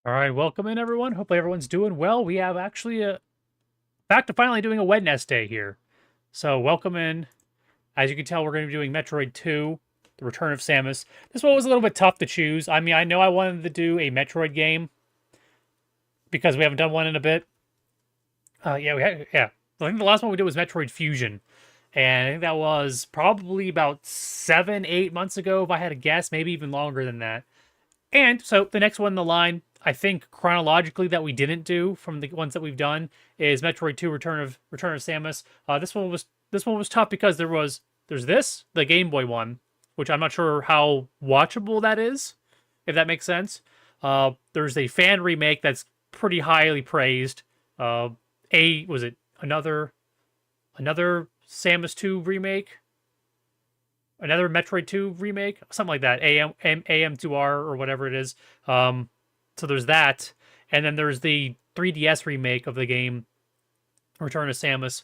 All right, welcome in everyone. Hopefully everyone's doing well. We have actually back to finally doing a wedNESday here. So welcome in. As you can tell, we're going to be doing Metroid II, The Return of Samus. This one was a little bit tough to choose. I mean, I know I wanted to do a Metroid game because we haven't done one in a bit. Yeah. I think the last one we did was Metroid Fusion. And I think that was probably about 7, 8 months ago, if I had to guess, maybe even longer than that. And so the next one in the line, I think chronologically that we didn't do from the ones that we've done is Metroid 2 Return of Samus. This one was tough because there's the Game Boy one, which I'm not sure how watchable that is, if that makes sense. There's a fan remake that's pretty highly praised. Was it another Samus 2 remake? Another Metroid 2 remake, something like that, AM2R or whatever it is. So there's that, and then there's the 3DS remake of the game, Return of Samus.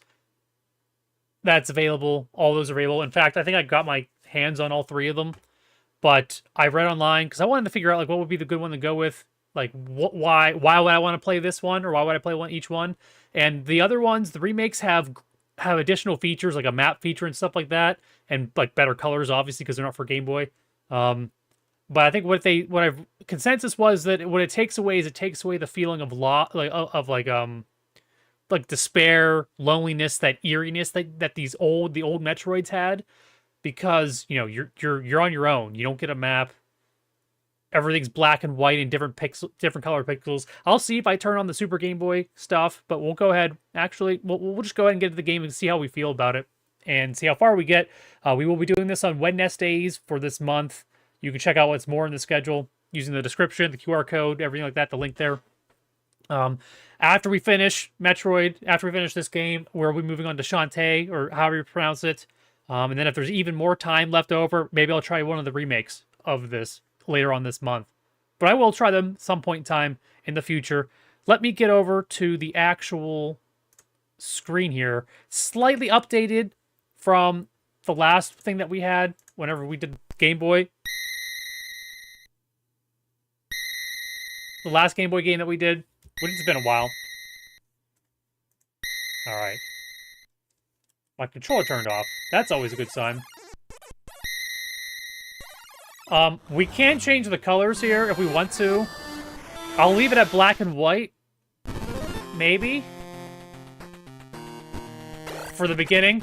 That's available. All those are available. In fact, I think I got my hands on all three of them, but I read online because I wanted to figure out like what would be the good one to go with. Like, why would I want to play this one, or why would I play each one? And the other ones, the remakes have additional features like a map feature and stuff like that, and like better colors, obviously, because they're not for Game Boy. But I think consensus was that what it takes away is it takes away the feeling of like despair, loneliness, that eeriness that the old Metroids had, because you're on your own. You don't get a map. Everything's black and white and different color pixels. I'll see if I turn on the Super Game Boy stuff, but we'll go ahead. Actually, we'll just go ahead and get into the game and see how we feel about it and see how far we get. We will be doing this on wedNESdays for this month. You can check out what's more in the schedule using the description, the QR code, everything like that, the link there. After we finish Metroid, after we finish this game, we'll be moving on to Shantae, or however you pronounce it. And then if there's even more time left over, maybe I'll try one of the remakes of this later on this month. But I will try them some point in time in the future. Let me get over to the actual screen here. Slightly updated from the last thing that we had whenever we did Game Boy. The last Game Boy game that we did. It's been a while. Alright. My controller turned off. That's always a good sign. We can change the colors here if we want to. I'll leave it at black and white. Maybe. For the beginning.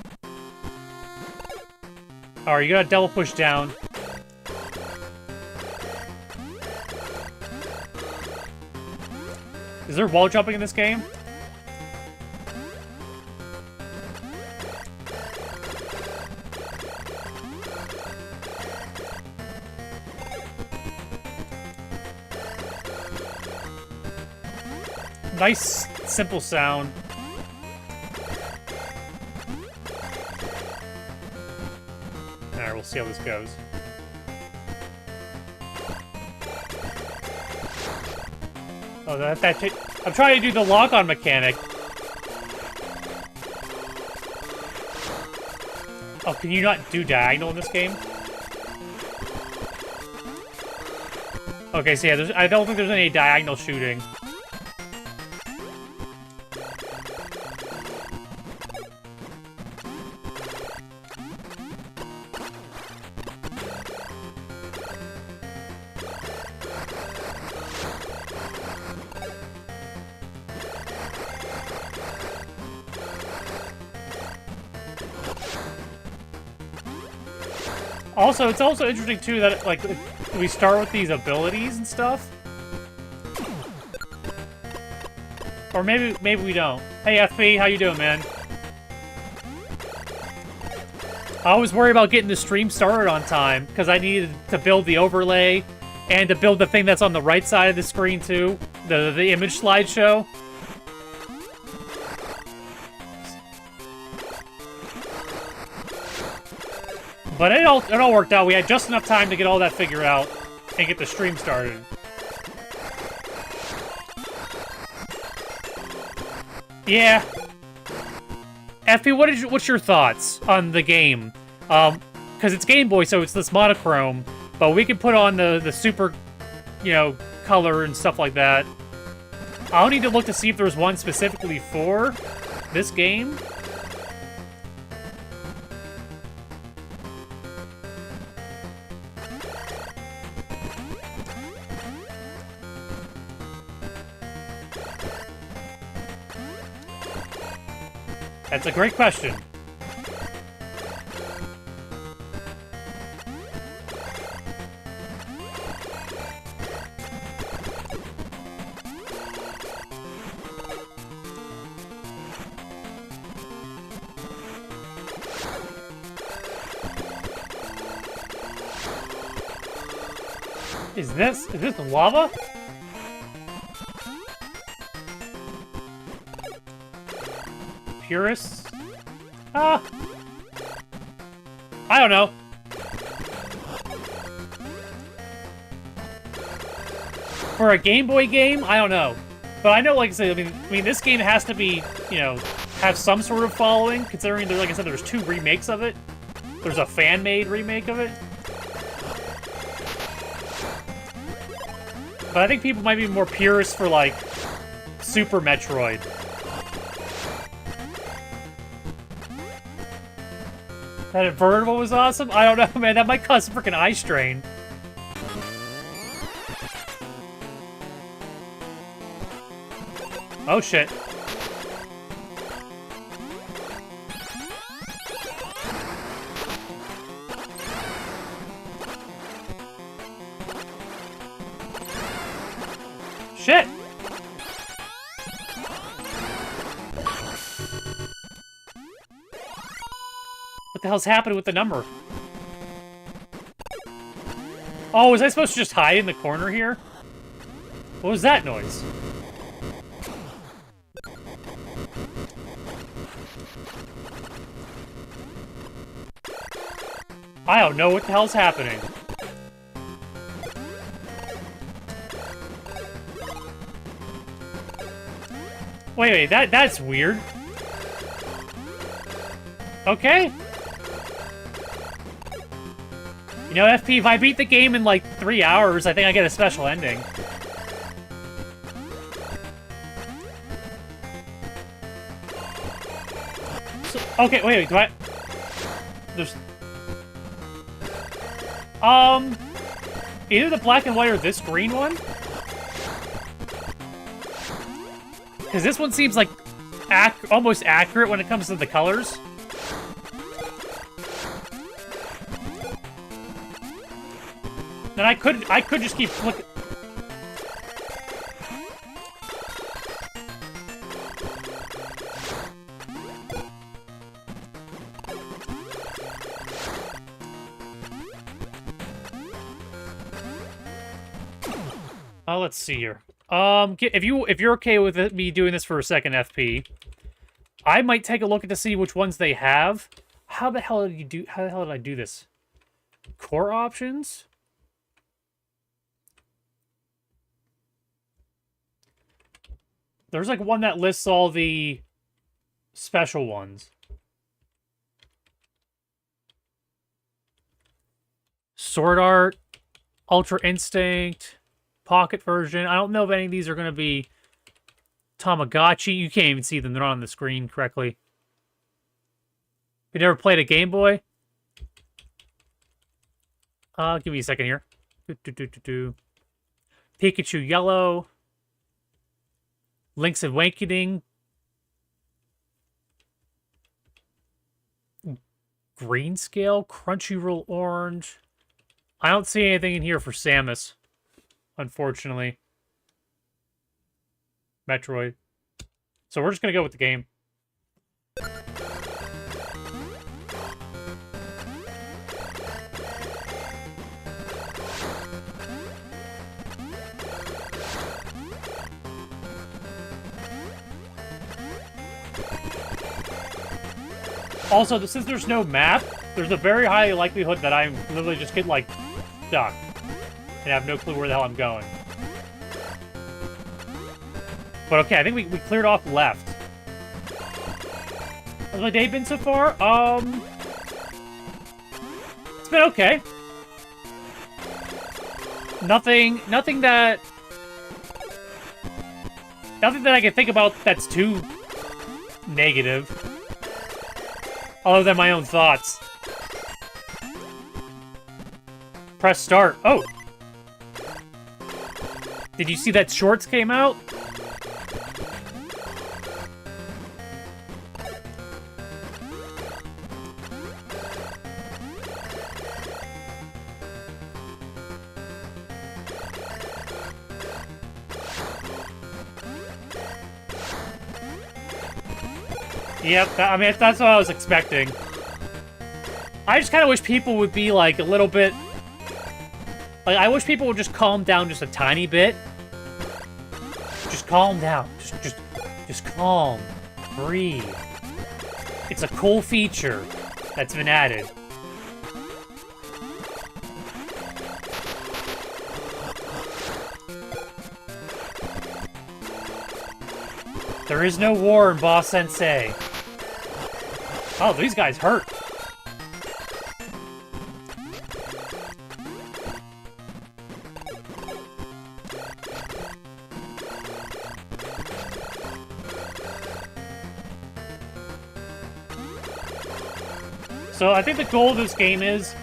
Alright, you gotta double push down. Is there wall jumping in this game? Nice, simple sound. Alright, we'll see how this goes. Oh, I'm trying to do the lock-on mechanic. Oh, can you not do diagonal in this game? Okay, so yeah, I don't think there's any diagonal shooting. Also, it's also interesting, too, that, like, we start with these abilities and stuff. Or maybe we don't. Hey, FB, how you doing, man? I always worry about getting the stream started on time, because I needed to build the overlay, and to build the thing that's on the right side of the screen, too. The image slideshow. But it all worked out. We had just enough time to get all that figured out and get the stream started. Yeah. FP, what's your thoughts on the game? Because it's Game Boy, so it's this monochrome, but we can put on the super, color and stuff like that. I'll need to look to see if there's one specifically for this game. That's a great question. Is this lava? Purists? I don't know. For a Game Boy game, I don't know. But I know, like I said, I mean, this game has to be, you know, have some sort of following, considering, like I said, there's 2 remakes of it. There's a fan-made remake of it. But I think people might be more purists for, like, Super Metroid. That invertible was awesome? I don't know, man. That might cause a freaking eye strain. Oh, shit. Shit! What the hell's happening with the number? Oh, was I supposed to just hide in the corner here? What was that noise? I don't know what the hell's happening. Wait, that's weird. Okay. You know, FP, if I beat the game in like 3 hours, I think I get a special ending. So, okay, wait, do I... There's... Either the black and white or this green one? Because this one seems like almost accurate when it comes to the colors. And I could just keep flicking. Let's see here. If you're okay with me doing this for a second, FP, I might take a look at to see which ones they have. How the hell did I do this? Core options? There's like one that lists all the special ones. Sword Art, Ultra Instinct, Pocket version. I don't know if any of these are going to be Tamagotchi. You can't even see them. They're not on the screen correctly. You never played a Game Boy? Give me a second here. Pikachu Yellow. Link's Awakening. Green Scale. Crunchyroll Orange. I don't see anything in here for Samus. Unfortunately. Metroid. So we're just going to go with the game. Also, since there's no map, there's a very high likelihood that I'm literally just get, like, stuck. And have no clue where the hell I'm going. But okay, I think we cleared off left. How's my day been so far? It's been okay. Nothing that Nothing that I can think about that's too negative. Other than my own thoughts. Press start. Oh! Did you see that shorts came out? Yep, I mean, that's what I was expecting. I just kind of wish people would be, like, a little bit... Like, I wish people would just calm down just a tiny bit. Just calm down. Just calm. Breathe. It's a cool feature that's been added. There is no war in Boss Sensei. Oh, these guys hurt. So I think the goal of this game is...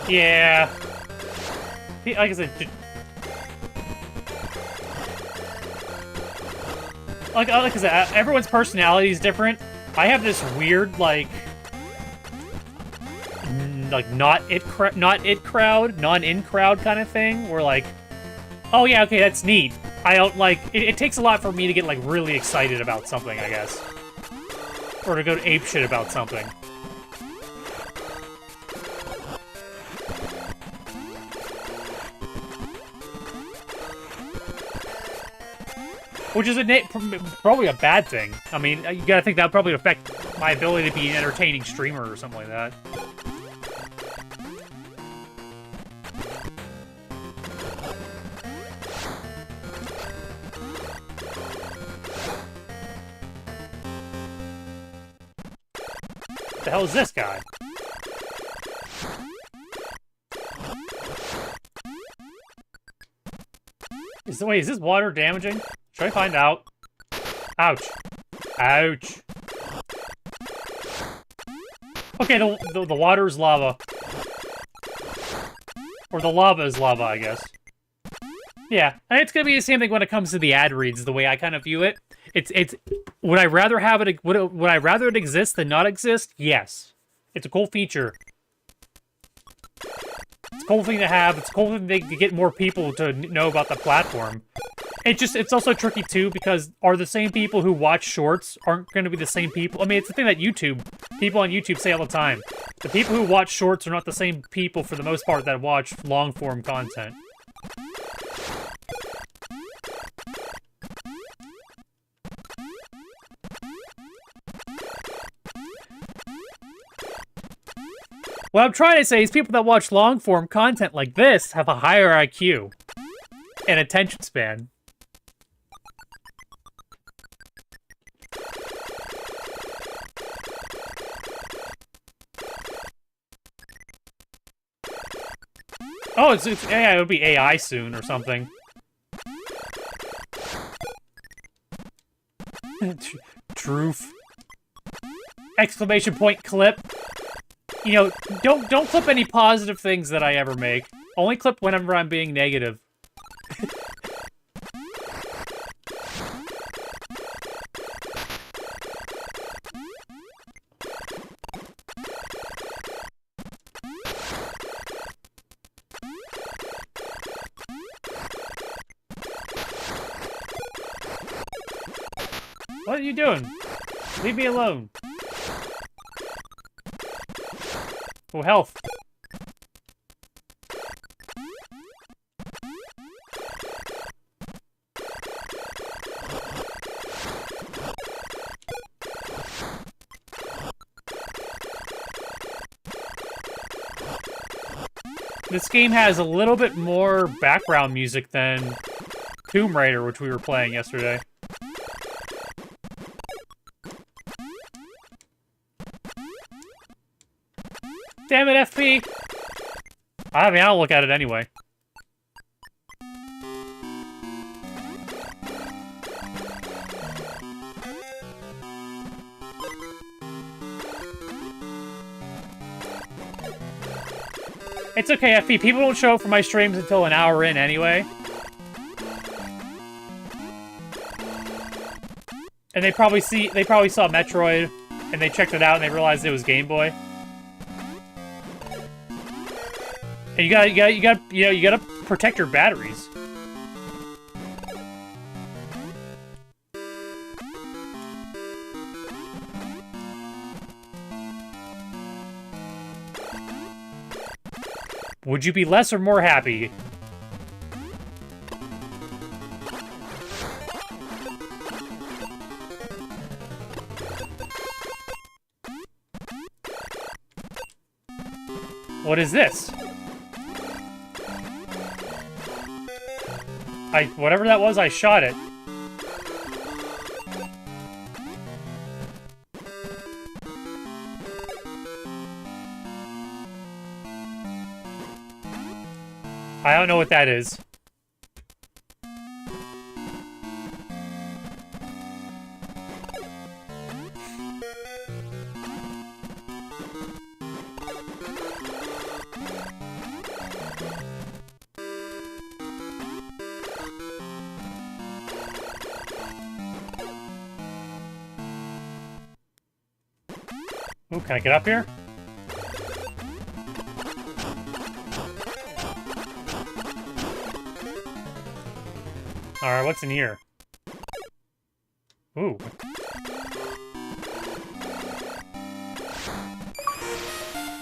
Yeah. Like I said... Like I said, everyone's personality is different. I have this weird, like non-in crowd kind of thing, where like, oh yeah, okay, that's neat. I don't like it takes a lot for me to get like really excited about something, I guess, or to go to apeshit about something. Which is probably a bad thing. I mean, you gotta think that would probably affect my ability to be an entertaining streamer or something like that. What the hell is this guy? Wait, is this water damaging? Should I find out? Ouch. Ouch. Okay, the water is lava. Or the lava is lava, I guess. Yeah, and it's gonna be the same thing when it comes to the ad reads, the way I kind of view it. It's would I rather have it would I rather it exist than not exist? Yes. It's a cool feature. It's a cool thing to have. It's a cool thing to get more people to know about the platform. It's also tricky, too, because are the same people who watch shorts aren't going to be the same people? I mean, it's the thing that people on YouTube say all the time. The people who watch shorts are not the same people, for the most part, that watch long-form content. What I'm trying to say is people that watch long-form content like this have a higher IQ and attention span. Oh, yeah, it'll be AI soon or something. Truth. Exclamation point clip. You know, don't clip any positive things that I ever make. Only clip whenever I'm being negative. What are you doing? Leave me alone. Oh, health. This game has a little bit more background music than Tomb Raider, which we were playing yesterday. Damn it, FP! I mean, I'll look at it anyway. It's okay, FP. People don't show up for my streams until an hour in anyway. And they probably saw Metroid, and they checked it out, and they realized it was Game Boy. And you gotta protect your batteries. Would you be less or more happy? What is this? Whatever that was, I shot it. I don't know what that is. Ooh, can I get up here? Alright, what's in here? Ooh.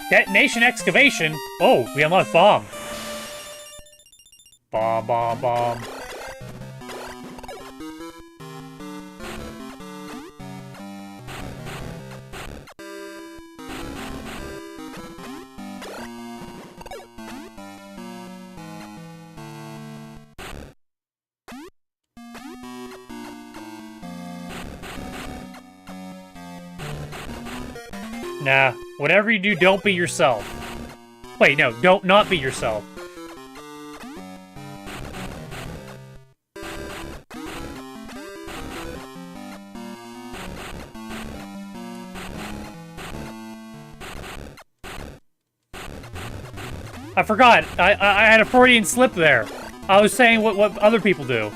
Detonation excavation? Oh, we unlocked bomb. Bomb, bomb, bomb. Nah, whatever you do, don't be yourself. Wait, no, don't not be yourself. I forgot. I had a Freudian slip there. I was saying what other people do.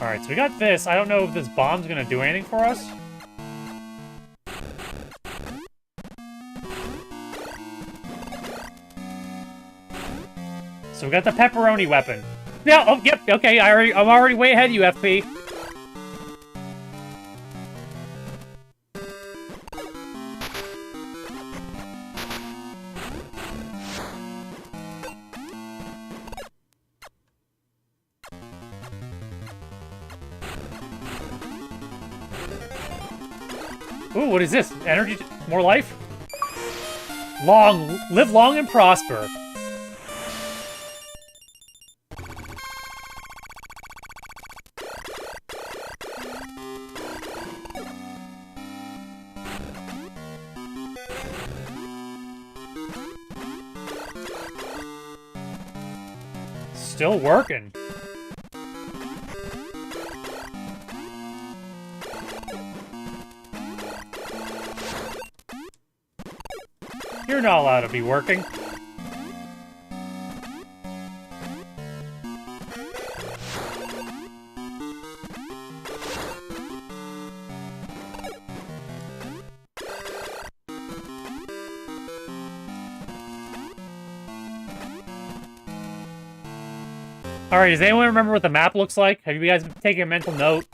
Alright, so we got this. I don't know if this bomb's gonna do anything for us. So we got the pepperoni weapon. Yeah, oh, yep, okay, I'm already way ahead of you, FP. Ooh, what is this? Energy? More life? Live long and prosper. Still working. You're not allowed to be working. Alright, does anyone remember what the map looks like? Have you guys been taking a mental note?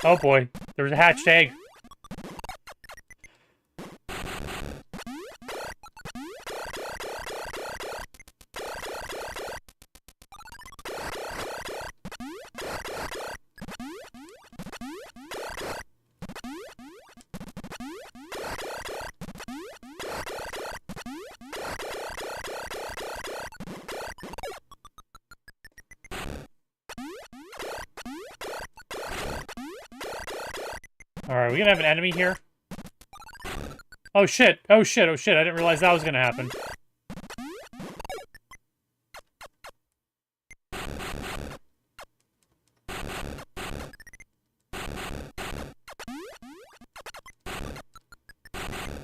Oh boy, there was a hatched egg. Alright, we gonna have an enemy here? Oh shit! Oh shit! Oh shit! I didn't realize that was gonna happen.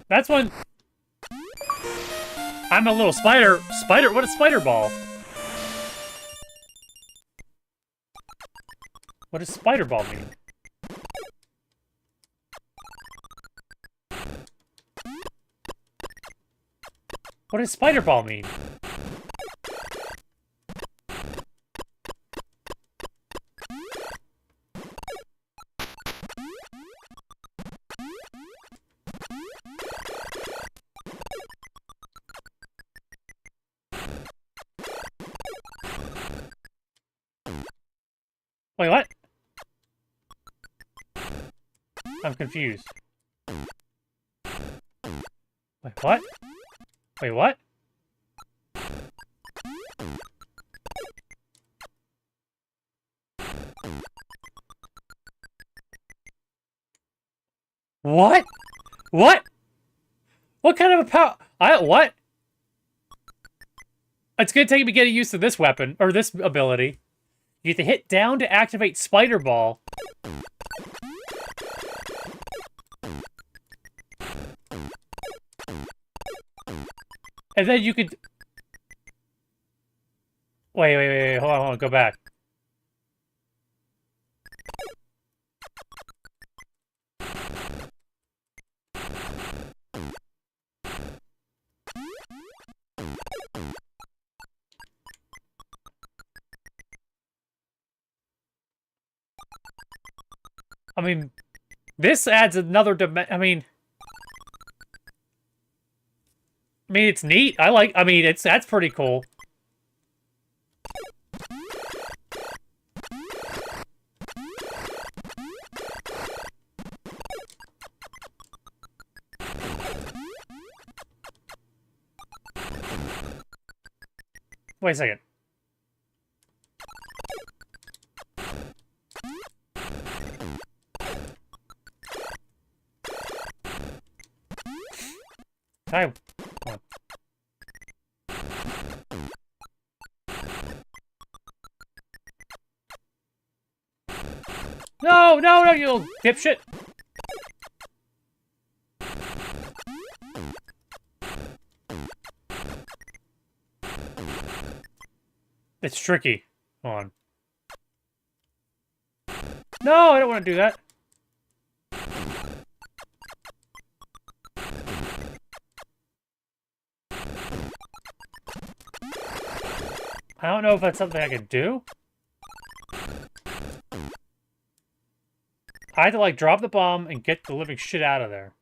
That's one. I'm a little spider. Spider? What is spider ball? What does spider ball mean? What does spider ball mean? Wait, what? I'm confused. Wait, what? Wait, what? What? What? What kind of a power? What? It's gonna take me getting used to this weapon, or this ability. You have to hit down to activate Spider Ball. And then you could... Wait, hold on, go back. I mean, this adds another dimension. I mean, it's neat. I mean, that's pretty cool. Wait a second. Hi. No, you little dipshit! It's tricky. Hold on. No, I don't want to do that. I don't know if that's something I could do. I had to, like, drop the bomb and get the living shit out of there.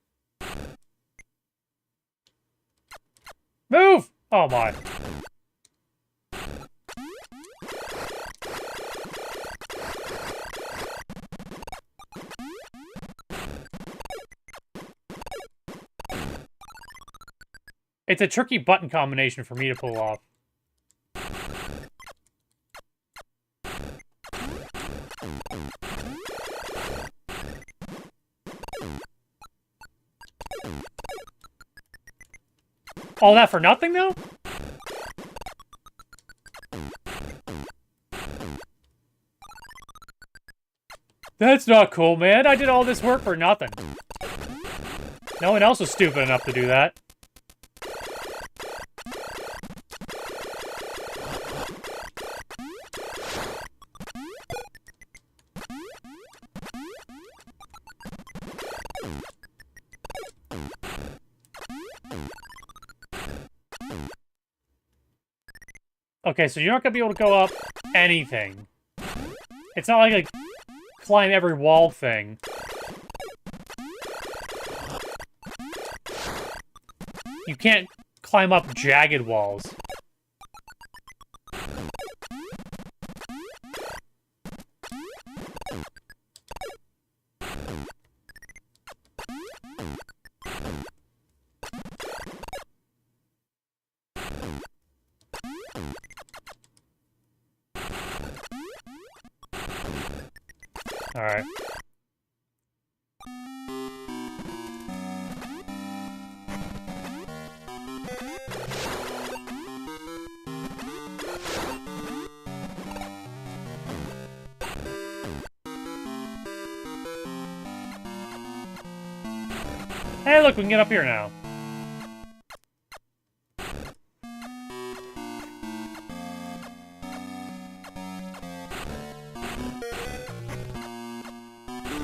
Move! Oh, my. It's a tricky button combination for me to pull off. All that for nothing, though? That's not cool, man. I did all this work for nothing. No one else was stupid enough to do that. Okay, so you're not gonna be able to go up anything. It's not like a climb every wall thing. You can't climb up jagged walls. Alright. Hey, look, we can get up here now.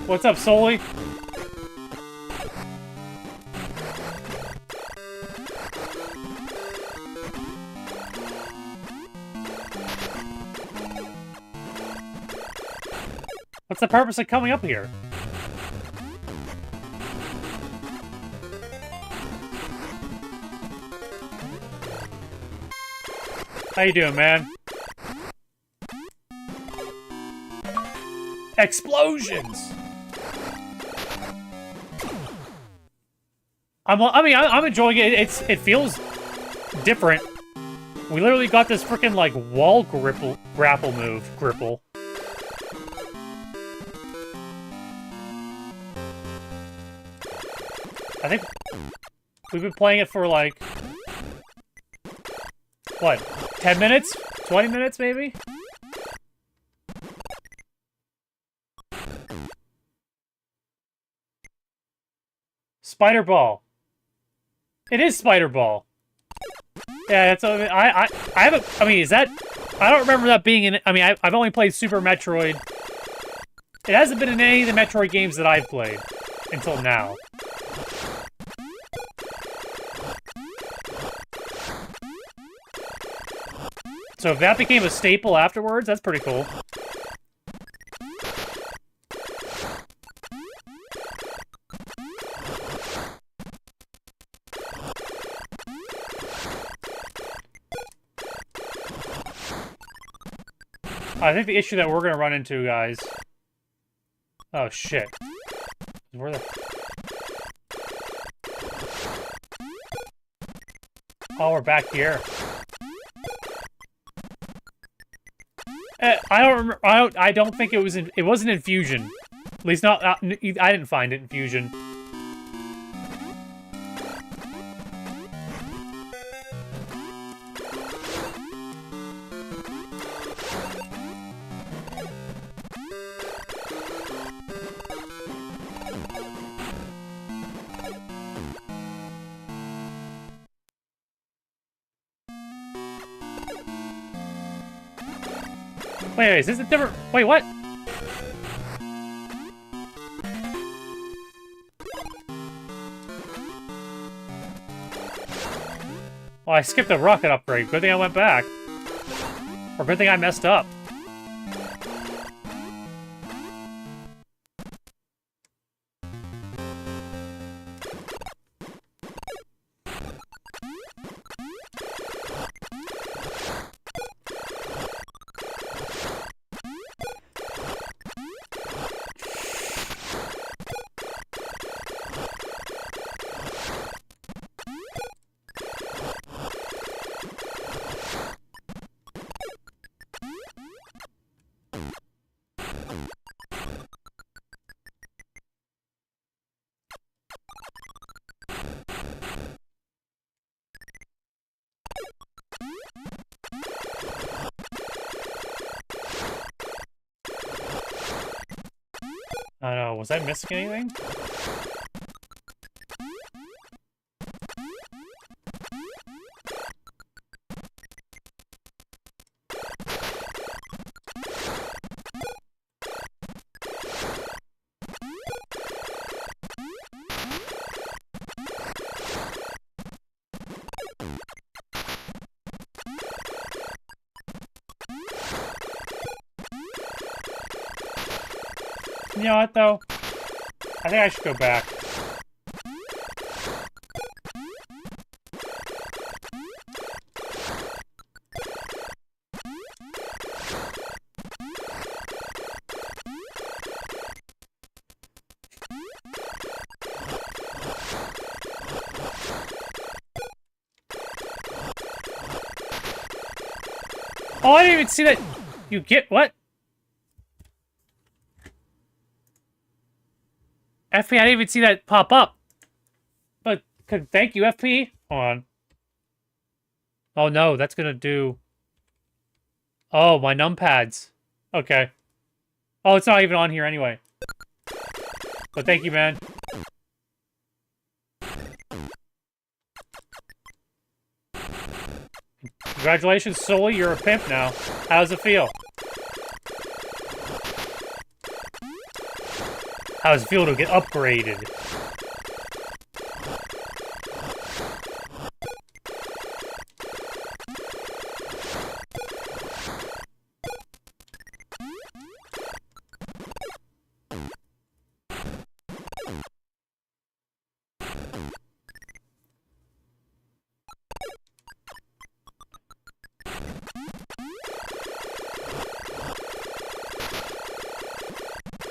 What's up, Soli? What's the purpose of coming up here? How you doing, man? Explosions! I'm enjoying it. It feels different. We literally got this freaking like wall grapple move. Gripple. I think we've been playing it for like what? 10 minutes? 20 minutes maybe? Spider Ball. It is Spider Ball. Yeah, that's I haven't. I mean, is that? I don't remember that being in. I mean, I've only played Super Metroid. It hasn't been in any of the Metroid games that I've played until now. So if that became a staple afterwards, that's pretty cool. I think the issue that we're gonna run into, guys... Oh, shit. Where the... Oh, we're back here. I don't remember... I don't think it was in... It wasn't in Fusion. At least not... I didn't find it in Fusion. Wait, is this a different... Wait, what? Well, I skipped a rocket upgrade. Good thing I went back. Or good thing I messed up. I don't know, was I missing anything? You know what, though? I think I should go back. Oh, I didn't even see that. You get what? FP, I didn't even see that pop up. But thank you, FP. Hold on. Oh no, that's gonna do. Oh, my numpads. Okay. Oh, it's not even on here anyway. But thank you, man. Congratulations, Sully, you're a pimp now. How does it feel? How does it feel to get upgraded?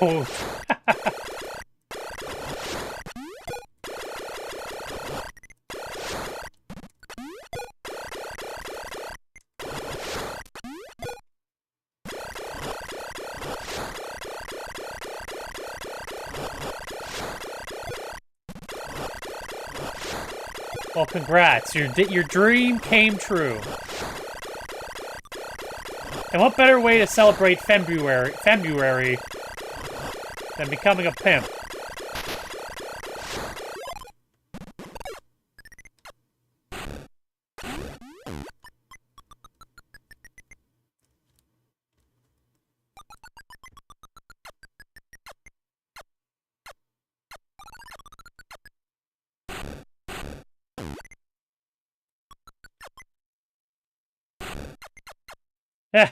Oh. Well, congrats. Your dream came true. And what better way to celebrate Femme-bruary than becoming a pimp? Eh.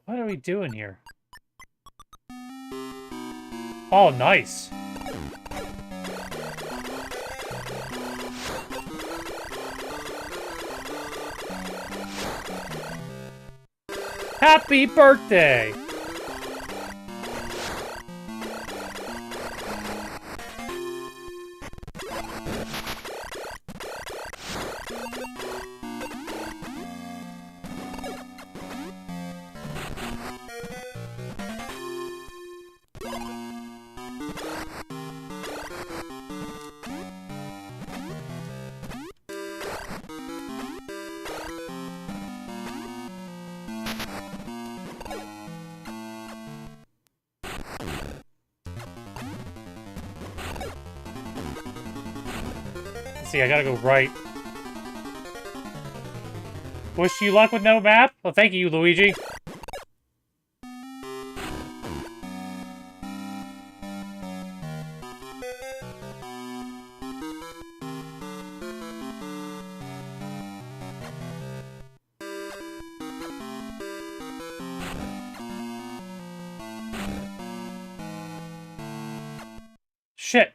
What are we doing here? Oh, nice. Happy birthday! See, I gotta go right. Wish you luck with no map? Well, thank you, Luigi. Shit.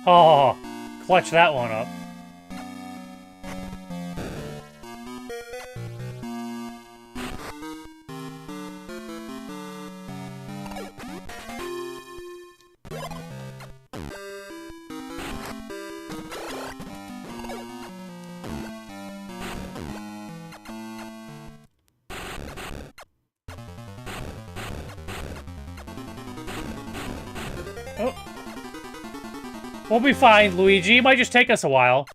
Oh. Clutch that one up. Oh. We'll be fine, Luigi. It might just take us a while.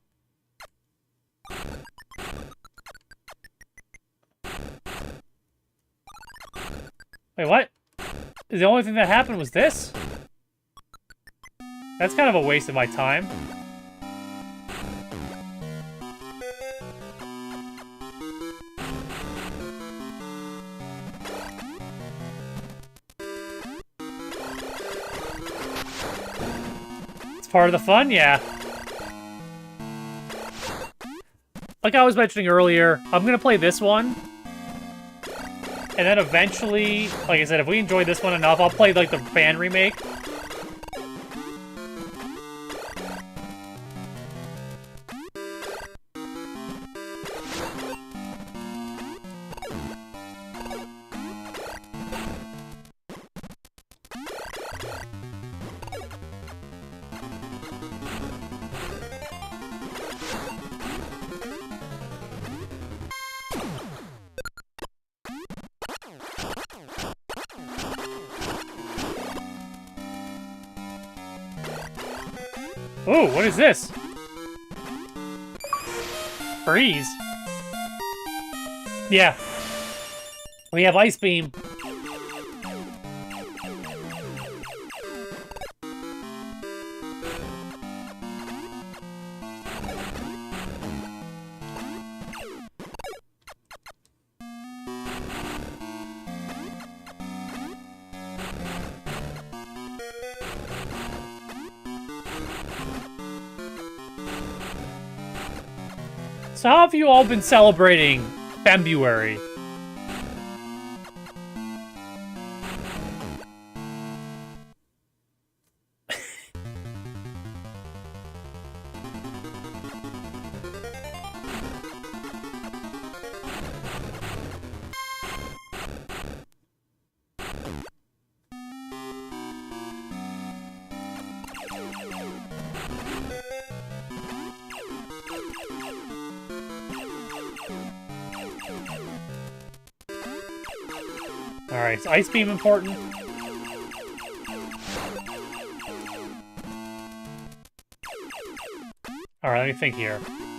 Wait, what? The only thing that happened was this? That's kind of a waste of my time. Part of the fun, yeah. Like I was mentioning earlier, I'm gonna play this one. And then eventually, like I said, if we enjoy this one enough, I'll play like the fan remake. Ooh, what is this? Freeze. Yeah. We have Ice Beam. So how have you all been celebrating Femme-bruary? Alright, is Ice Beam important? Alright, let me think here.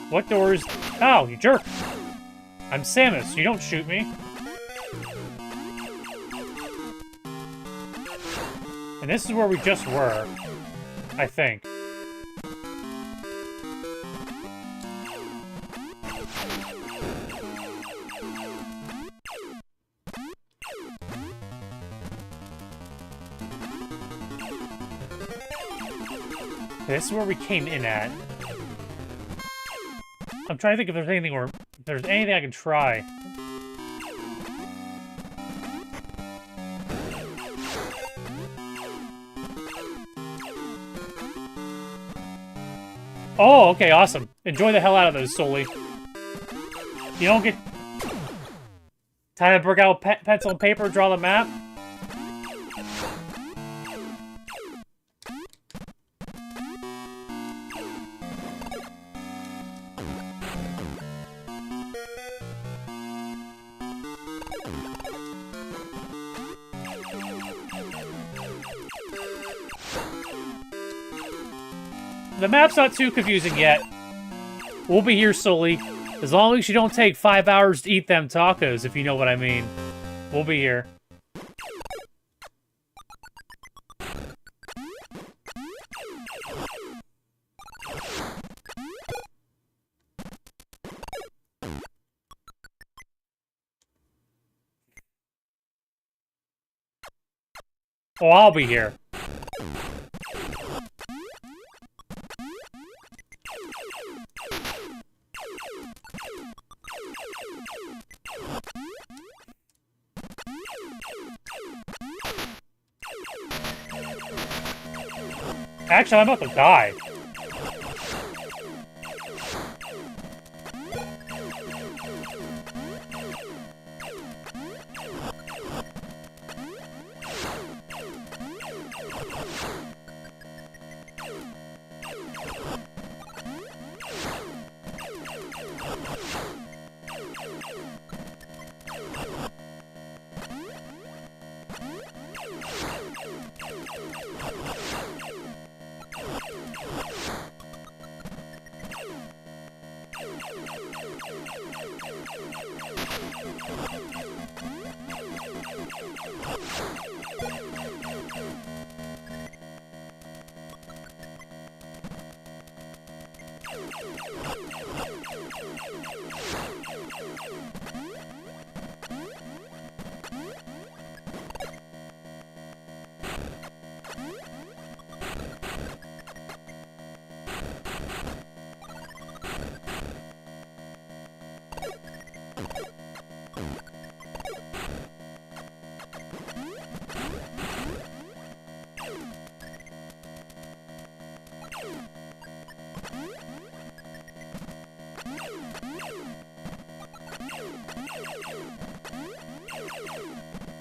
What doors... Oh, you jerk! I'm Samus, you don't shoot me. And this is where we just were. I think. This is where we came in at. I'm trying to think if there's anything I can try. Oh, okay, awesome. Enjoy the hell out of those, Sully. You don't get time to break out pencil and paper, draw the map. The map's not too confusing yet. We'll be here, Sully. As long as you don't take 5 hours to eat them tacos, if you know what I mean. We'll be here. Oh, I'll be here. Actually, I'm about to die.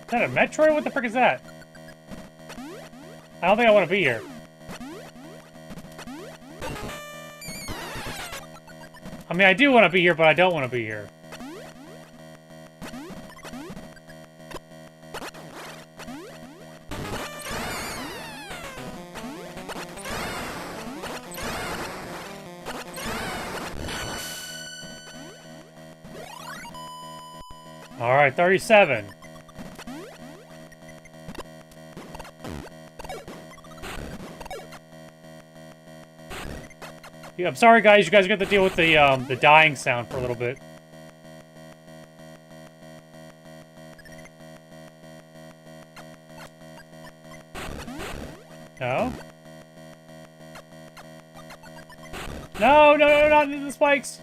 Is that a Metroid? What the frick is that? I don't think I want to be here. I mean, I do want to be here, but I don't want to be here. Alright, 37. Yeah, I'm sorry, guys. You guys got to deal with the dying sound for a little bit. No? No, no, no, not into the spikes!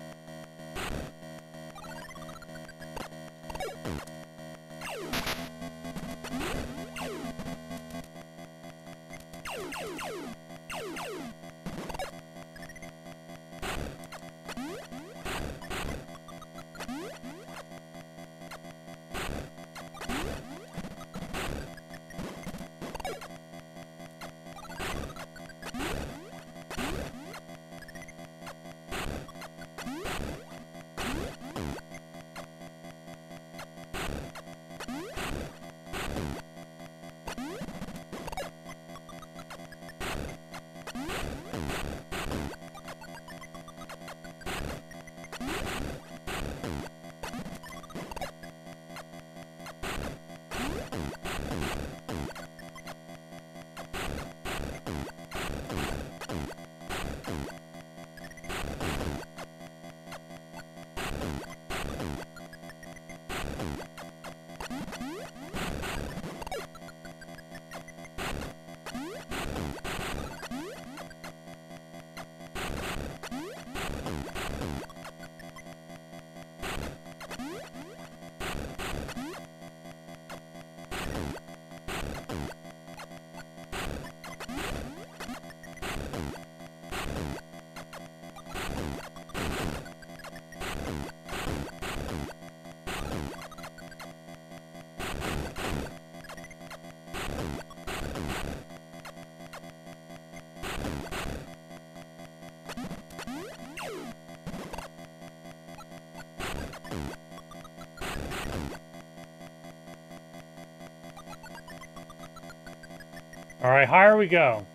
Alright, higher we go.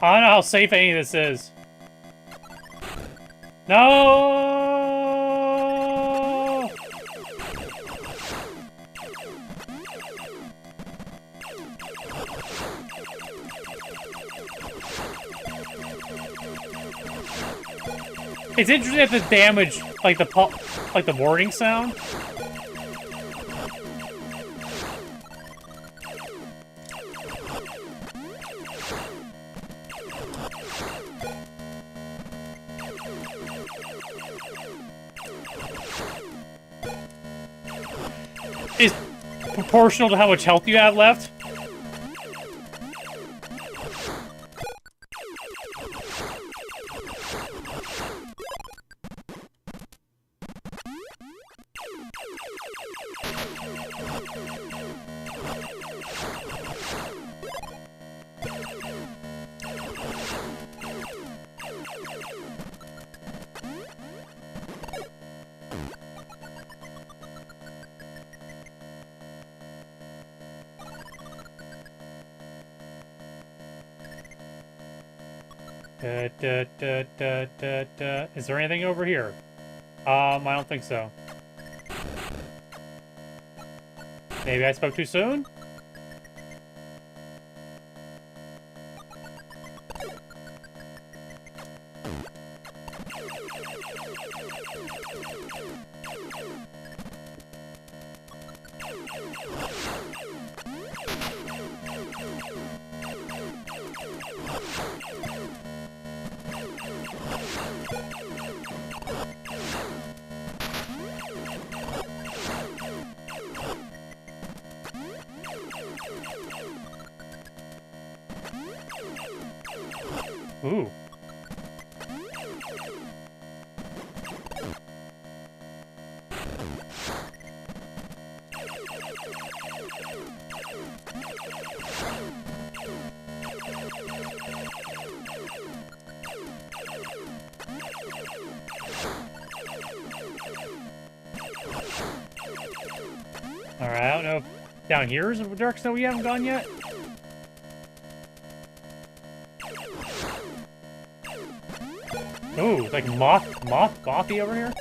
I don't know how safe any of this is. No! It's interesting that the damage, like the warning sound. Is proportional to how much health you have left. Is there anything over here? I don't think so. Maybe I spoke too soon? Ooh. Alright, I don't know if down here is a direction that we haven't gone yet. Ooh, like mothy over here?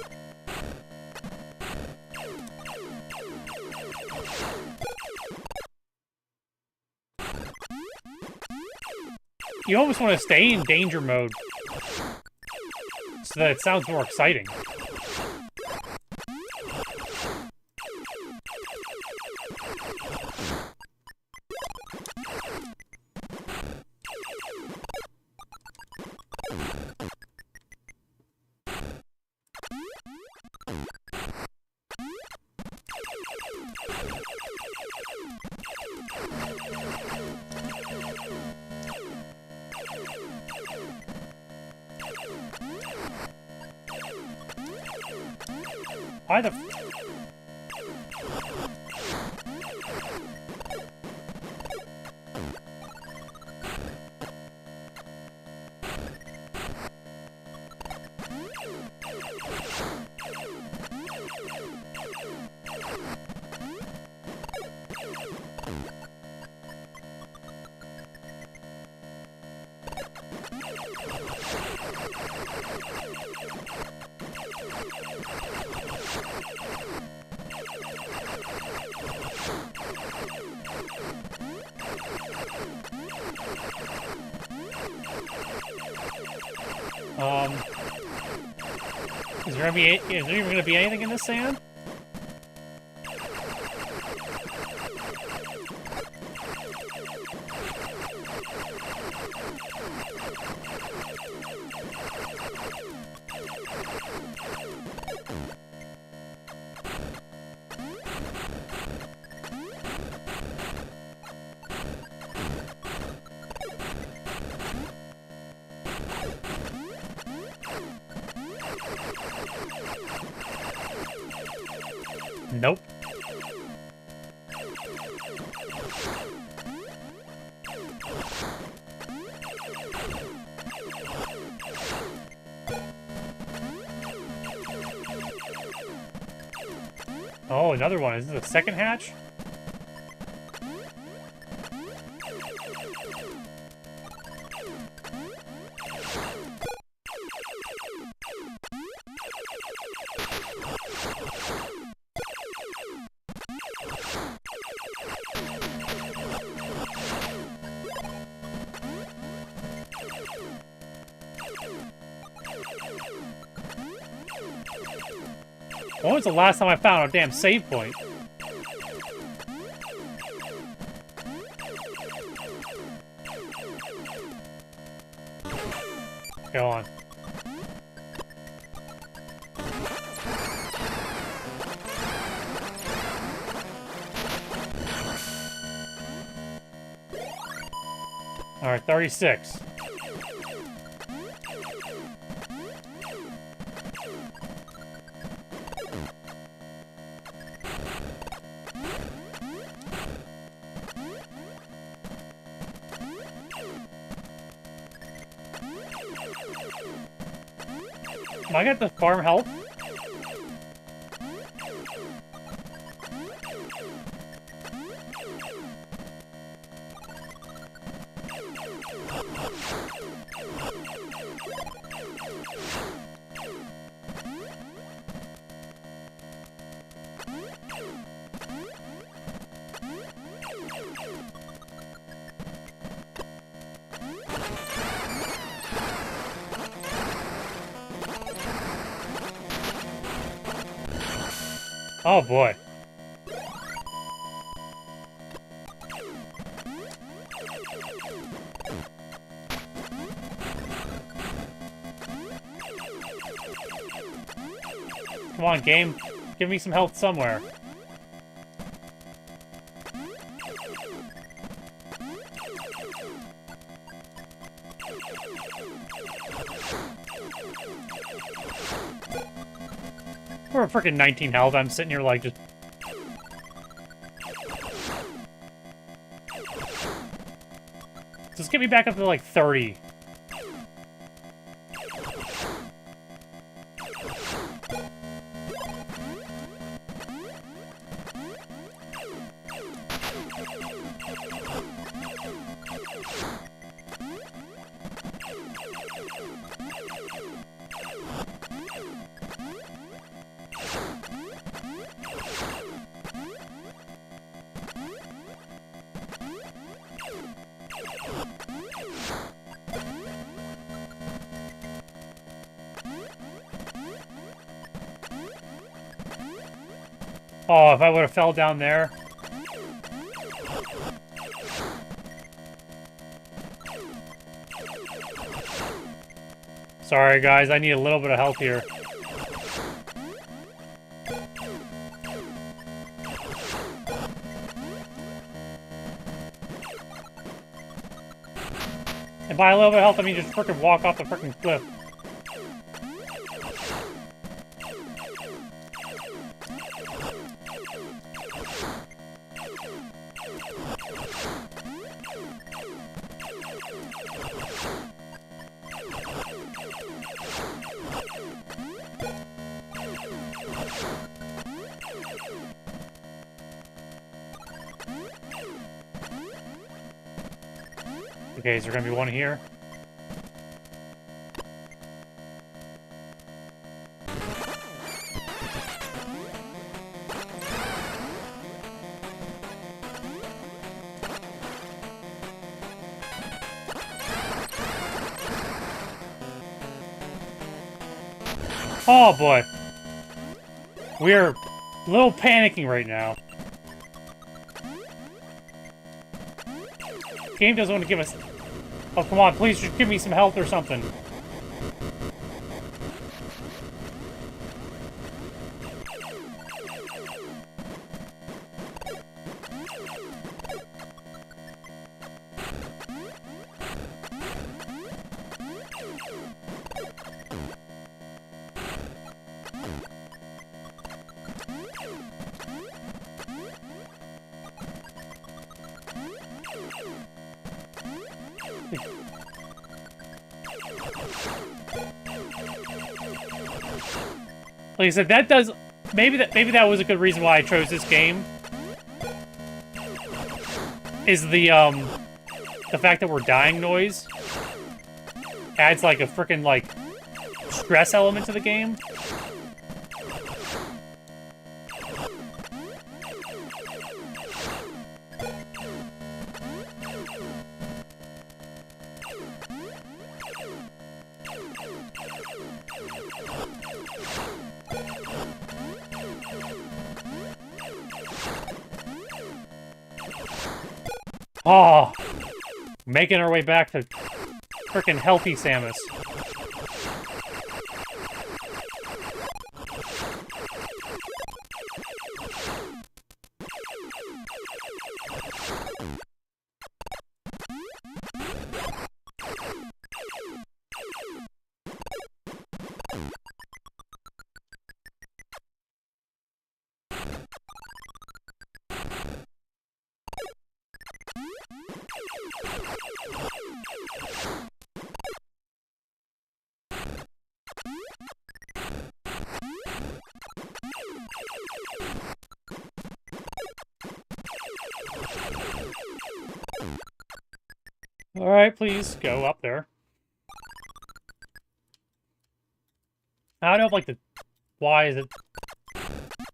You almost want to stay in danger mode so that it sounds more exciting. Why the... Is there even gonna be anything in this sand? Oh, another one. Is this the second hatch? When was the last time I found a damn save point? Go on. Alright, 36. Am I get the farm health? Oh boy. Come on, game. Give me some health somewhere. We're a freaking 19 health. I'm sitting here like just... Just get me back up to like 30. Oh, if I would have fell down there. Sorry, guys. I need a little bit of health here. And by a little bit of health, I mean just frickin' walk off the frickin' cliff. Okay, is there gonna be one here? Oh boy. We're a little panicking right now. Game doesn't want to give us... Oh, come on, please just give me some health or something. Like I said, that does... Maybe that was a good reason why I chose this game. Is the fact that we're dying noise adds, like, a freaking, like, stress element to the game. Oh, making our way back to frickin' healthy Samus. Alright, please go up there. I don't know if, like, why is it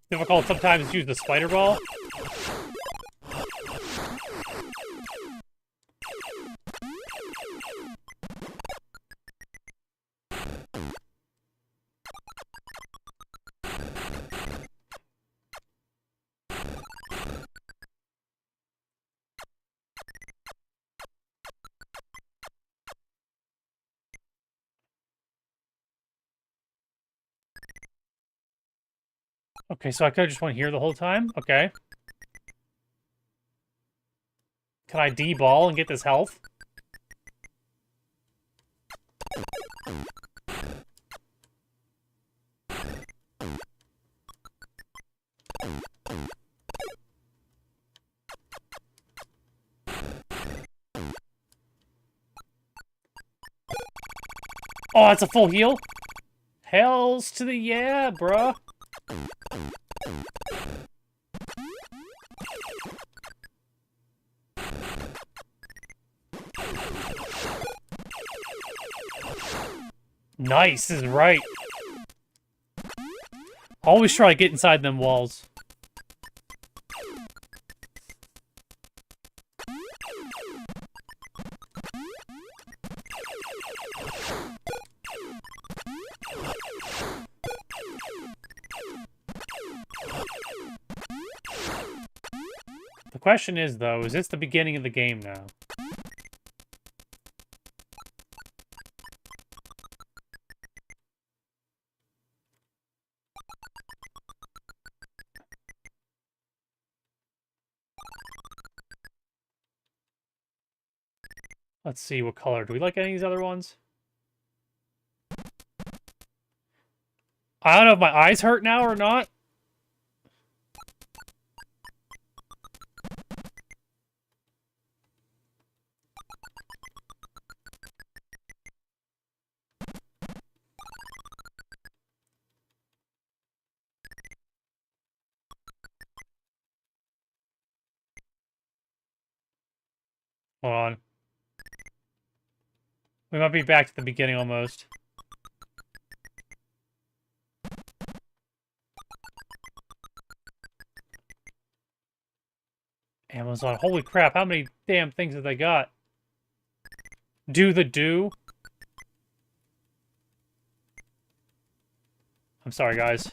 difficult sometimes to use the spider ball? Okay, so I could just went here the whole time? Okay. Can I D-ball and get this health? Oh, that's a full heal? Hells to the yeah, bruh. Nice, this is right. Always try to get inside them walls. The question is, though, is this the beginning of the game now? Let's see, what color? Do we like any of these other ones? I don't know if my eyes hurt now or not. Hold on. We might be back to the beginning almost. Amazon. Holy crap, how many damn things have they got? Do the do? I'm sorry, guys.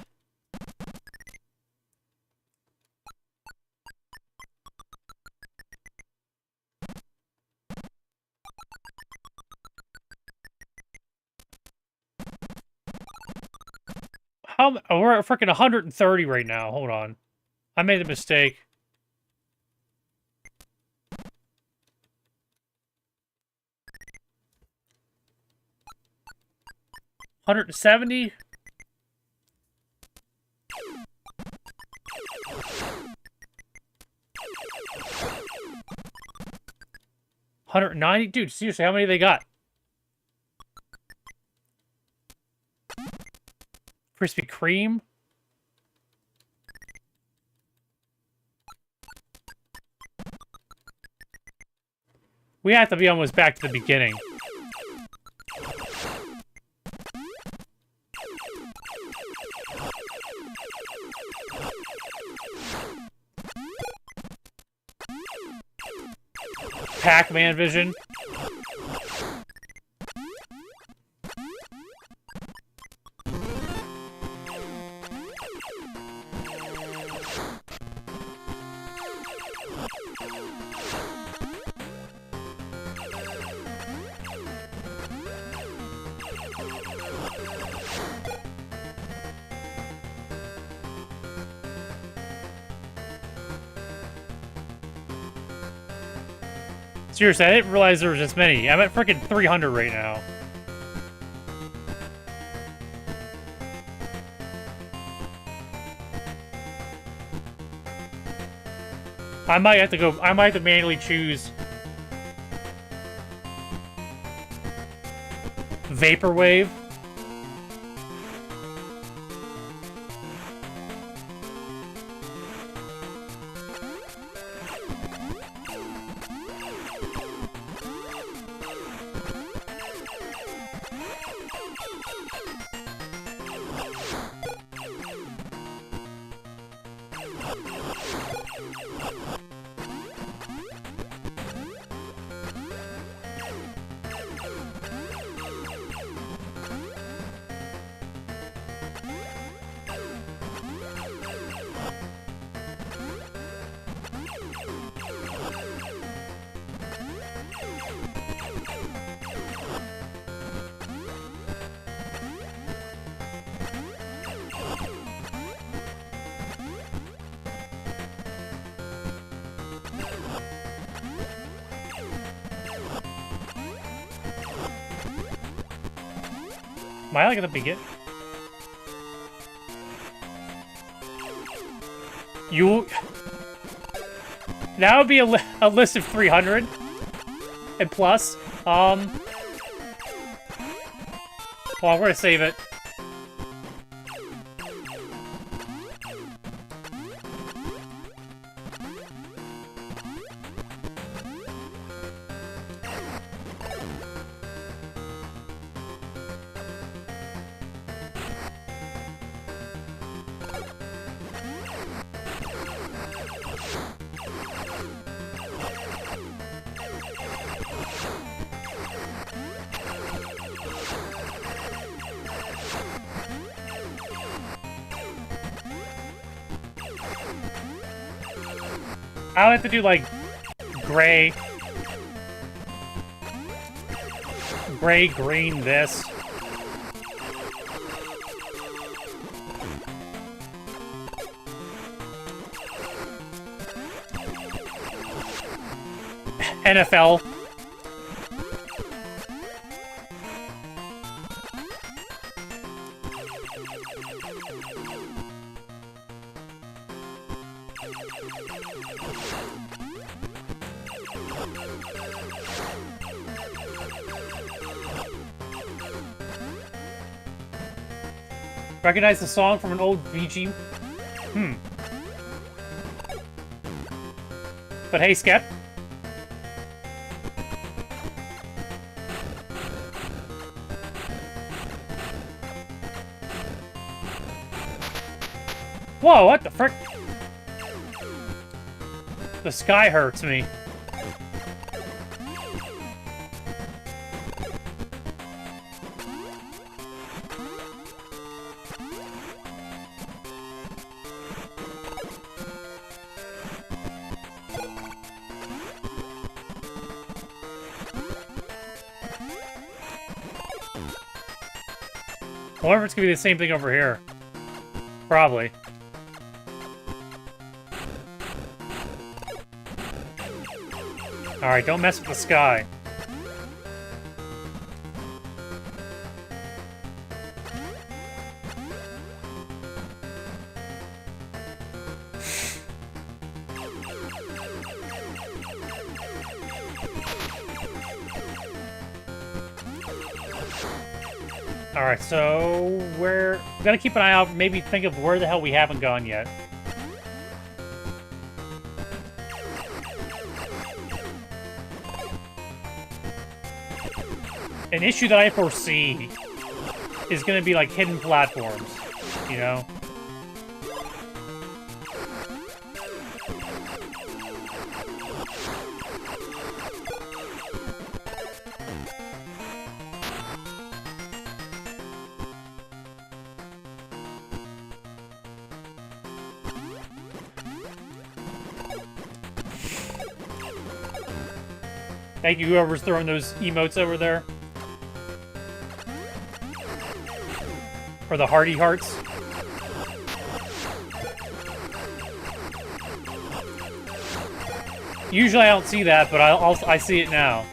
We're at freaking 130 right now. Hold on. I made a mistake. $170? 190? Dude, seriously, how many they got? Krispy Kreme? We have to be almost back to the beginning. Pac-Man vision. Seriously, I didn't realize there was this many. I'm at freaking 300 right now. I might have to manually choose Vaporwave. Am I like at the beginning? You... That would be a list of 300 and plus. Well, we're gonna save it. I would have to do, like, gray, green, this. NFL. Recognize the song from an old BG? But hey, Skep. Whoa, what the frick? The sky hurts me. I wonder if it's gonna be the same thing over here. Probably. Alright, don't mess with the sky. Alright, so we're gonna keep an eye out, maybe think of where the hell we haven't gone yet. An issue that I foresee is gonna be like hidden platforms, you know? Thank you, whoever's throwing those emotes over there. Or the hearty hearts. Usually I don't see that, but I see it now.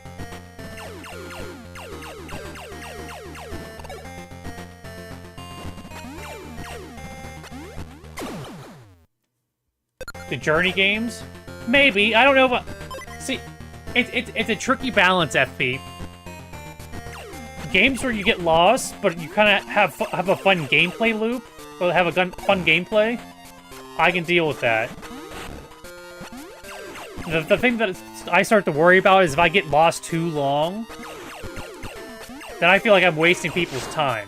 The Journey games? Maybe. I don't know if see, it's a tricky balance, FP. Games where you get lost, but you kind of have a fun gameplay loop, or have a fun gameplay, I can deal with that. The thing that I start to worry about is if I get lost too long, then I feel like I'm wasting people's time.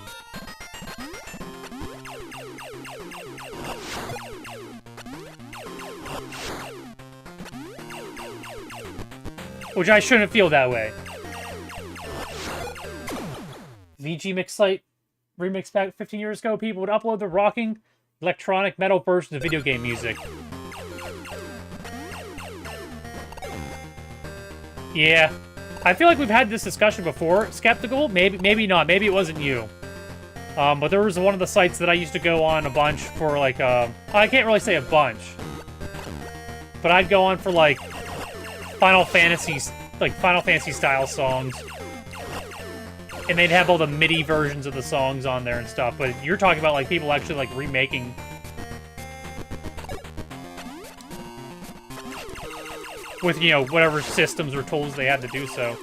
Which I shouldn't feel that way. VG Mix site remix back 15 years ago, people would upload the rocking electronic metal versions of video game music. Yeah. I feel like we've had this discussion before. Skeptical? Maybe not. Maybe it wasn't you. But there was one of the sites that I used to go on a bunch for, like, I can't really say a bunch. But I'd go on for, like, Final Fantasy style songs. And they'd have all the MIDI versions of the songs on there and stuff. But you're talking about, like, people actually, like, remaking... with, you know, whatever systems or tools they had to do so.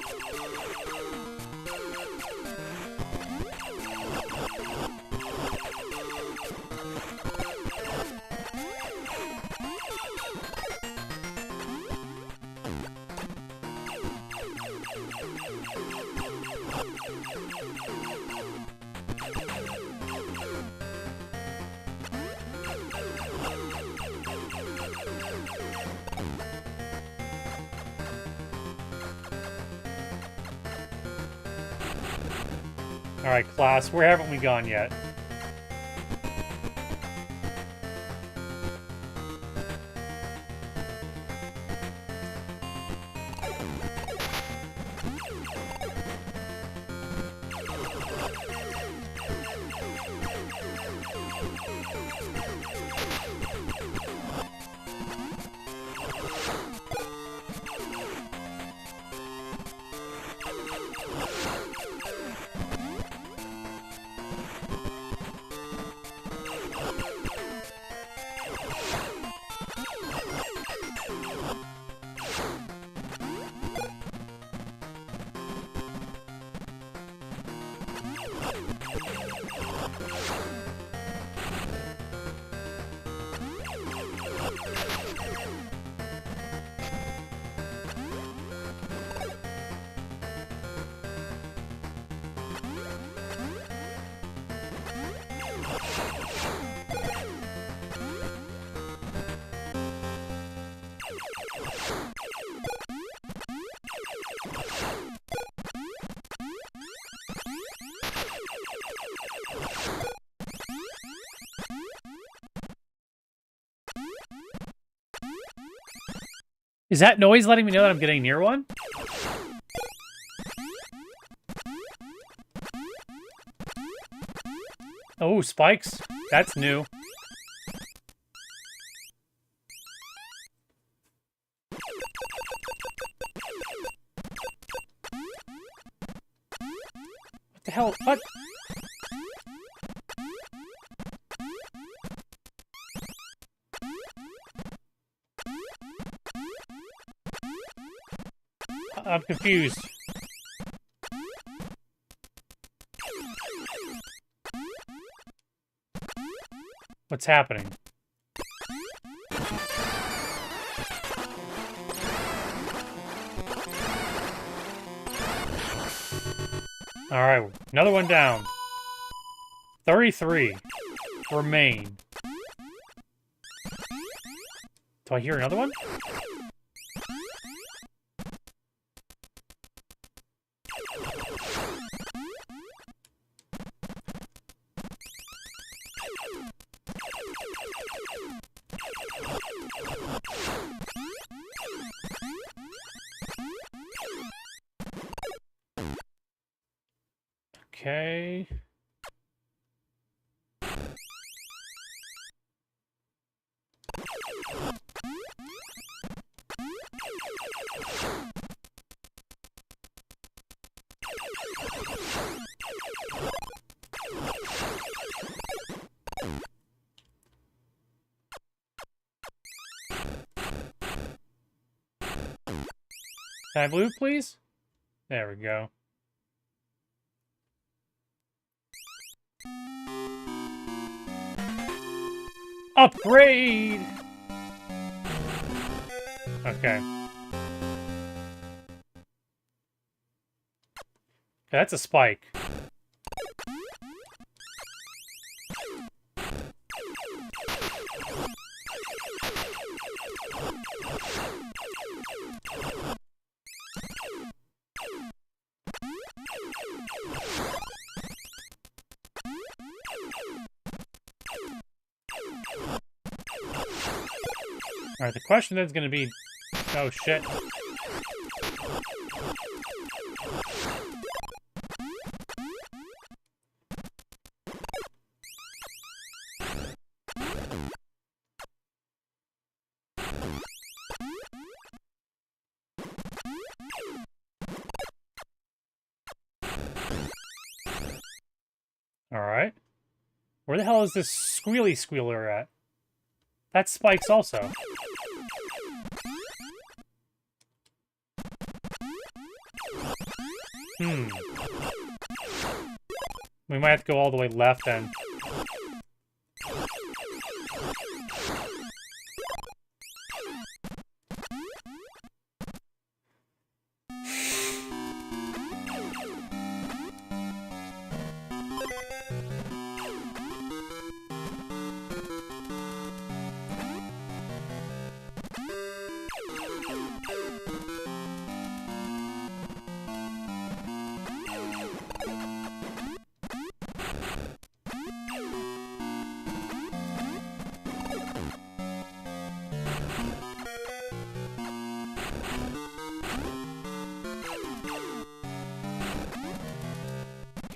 Alright, class, where haven't we gone yet? Is that noise letting me know that I'm getting near one? Oh, spikes. That's new. What the hell? What? I'm confused. What's happening? Alright, another one down. 33 remain. Do I hear another one? Okay. Can I blue, please? There we go. Upgrade! Okay. That's a spike. Alright, the question is going to be... Oh, shit. Alright. Where the hell is this squealy squealer at? That's spikes also. We might have to go all the way left then.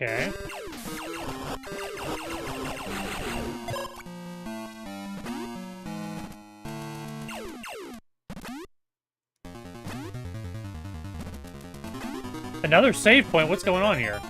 Okay. Another save point? What's going on here?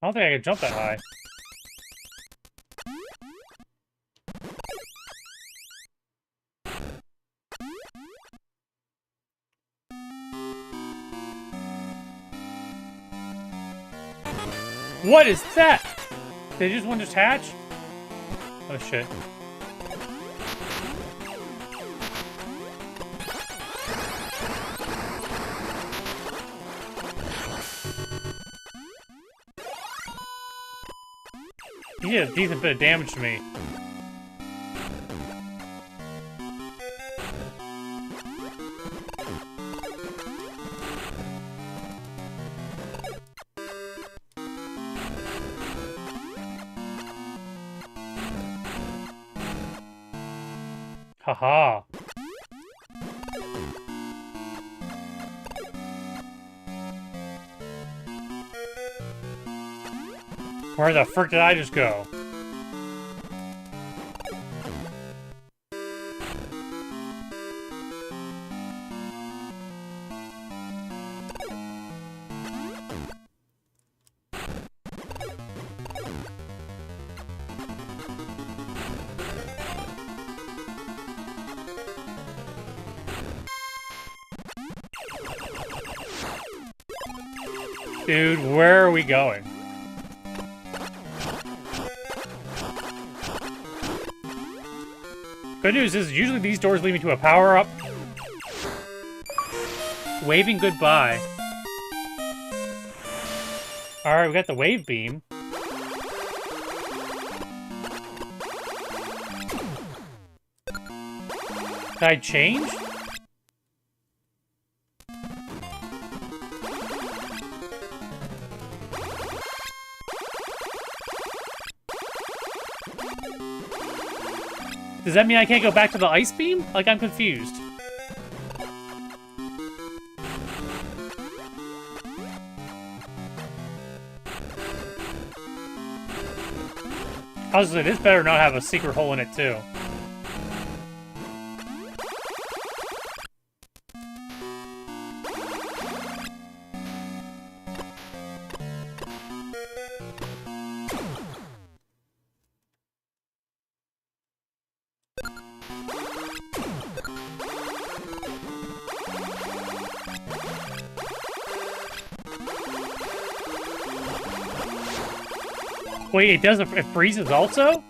I don't think I can jump that high. What is that? Did just one just hatch? Oh shit. He did a decent bit of damage to me. Haha. Where the frick did I just go? Dude, where are we going? Good news is, usually these doors lead me to a power-up. Waving goodbye. Alright, we got the wave beam. Did I change? Does that mean I can't go back to the ice beam? Like, I'm confused. Honestly, this better not have a secret hole in it, too. Wait, it does, it freezes also?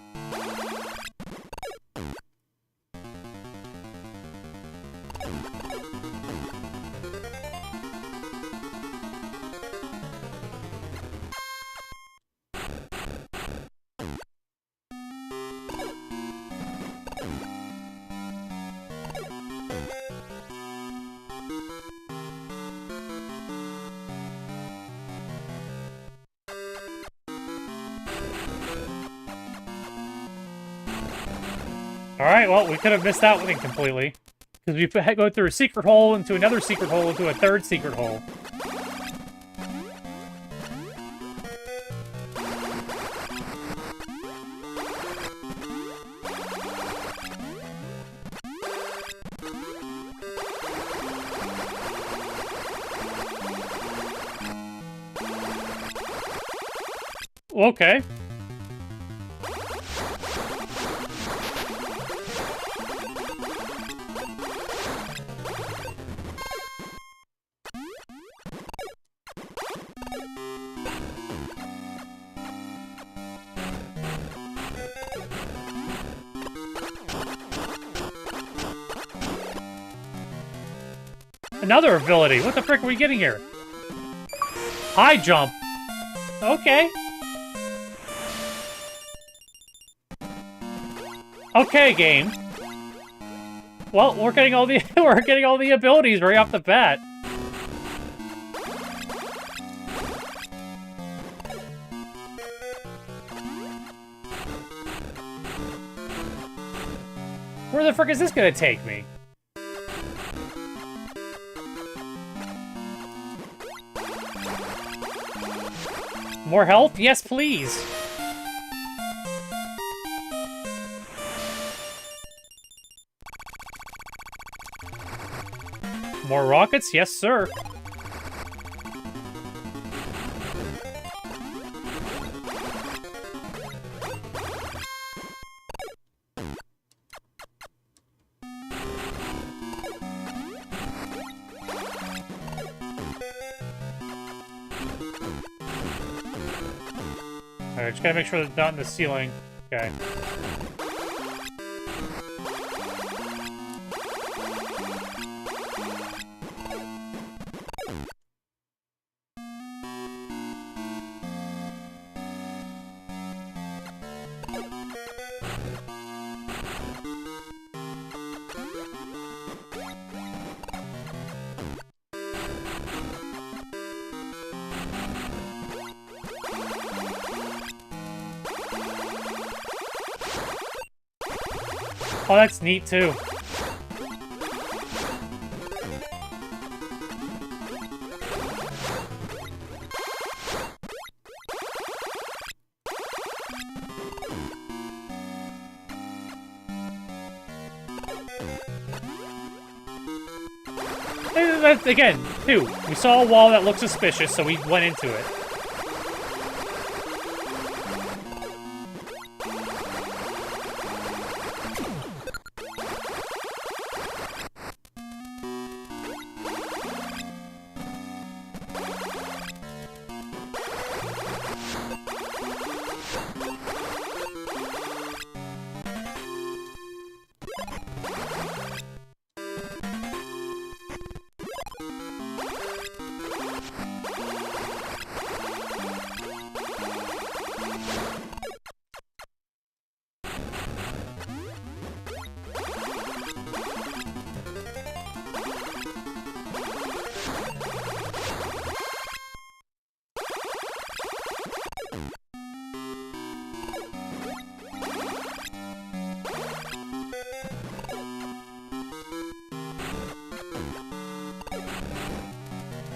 Alright, well, we could have missed that one completely. Because we go through a secret hole, into another secret hole, into a third secret hole. Okay. Another ability. What the frick are we getting here? High jump. Okay. Okay, game. Well, we're getting all the we're getting all the abilities right off the bat. Where the frick is this gonna take me? More health? Yes, please. More rockets? Yes, sir. Alright, just gotta make sure it's not in the ceiling. Okay. Oh, that's neat, too. That's, again, too. We saw a wall that looked suspicious, so we went into it.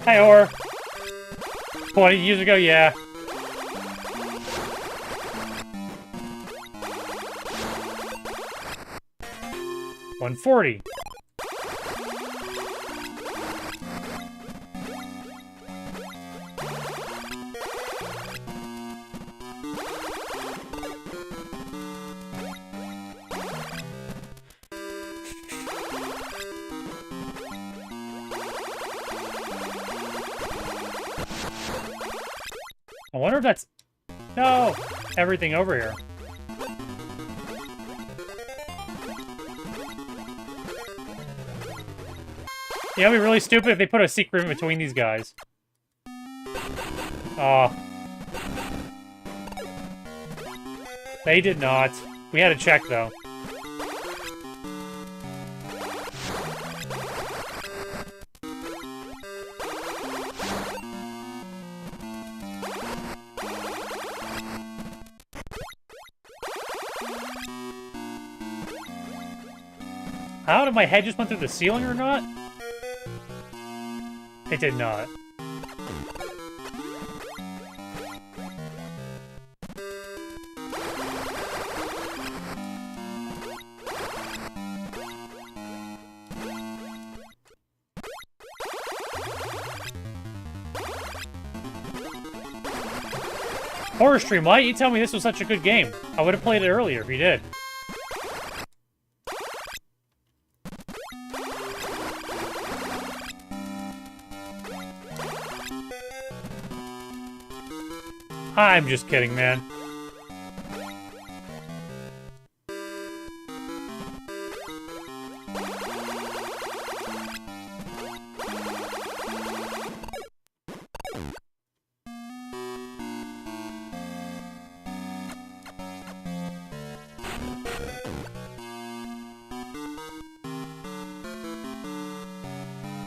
Hi, Or. 20 years ago, yeah. $140. I wonder if that's... No! Everything over here. Yeah, it'd be really stupid if they put a secret in between these guys. Oh. They did not. We had to check, though. I don't know if my head just went through the ceiling or not. It did not. Horror Stream, why didn't you tell me this was such a good game? I would have played it earlier if you did. I'm just kidding, man.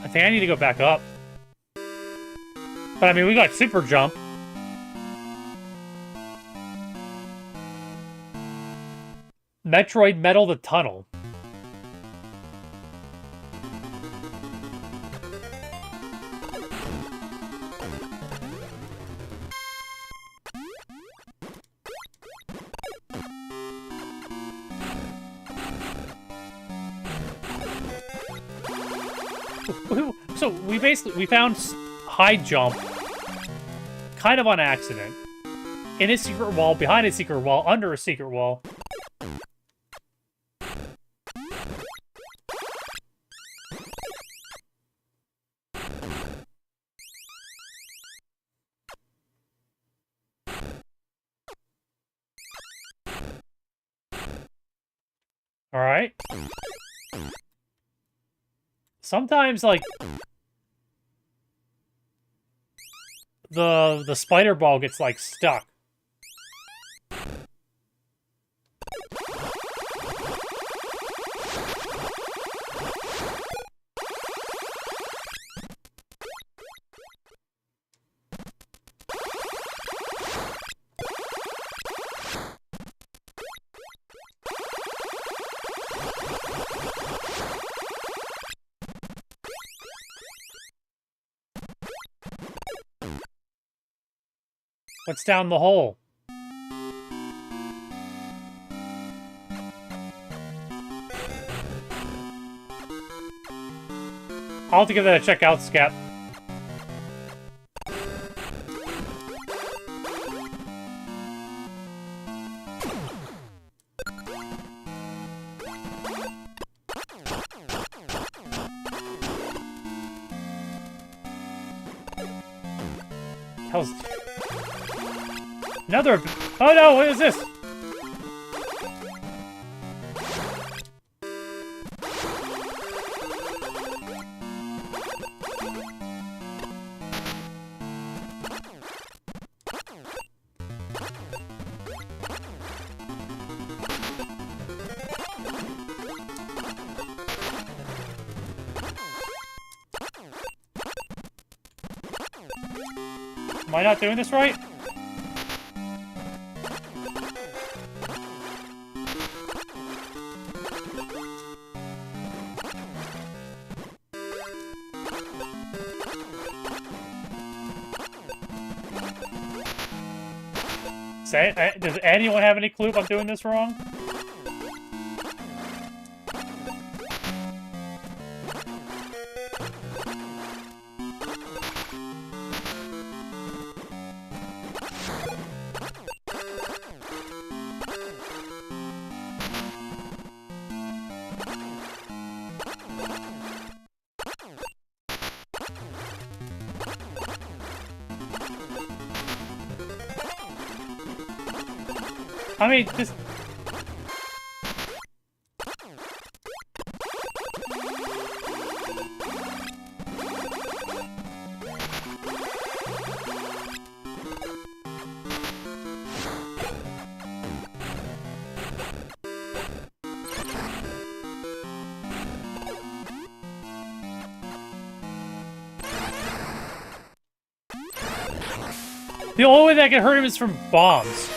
I think I need to go back up. But I mean, we got super jump. Metroid Metal the Tunnel. So we found high jump kind of on accident in a secret wall, behind a secret wall, under a secret wall. All right. Sometimes, like, the spider ball gets, like, stuck. What's down the hole? I'll have to give that a check out, Scap. Hell's... Another... Oh no, what is this? Am I not doing this right? Does anyone have any clue if I'm doing this wrong? I mean, this... The only way that I can hurt him is from bombs.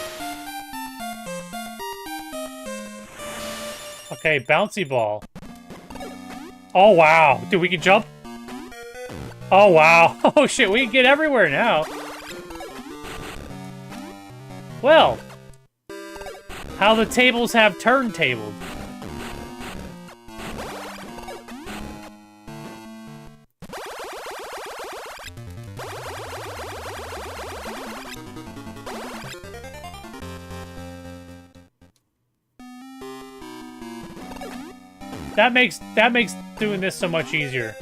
Okay, bouncy ball. Oh, wow. Dude, we can jump? Oh, wow. Oh, shit, we can get everywhere now. Well. How the tables have turntabled. That makes doing this so much easier.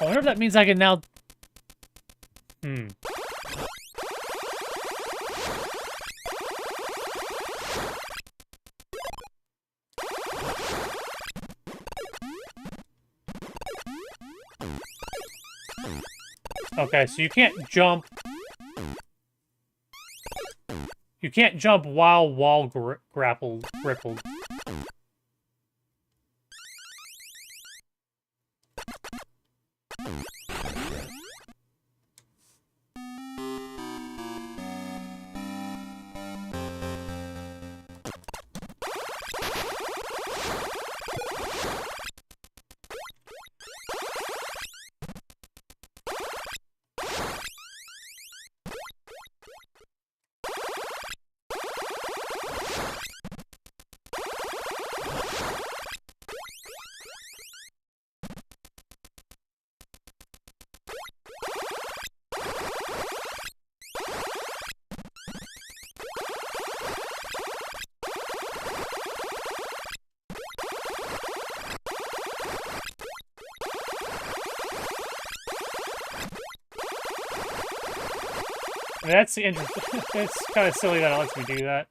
I wonder if that means I can now... Okay, so you can't jump... You can't jump while wall grappled. I mean, that's interesting. It's kind of silly that it lets me do that.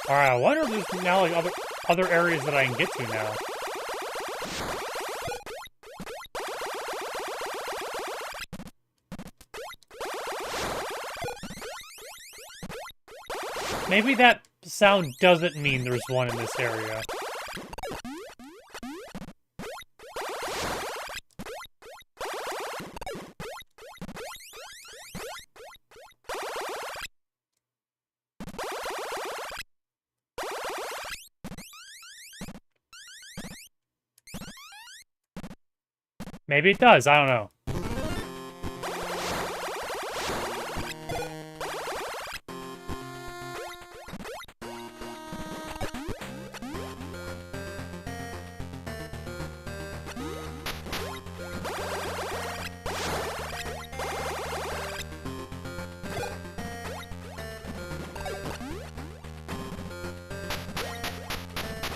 Alright, I wonder if there's now like other areas that I can get to now. Maybe that sound doesn't mean there's one in this area. Maybe it does, I don't know.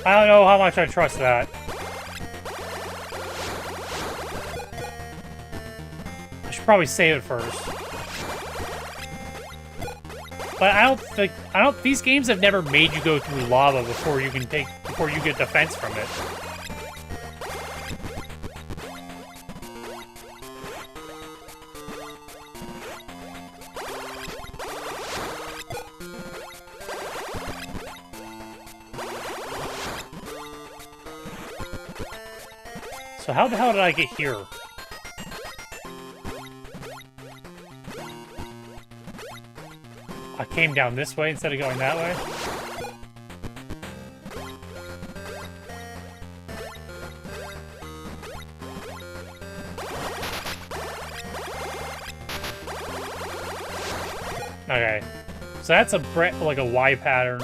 I don't know how much I trust that. I should probably save it first. But these games have never made you go through lava before you get defense from it. So how the hell did I get here? I came down this way instead of going that way? Okay. So that's like a Y pattern.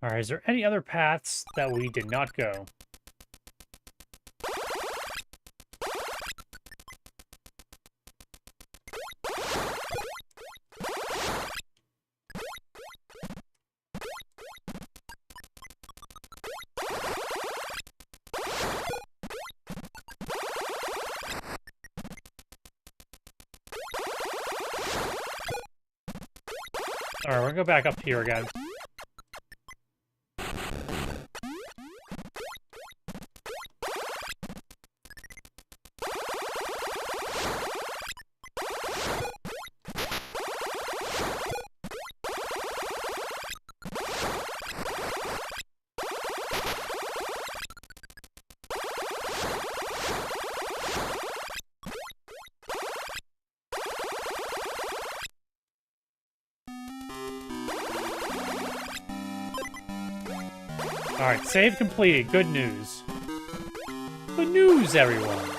Alright, is there any other paths that we did not go? Alright, we're gonna go back up here again. Alright, save completed. Good news. Good news, everyone!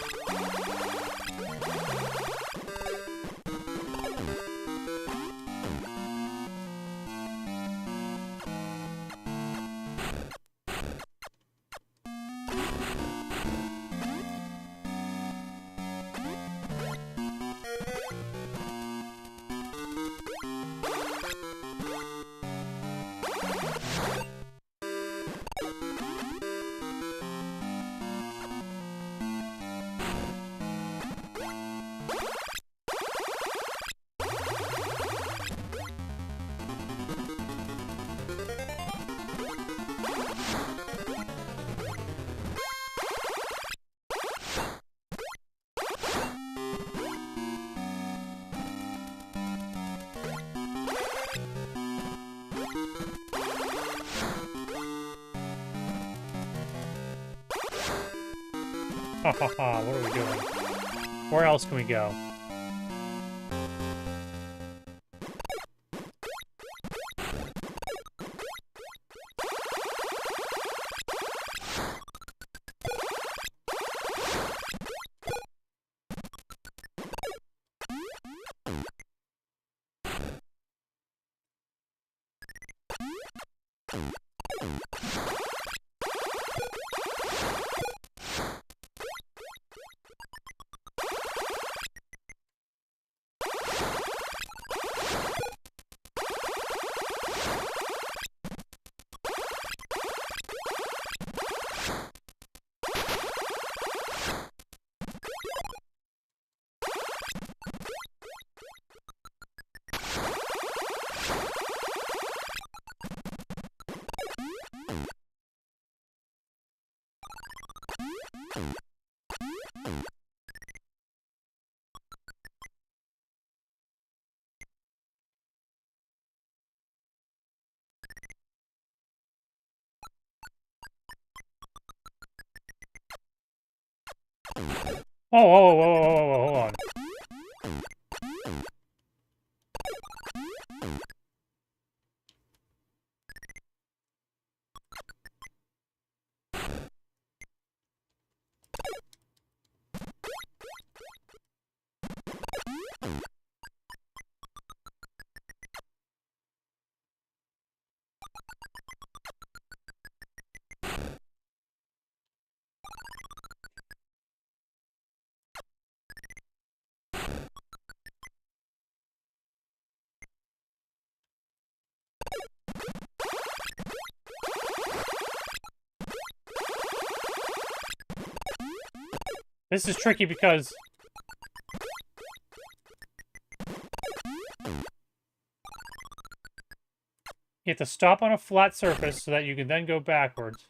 Ha ha ha, what are we doing? Where else can we go? Whoa, whoa, whoa, whoa, whoa, whoa, hold on. This is tricky because you have to stop on a flat surface so that you can then go backwards.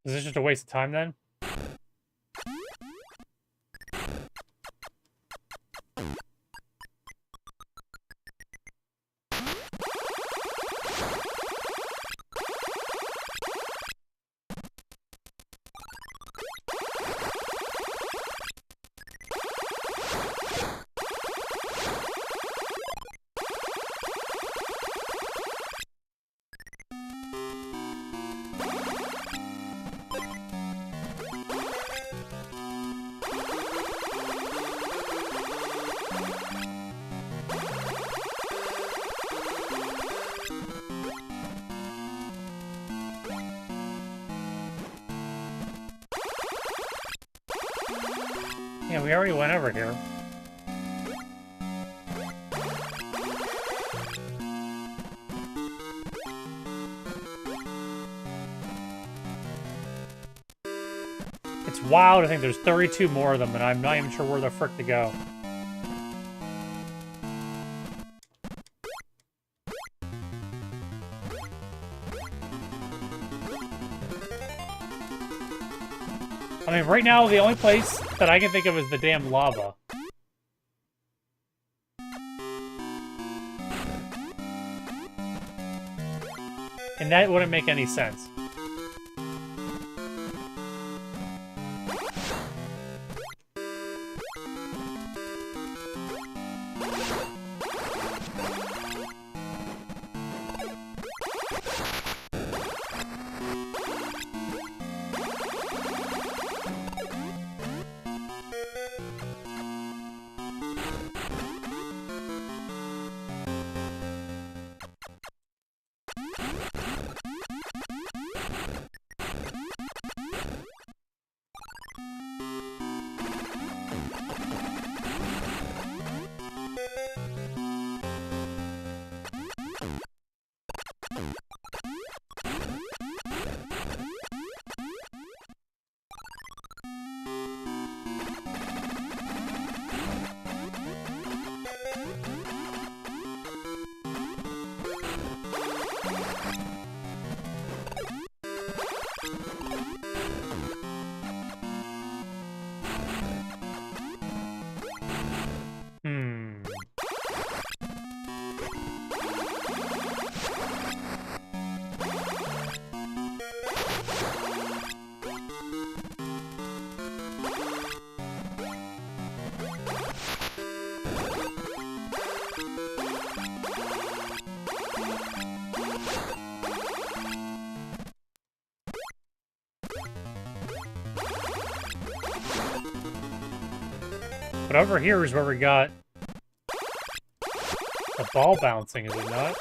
Is this just a waste of time then? Yeah, we already went over here. It's wild to think there's 32 more of them, and I'm not even sure where the frick to go. I mean, right now, the only place that I can think of is the damn lava. And that wouldn't make any sense. But over here is where we got the ball bouncing, is it not?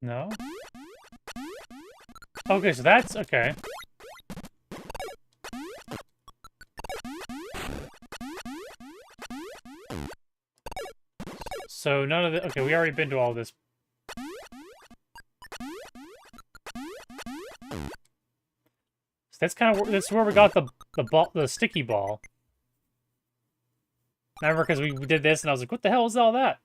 No? Okay, so that's... okay. So none of the... okay, we already been to all this. So that's kind of... that's where we got the ball, the sticky ball. Remember, because we did this, and I was like, what the hell is all that?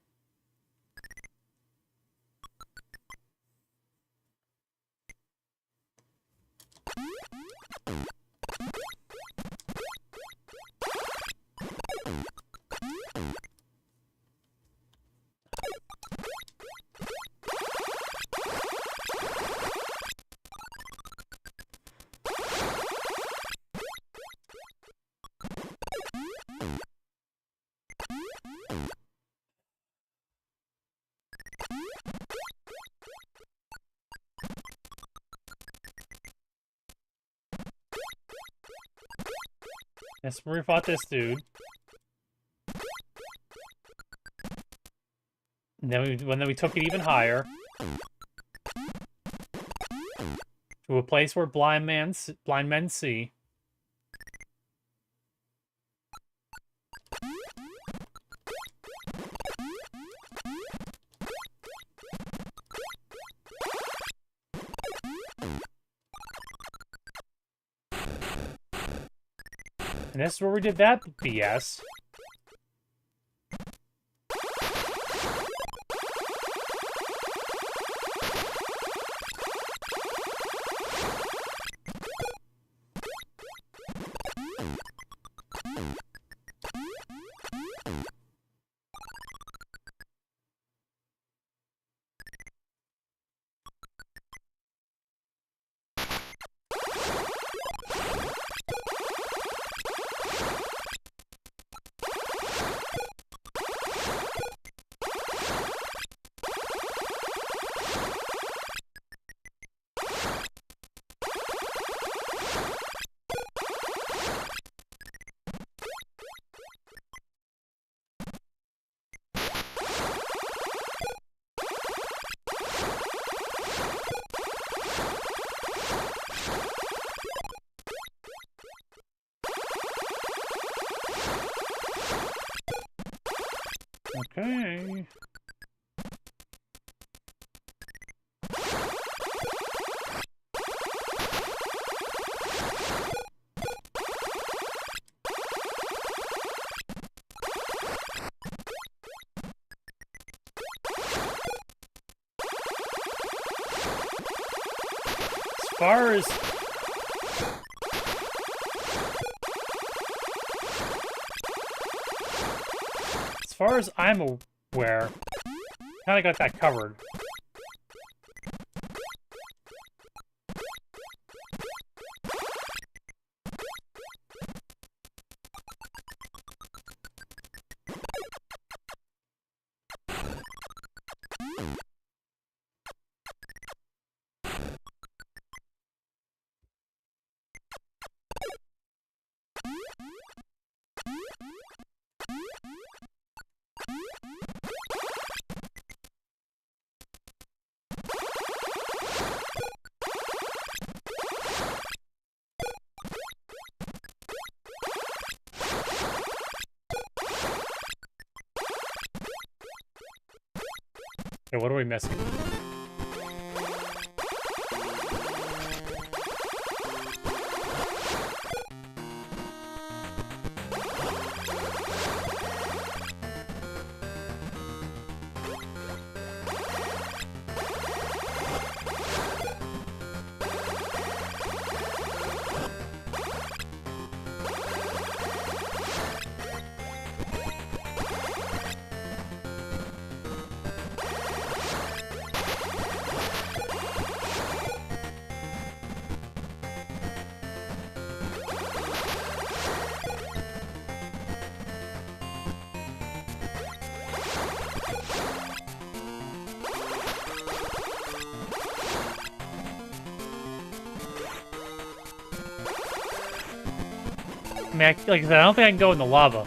That's where we fought this dude. And then we took it even higher. To a place where blind men see. And this is where we did that BS. Okay. As far as I'm aware, kind of got that covered. Okay, what are we missing? I mean, like I said, I don't think I can go in the lava.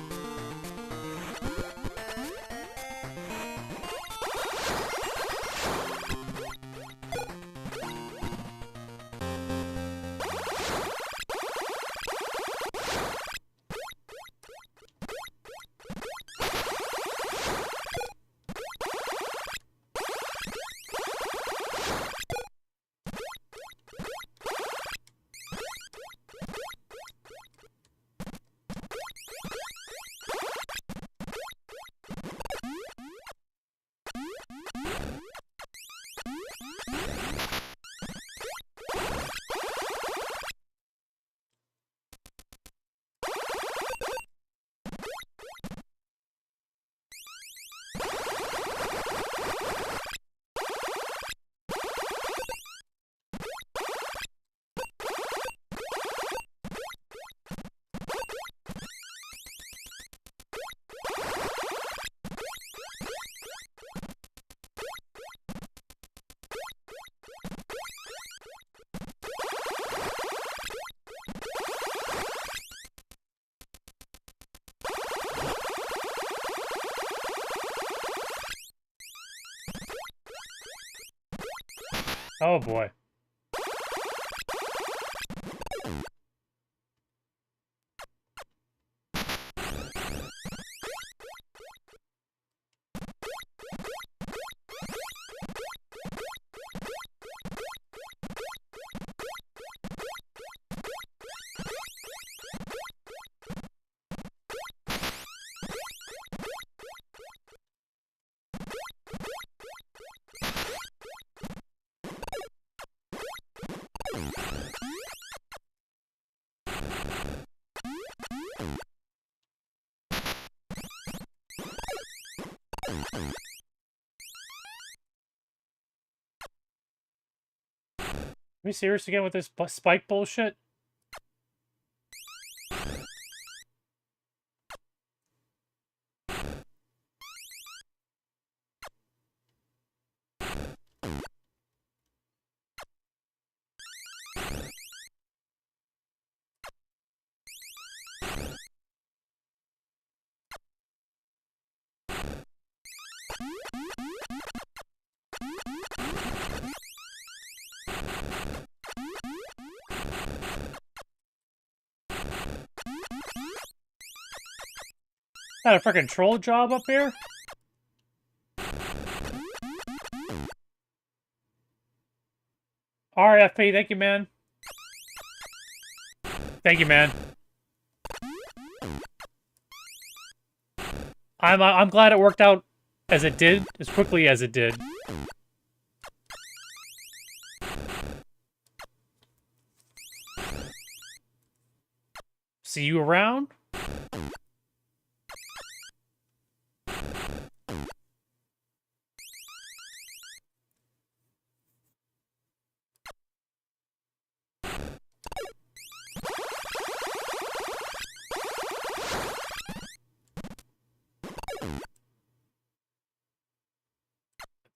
Oh boy. Are we serious again with this spike bullshit? That a freaking troll job up here? RFP, thank you, man. Thank you, man. I'm glad it worked out as it did, as quickly as it did. See you around?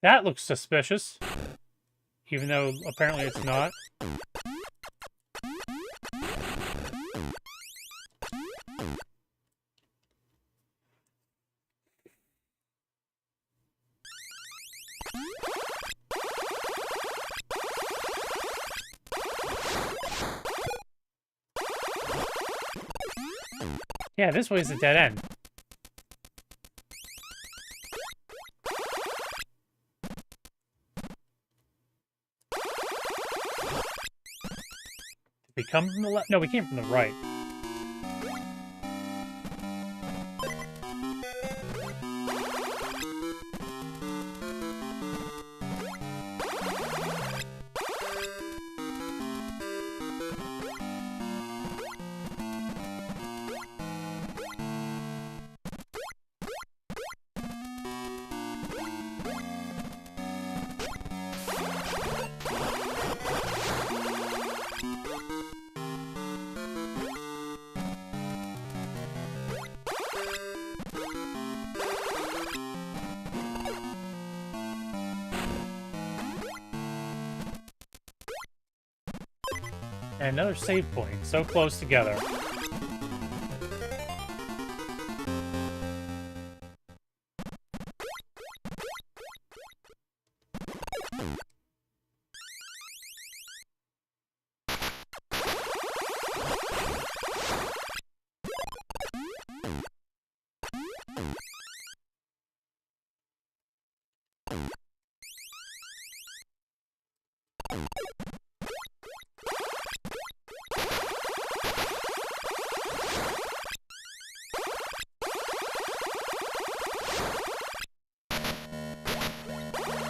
That looks suspicious. Even though apparently it's not. Yeah, this way is a dead end. We come from the left? No, we came from the right. And another save point, so close together.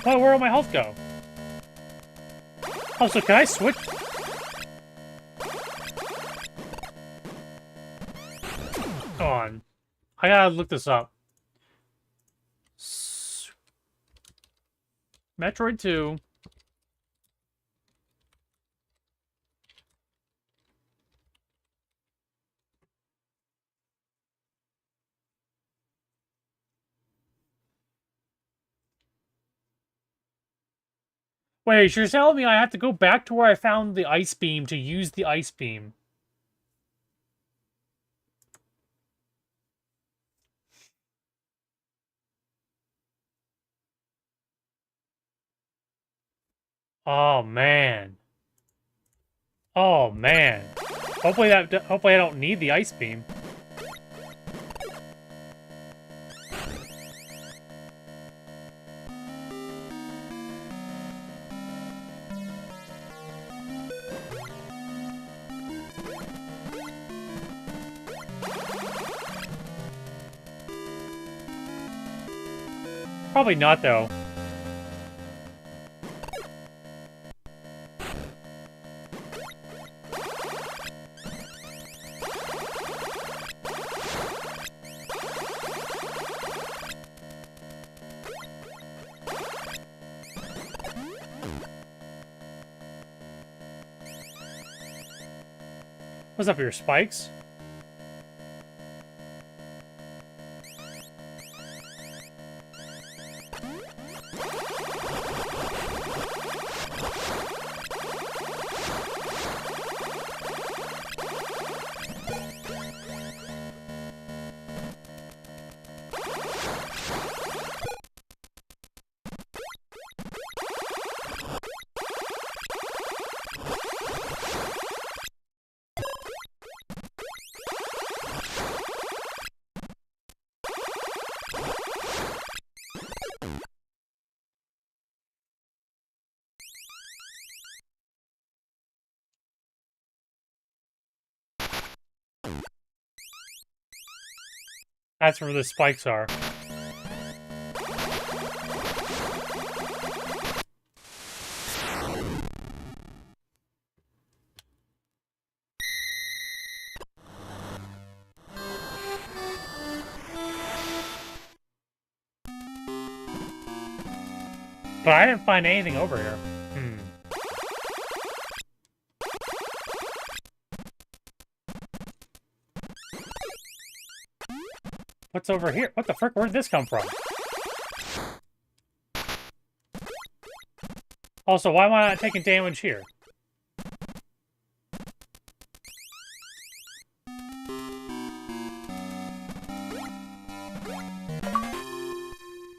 Why, where will my health go? Oh, so can I switch? Go on. I gotta look this up. Metroid II. Wait, you're telling me I have to go back to where I found the ice beam to use the ice beam? Oh, man. Oh, man. Hopefully I don't need the ice beam. Probably not, though. What's up here, spikes? That's where the spikes are. But I didn't find anything over here. What's over here? What the frick? Where did this come from? Also, why am I not taking damage here?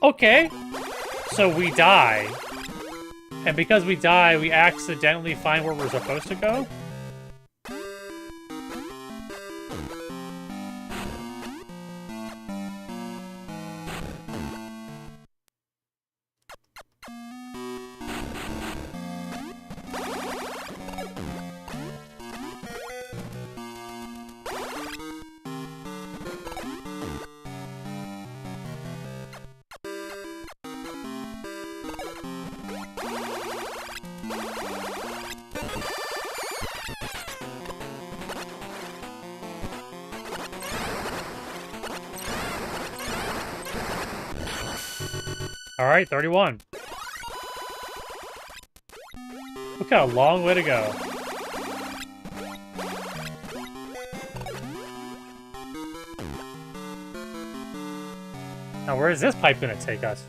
Okay. So we die. And because we die, we accidentally find where we're supposed to go? Alright, 31. Look at a long way to go. Now, where is this pipe gonna take us?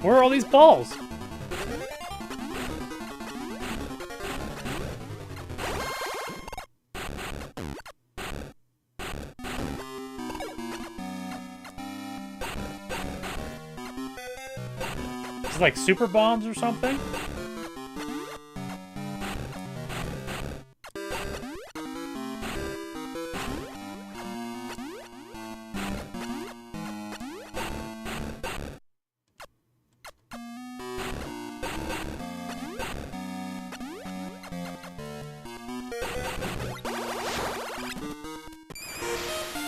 Where are all these balls? Is it like super bombs or something?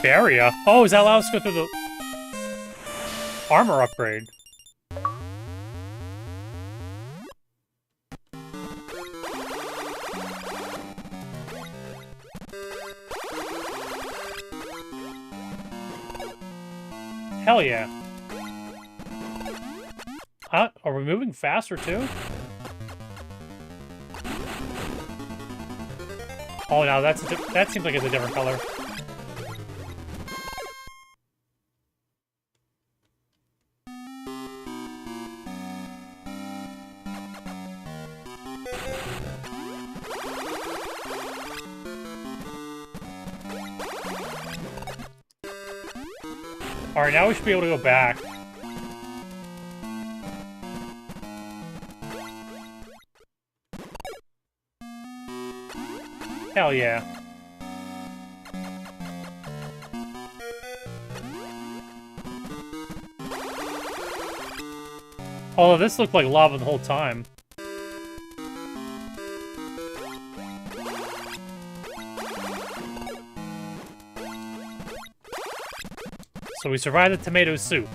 Area? Oh, does that allow us to go through the armor upgrade? Hell yeah. Huh? Are we moving faster too? Oh no, that seems like it's a different color. Alright, now we should be able to go back. Hell yeah. Although this looked like lava the whole time. So we survived the tomato soup.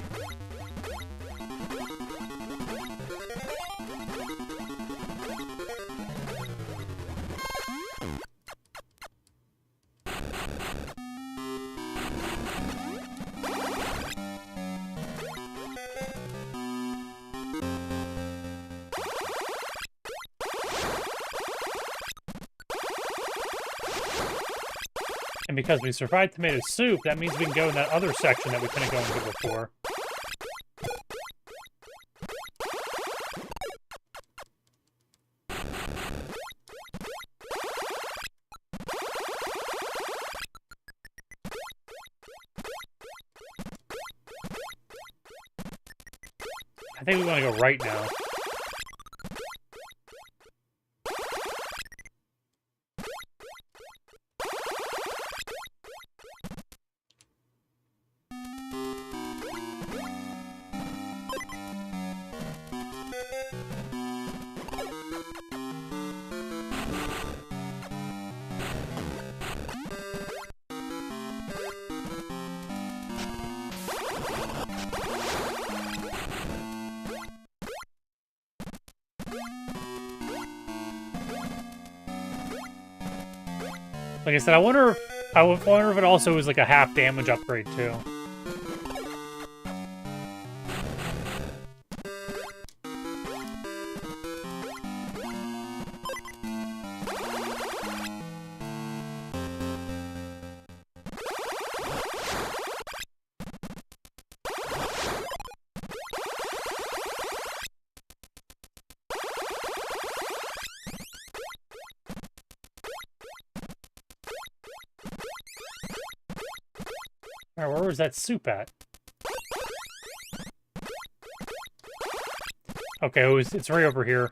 And because we survived tomato soup, that means we can go in that other section that we couldn't go into before. I think we want to go right now. Like I said, I wonder if it also is like a half damage upgrade too. Alright, where was that soup at? Okay, it's right over here.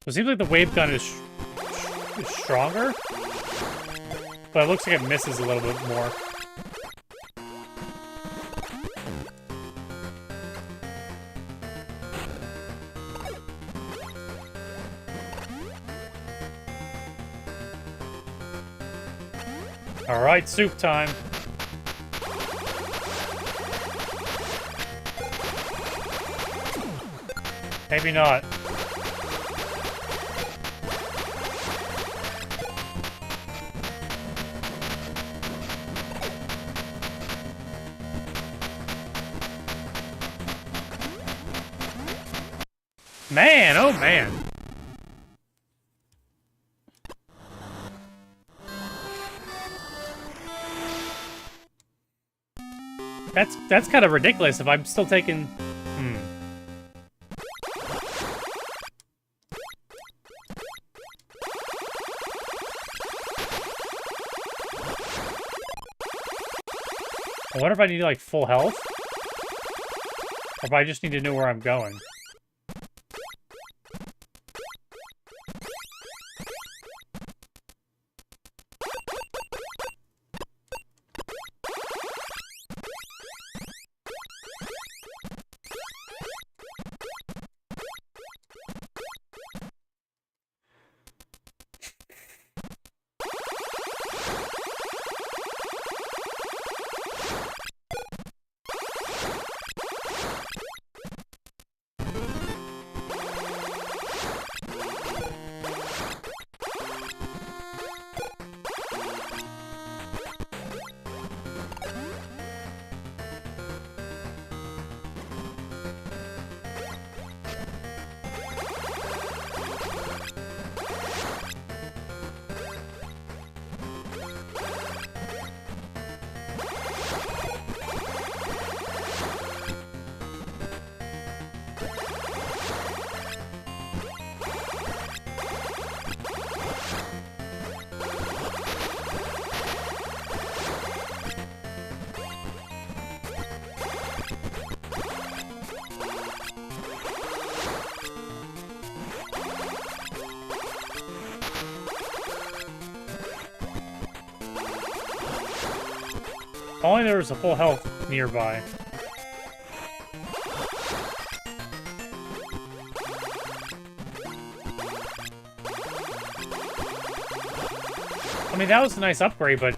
So it seems like the wave gun is stronger, but it looks like it misses a little bit more. Alright, soup time. Maybe not. Man, oh man. That's kind of ridiculous if I'm still taking... I wonder if I need, like, full health? Or if I just need to know where I'm going. If only there was a full health nearby. I mean, that was a nice upgrade, but...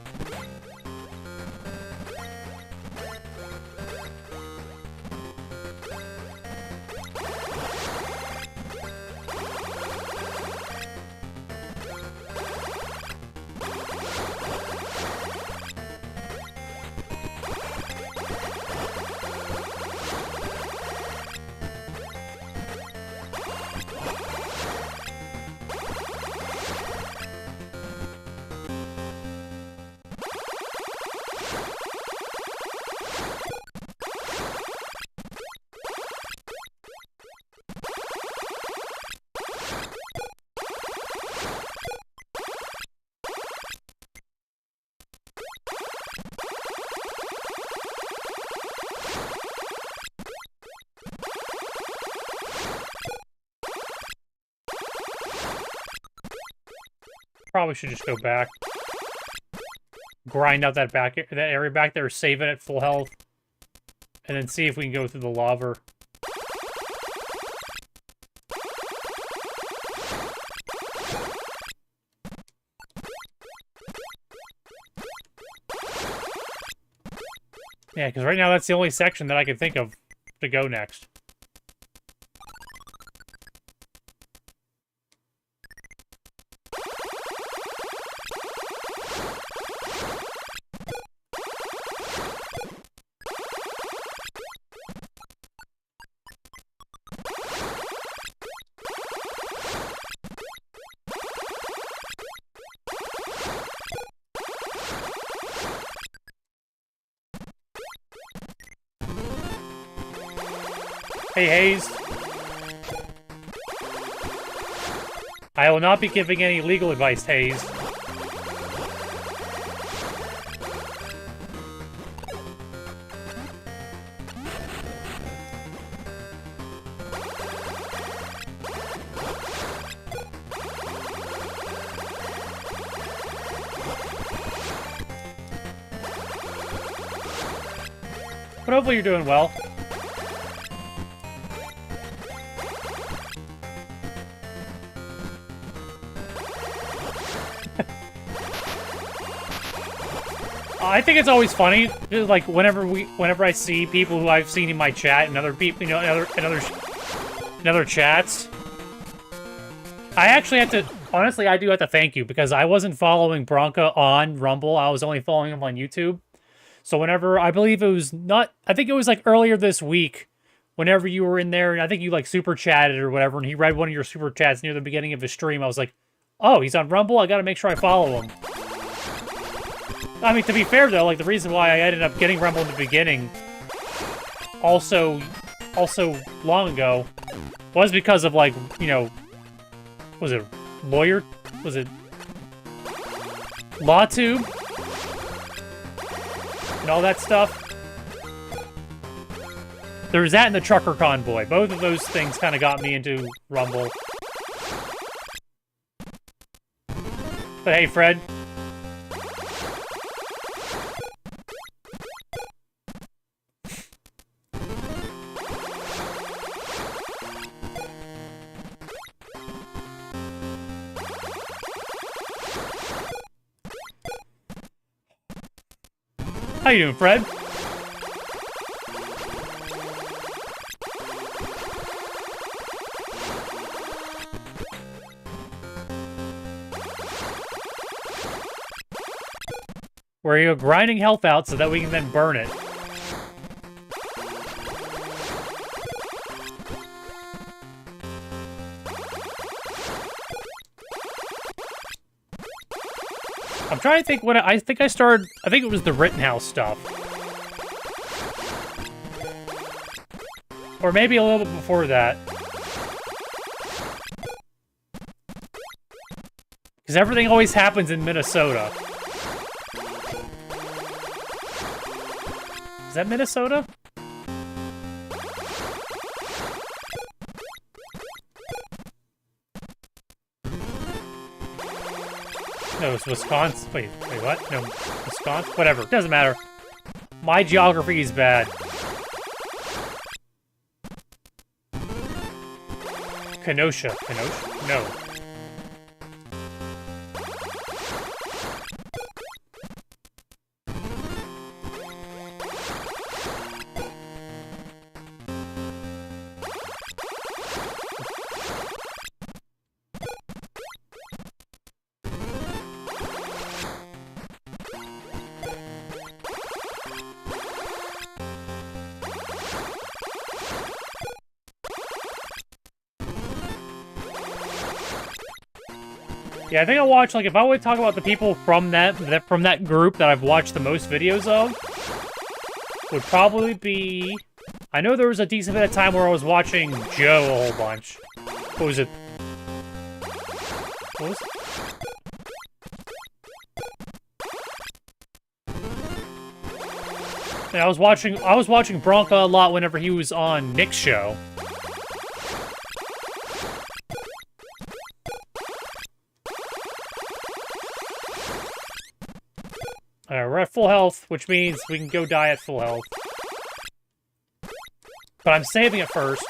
Probably should just go back. Grind out that area back there, save it at full health. And then see if we can go through the lava. Yeah, because right now that's the only section that I can think of to go next. Hey, Hayes. I will not be giving any legal advice, Hayes. But hopefully you're doing well. I think it's always funny, like whenever I see people who I've seen in my chat and other people, you know, in other chats. I actually have to, honestly, I do have to thank you because I wasn't following Bronca on Rumble. I was only following him on YouTube. So whenever, I believe it was I think it was like earlier this week, whenever you were in there, and I think you like super chatted or whatever, and he read one of your super chats near the beginning of his stream. I was like, oh, he's on Rumble? I gotta make sure I follow him. I mean, to be fair, though, like, the reason why I ended up getting Rumble in the beginning also long ago was because of, like, you know, was it Lawyer? Was it LawTube? And all that stuff. There was that and the Trucker Convoy. Both of those things kind of got me into Rumble. But hey, Fred. How you doing, Fred? Where you're grinding health out so that we can then burn it. I'm trying to think what I think I started. I think it was the Rittenhouse stuff. Or maybe a little bit before that. Because everything always happens in Minnesota. Is that Minnesota? No, it's Wisconsin. Wait, what? No, Wisconsin? Whatever. Doesn't matter. My geography is bad. Kenosha. Kenosha? No. Yeah, I think I watch, like, if I would talk about the people from that group that I've watched the most videos of, would probably be... I know there was a decent bit of time where I was watching Joe a whole bunch. What was it? What was it? And I was watching Bronca a lot whenever he was on Nick's show. We're at full health, which means we can go die at full health. But I'm saving it first,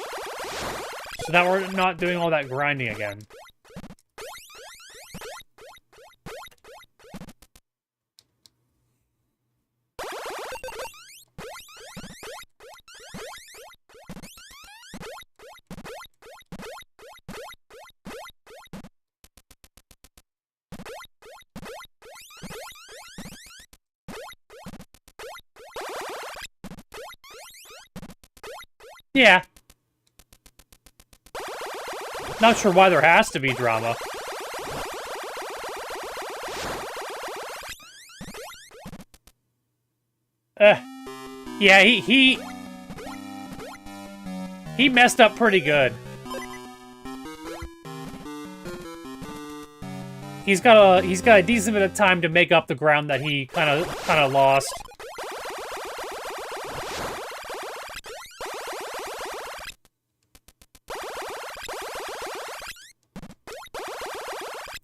so that we're not doing all that grinding again. Yeah. Not sure why there has to be drama. Yeah, he messed up pretty good. He's got a decent bit of time to make up the ground that he kind of lost.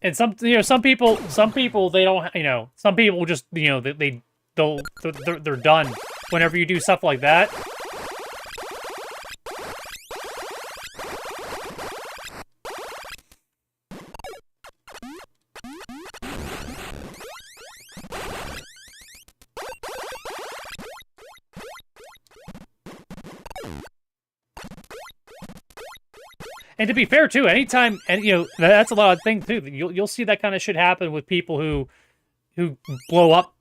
And some people they don't, some people just, they're done whenever you do stuff like that. And to be fair, too, anytime, and that's a lot of things too. You'll see that kind of shit happen with people who blow up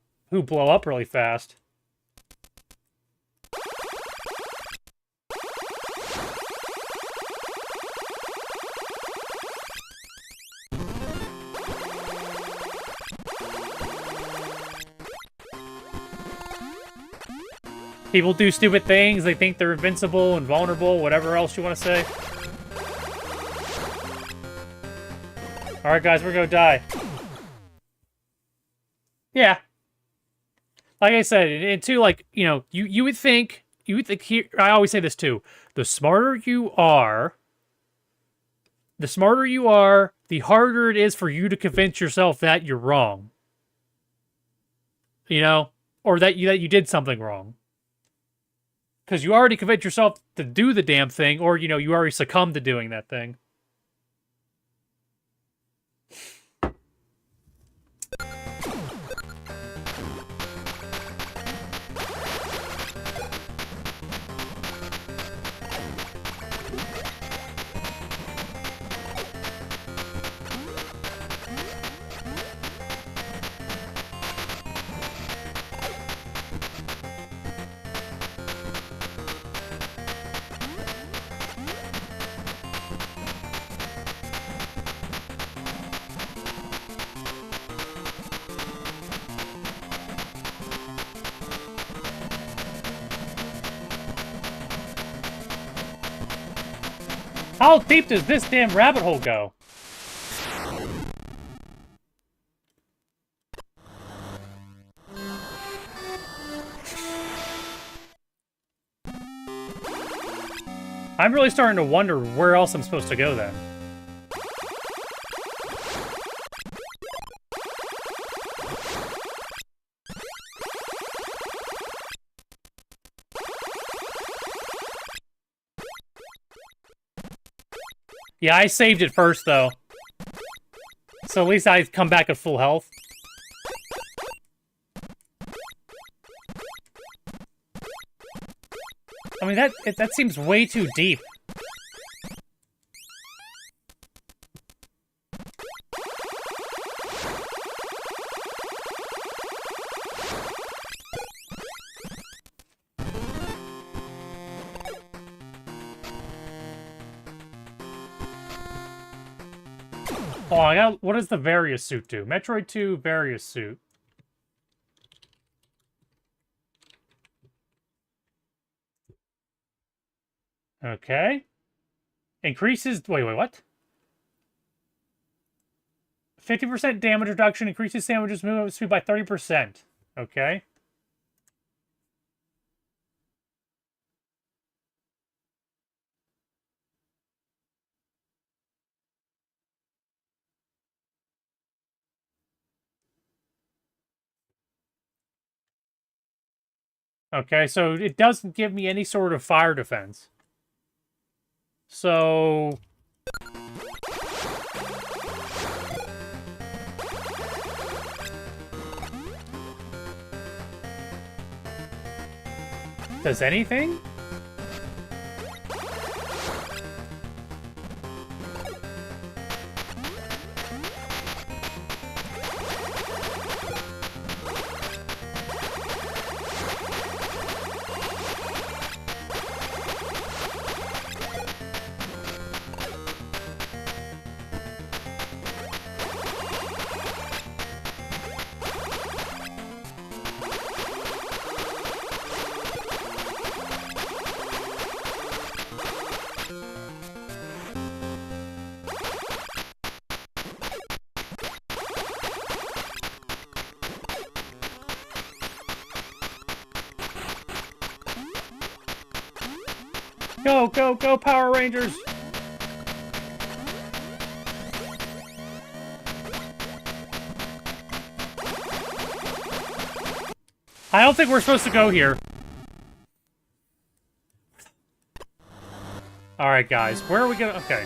really fast. People do stupid things. They think they're invincible, invulnerable, whatever else you want to say. Alright, guys, we're gonna die. Yeah. Like I said, and too, like, you know, you would think here, I always say this too, the smarter you are, the harder it is for you to convince yourself that you're wrong. You know? Or that you did something wrong. Because you already convinced yourself to do the damn thing, or, you know, you already succumbed to doing that thing. How deep does this damn rabbit hole go? I'm really starting to wonder where else I'm supposed to go then. Yeah, I saved it first, though. So at least I come back at full health. I mean, that seems way too deep. Oh, I got. What does the various suit do? Metroid II various suit. Okay. Increases. Wait, what? 50% damage reduction increases Samus's movement speed by 30%. Okay. Okay, so it doesn't give me any sort of fire defense. So... Does anything? Go, go, go, Power Rangers! I don't think we're supposed to go here. Alright, guys. Where are we gonna... Okay.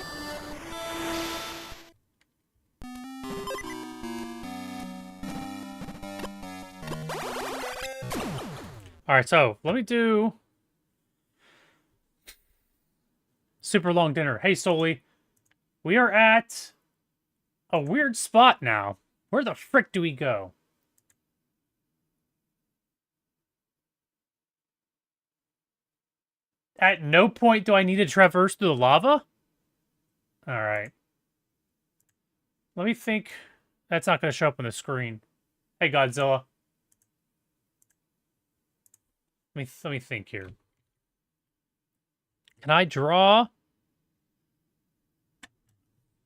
Alright, so, let me do... Super long dinner. Hey, Soli. We are at a weird spot now. Where the frick do we go? At no point do I need to traverse through the lava? Alright. Let me think. That's not going to show up on the screen. Hey, Godzilla. Let me think here. Can I draw?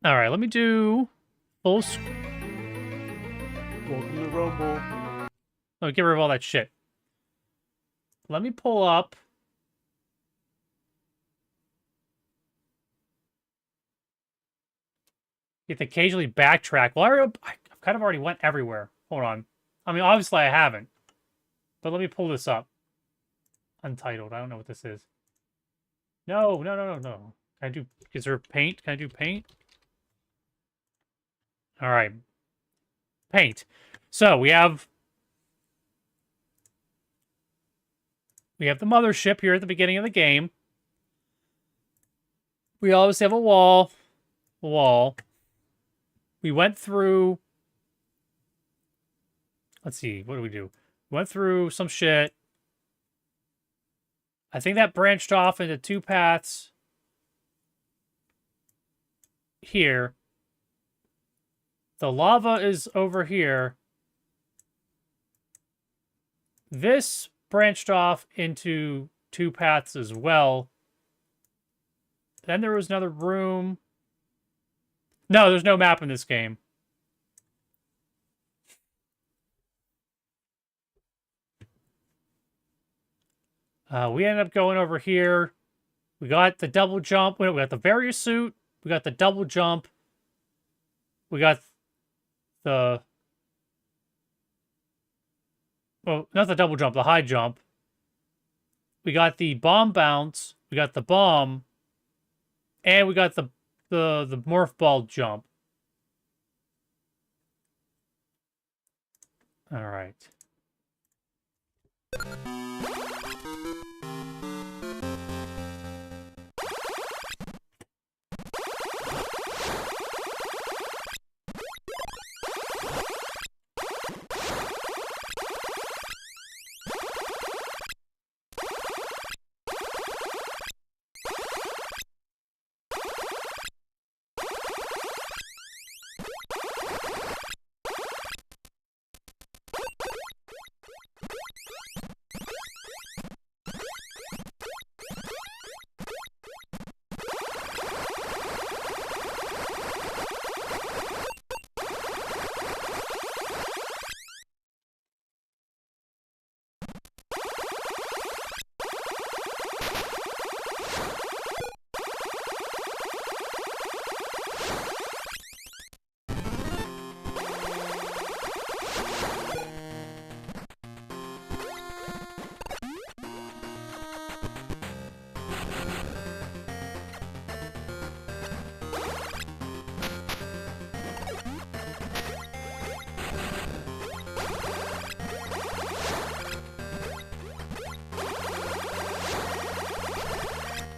All right, let me do full screen. Welcome to Rumble. Let me get rid of all that shit. Let me pull up. You have to occasionally backtrack. Well, I kind of already went everywhere. Hold on. I mean, obviously I haven't. But let me pull this up. Untitled. I don't know what this is. No. Can I do... Is there paint? Can I do paint? All right. Paint. So, we have the mothership here at the beginning of the game. We always have a wall. We went through... Let's see. What do we do? We went through some shit. I think that branched off into two paths here. The lava is over here. This branched off into two paths as well. Then there was another room. No, there's no map in this game. We ended up going over here. We got the double jump. We got the various suit. We got the double jump. We got the... Well, not the double jump, the high jump. We got the bomb bounce. We got the bomb. And we got the morph ball jump. All right.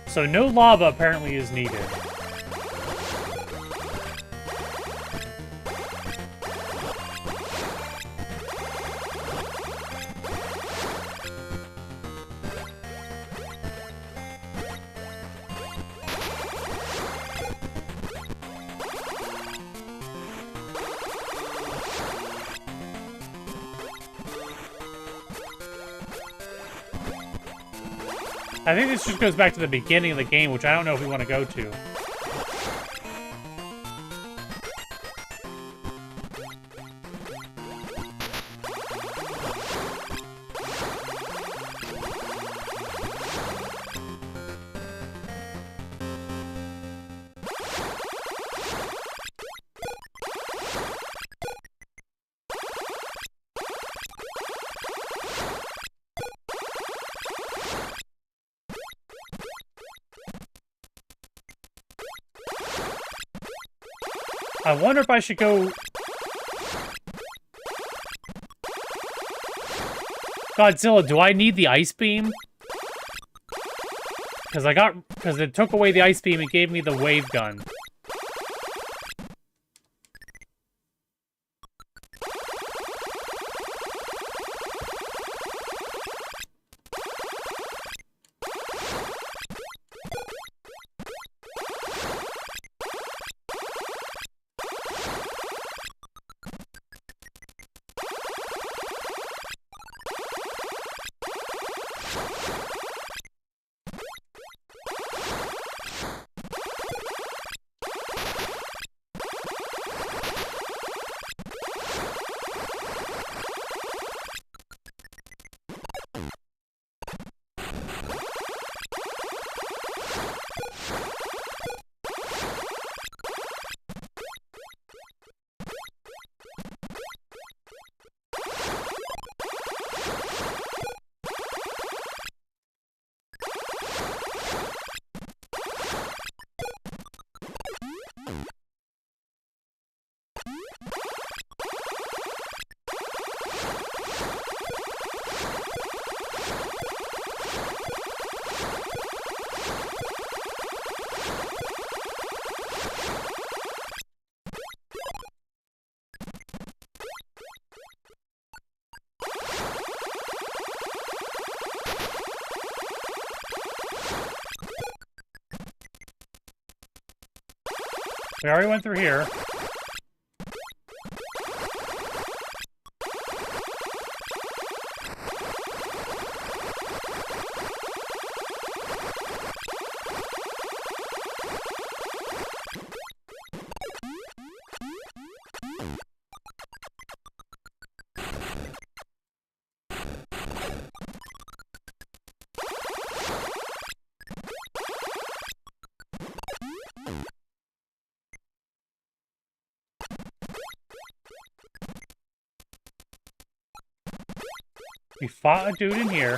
So no lava apparently is needed. I think this just goes back to the beginning of the game, which I don't know if we want to go to. I wonder if I should go... Godzilla, do I need the ice beam? Because it took away the ice beam and gave me the wave gun. We already went through here. We fought a dude in here.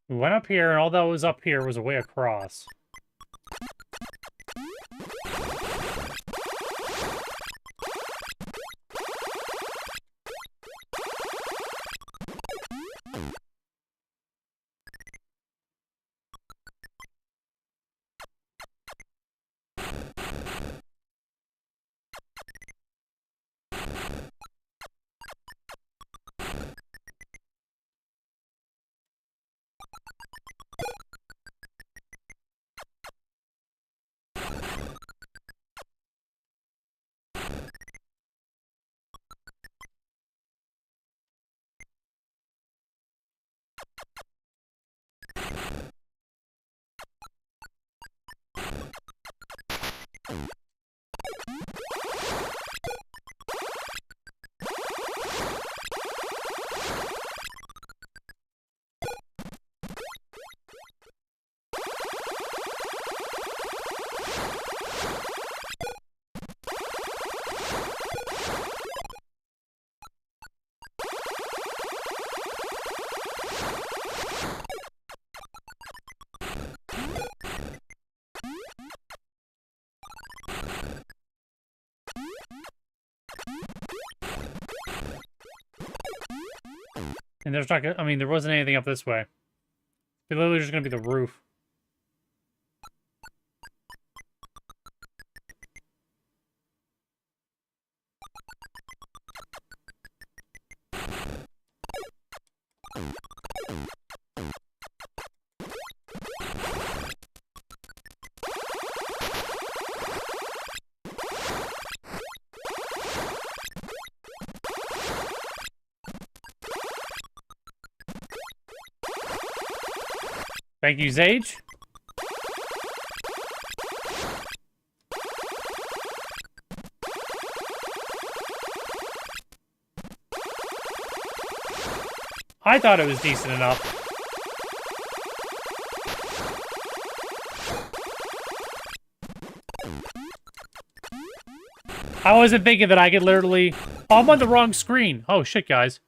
We went up here, and all that was up here was a way across. And there's not gonna, I mean, there wasn't anything up this way. It's literally just gonna be the roof. Thank you, Zage. I thought it was decent enough. I wasn't thinking that I could literally... Oh, I'm on the wrong screen. Oh, shit, guys.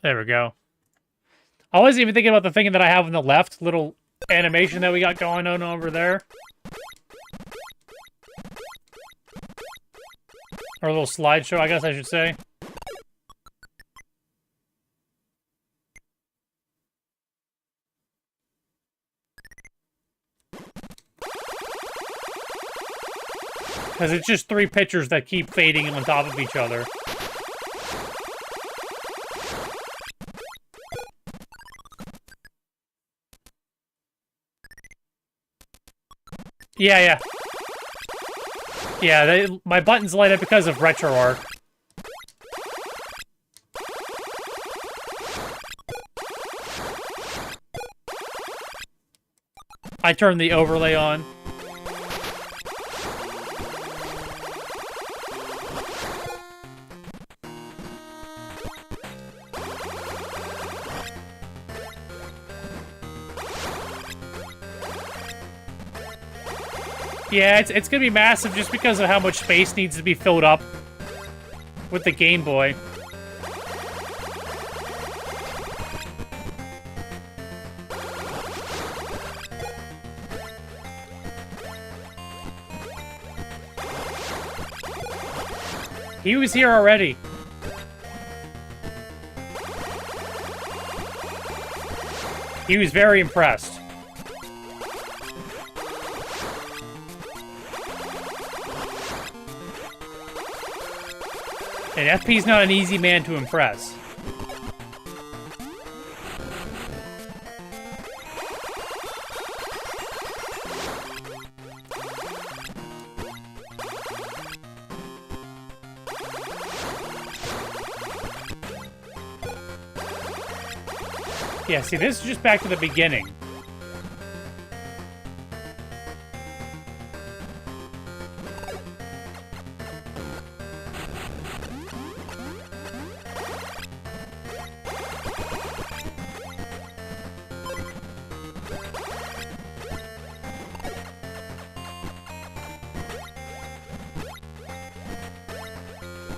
There we go. I wasn't even thinking about the thing that I have on the left. Little animation that we got going on over there. Or a little slideshow, I guess I should say. Because it's just 3 pictures that keep fading on top of each other. Yeah. Yeah, my buttons light up because of RetroArch. I turned the overlay on. Yeah, it's gonna be massive just because of how much space needs to be filled up with the Game Boy. He was here already. He was very impressed. And FP's not an easy man to impress. Yeah, see, this is just back to the beginning.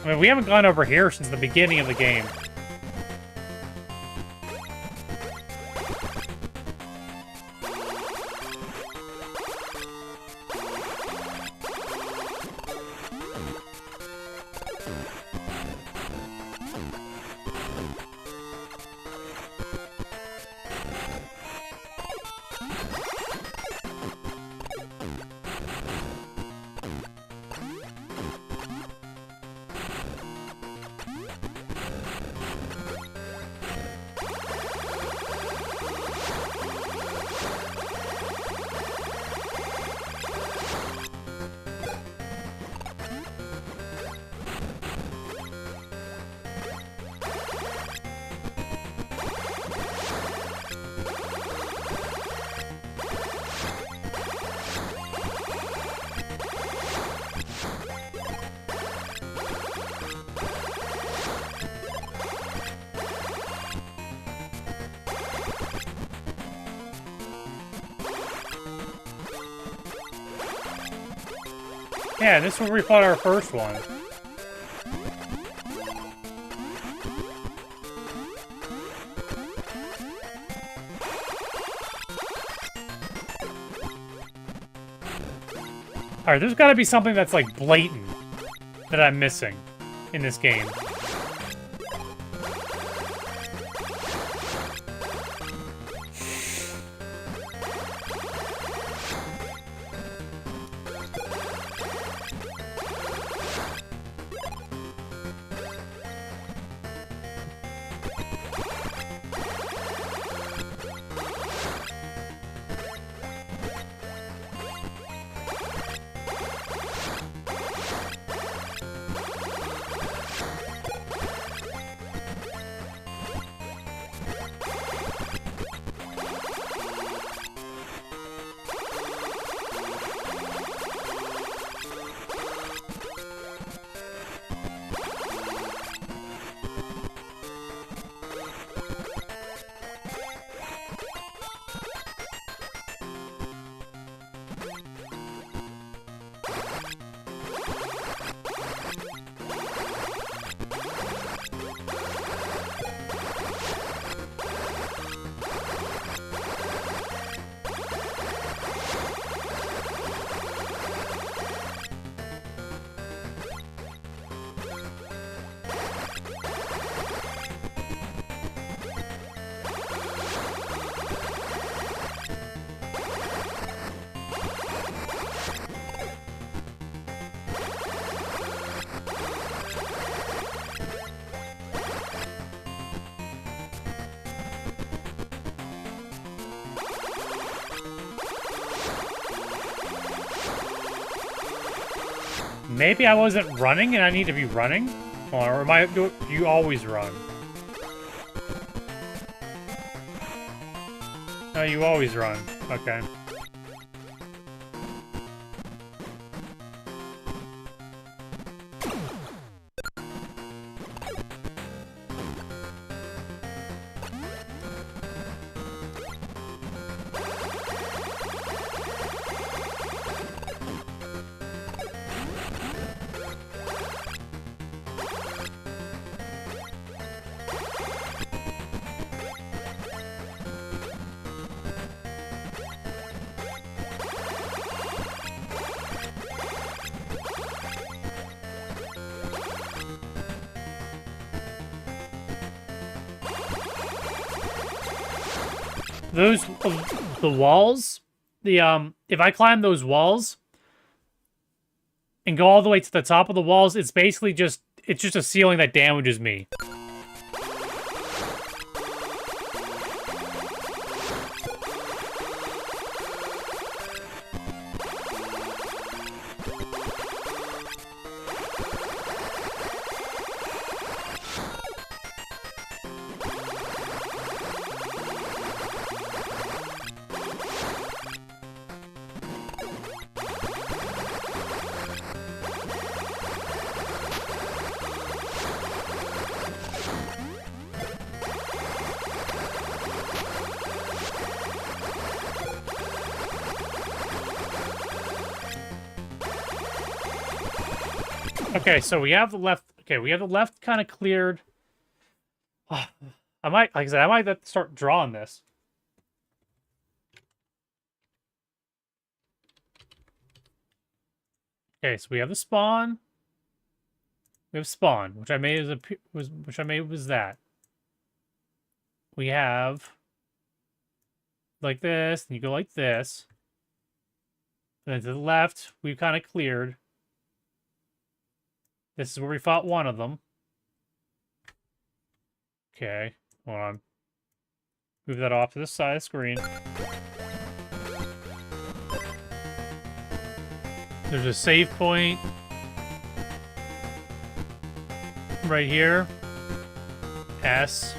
I mean, we haven't gone over here since the beginning of the game. Yeah, this is where we fought our first one. Alright, there's gotta be something that's, like, blatant that I'm missing in this game. Maybe I wasn't running and I need to be running? Or am I, do you always run? No, you always run. Okay. Those, the walls, if I climb those walls and go all the way to the top of the walls, it's basically just it's just a ceiling that damages me. Okay, so we have the left. Okay, we have the left kind of cleared. I might, like I said, I might have to start drawing this. Okay, so we have the spawn. We have spawn, which I made was that. We have like this, and you go like this. And then to the left, we've kind of cleared. This is where we fought one of them. Okay, hold on. Move that off to the side of the screen. There's a save point right here. S.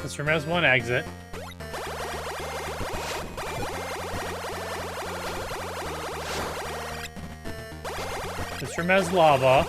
This room has one exit. This room has lava.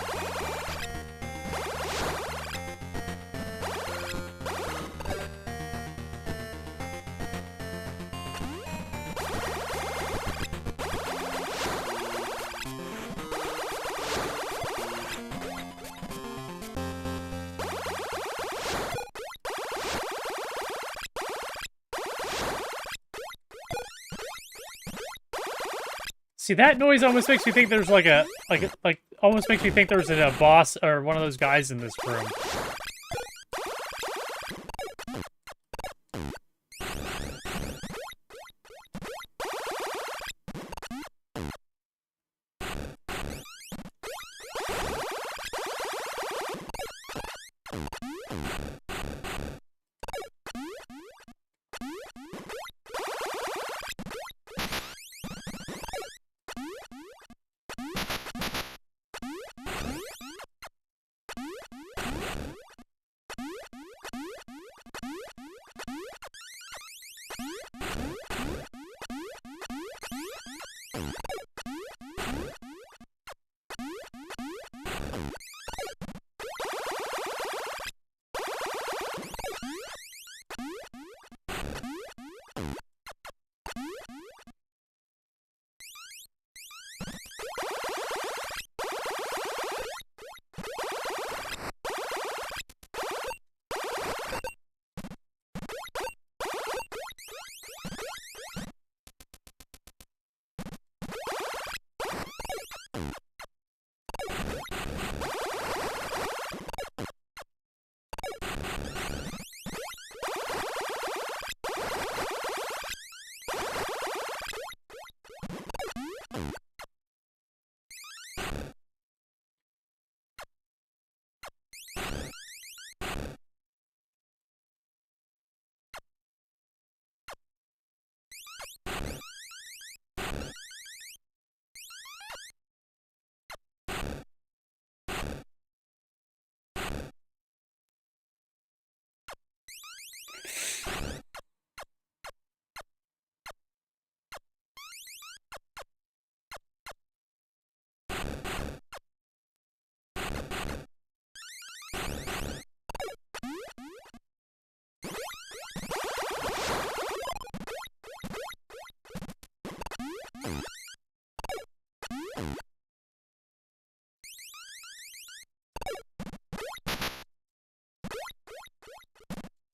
See, that noise almost makes me think there's like almost makes me think there's a boss or one of those guys in this room.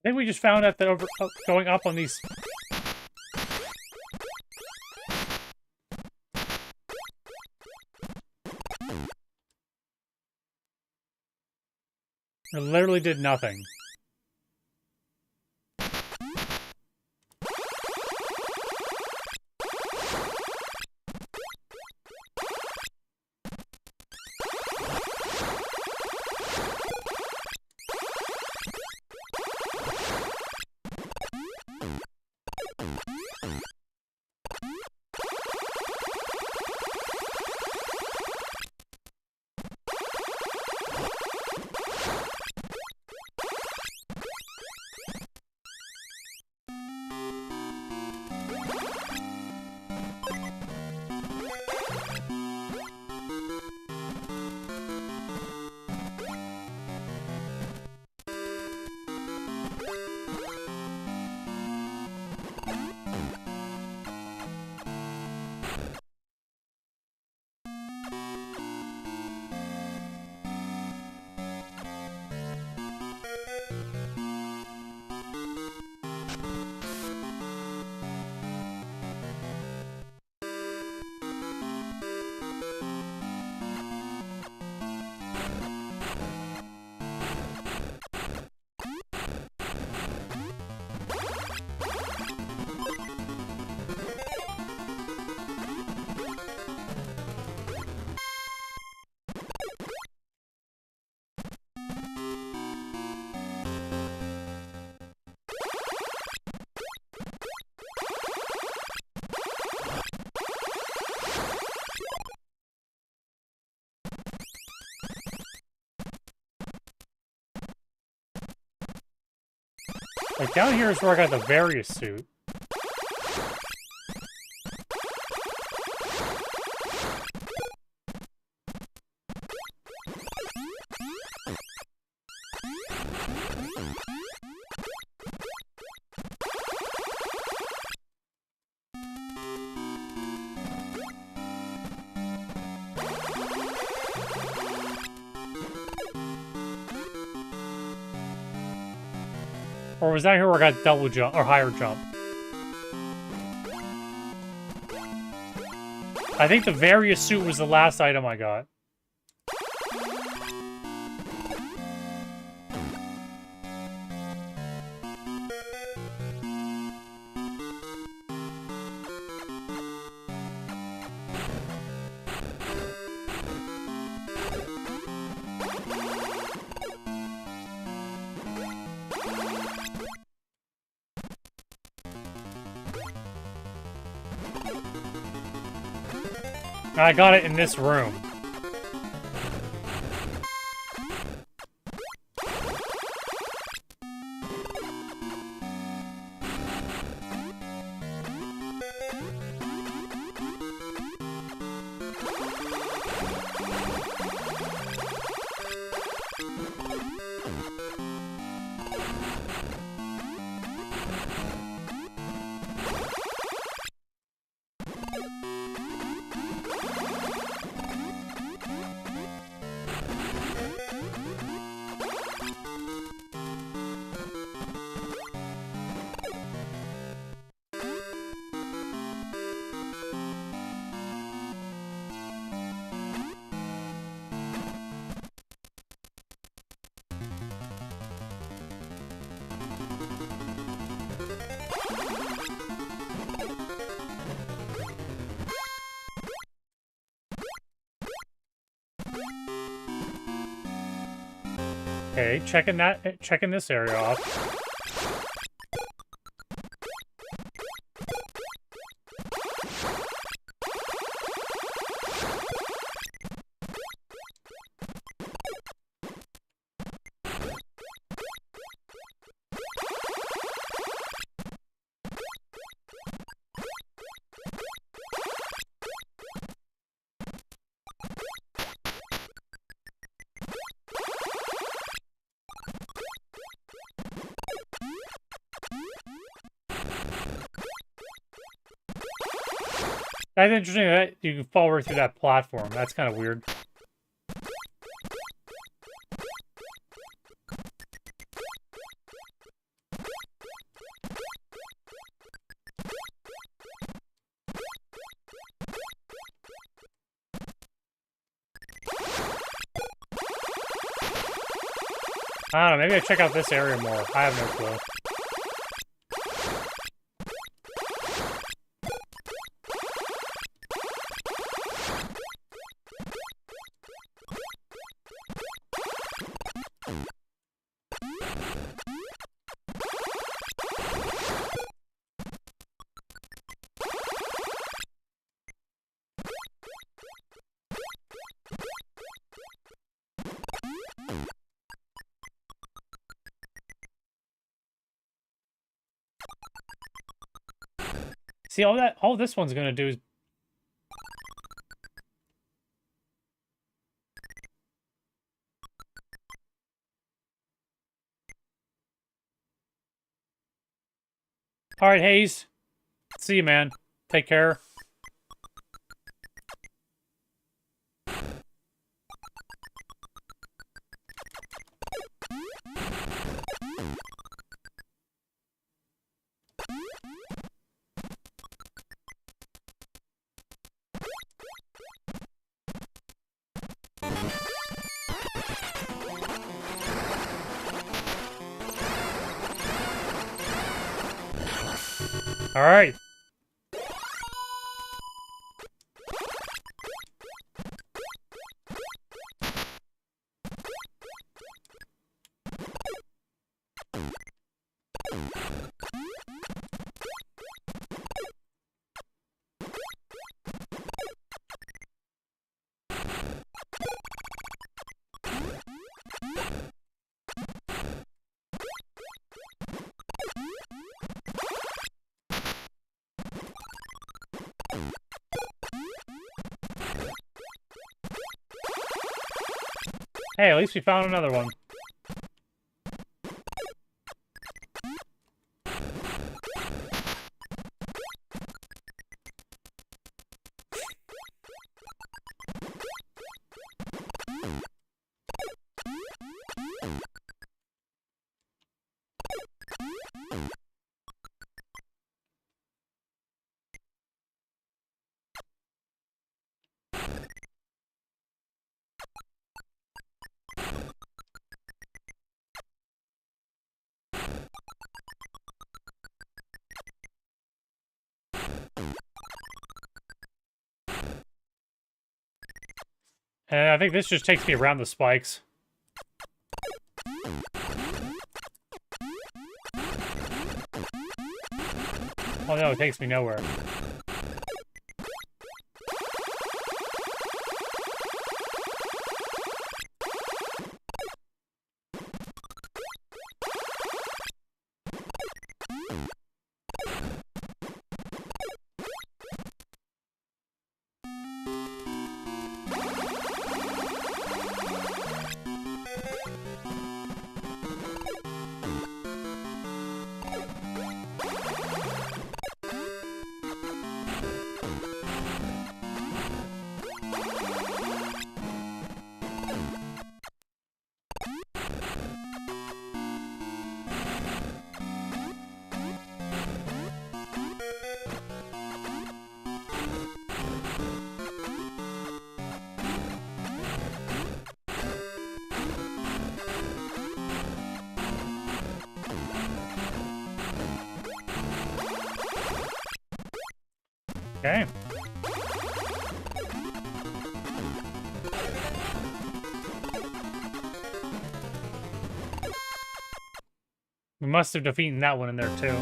I think we just found out that going up on these... It literally did nothing. Like, down here is where I got the various suit. Or was that here where I got double jump, or higher jump? I think the various suit was the last item I got. I got it in this room. Okay, checking this area off. That's interesting that you can fall right through that platform. That's kind of weird. I don't know, maybe I check out this area more. I have no clue. See, all this one's gonna do is... Alright, Hayes. See you, man. Take care. All right. Hey, at least we found another one. And I think this just takes me around the spikes. Oh no, it takes me nowhere. Okay. We must have defeated that one in there, too.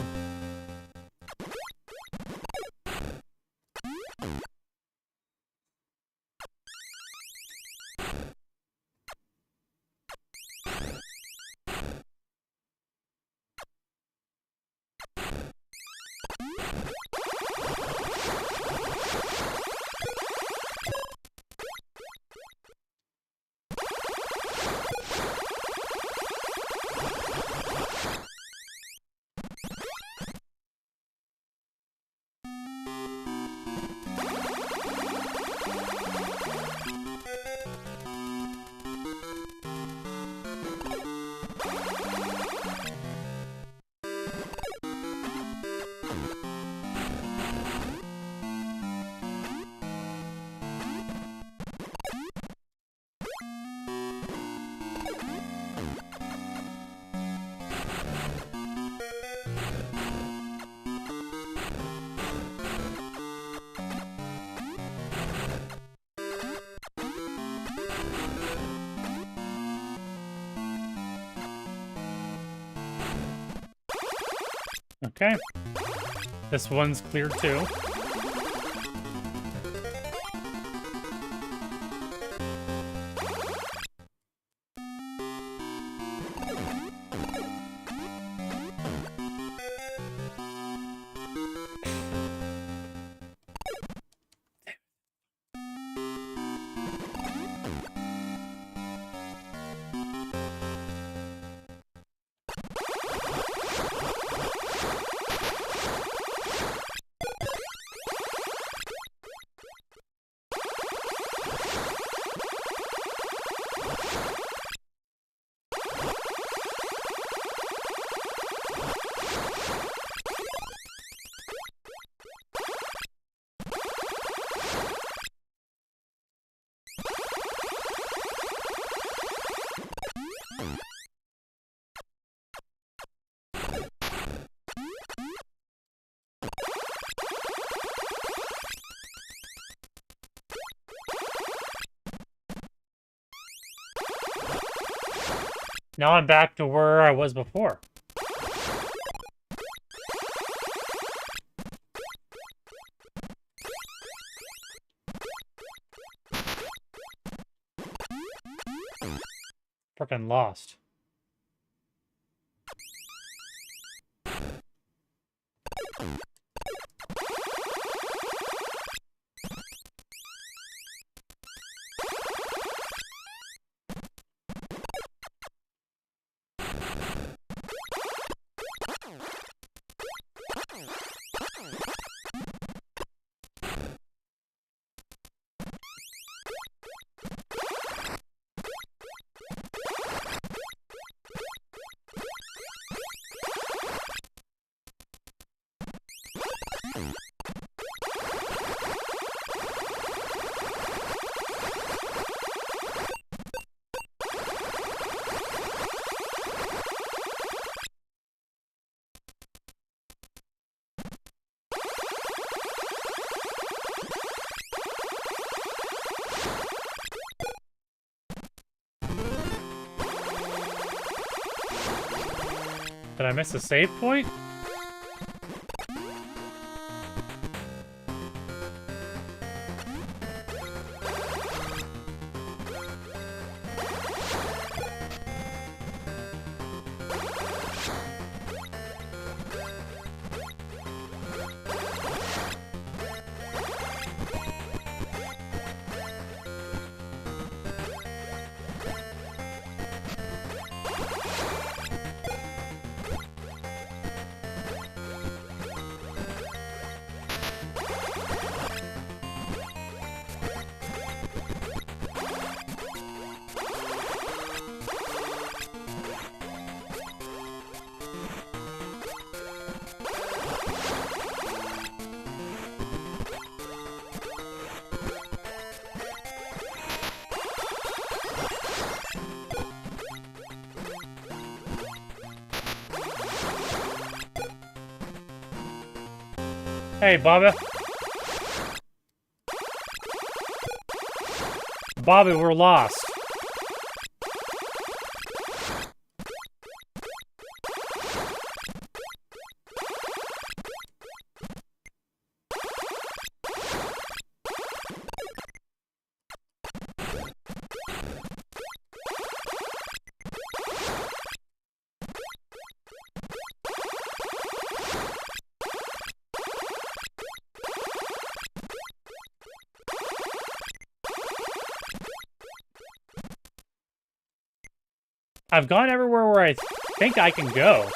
Okay. This one's clear, too. Now I'm back to where I was before. Frickin' lost. Did I miss a save point? Hey, Bobby. Bobby, we're lost. I've gone everywhere where I think I can go.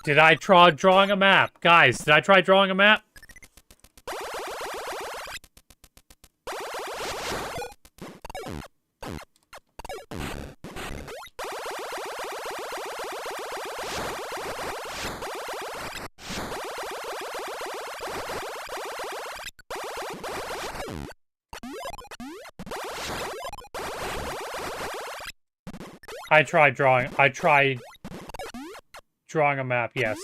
Did I try drawing a map? Guys, did I try drawing a map? I tried drawing a map, yes.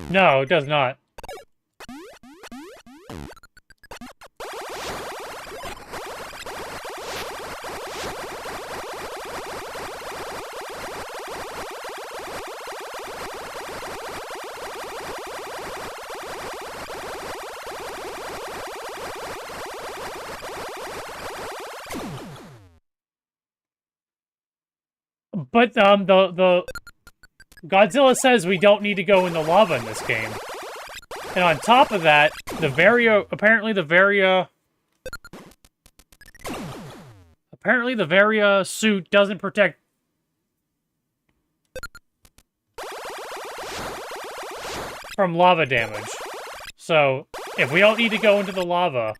No, it does not. But, the Godzilla says we don't need to go in the lava in this game. And on top of that, apparently the Varia suit doesn't protect from lava damage. So, if we don't need to go into the lava...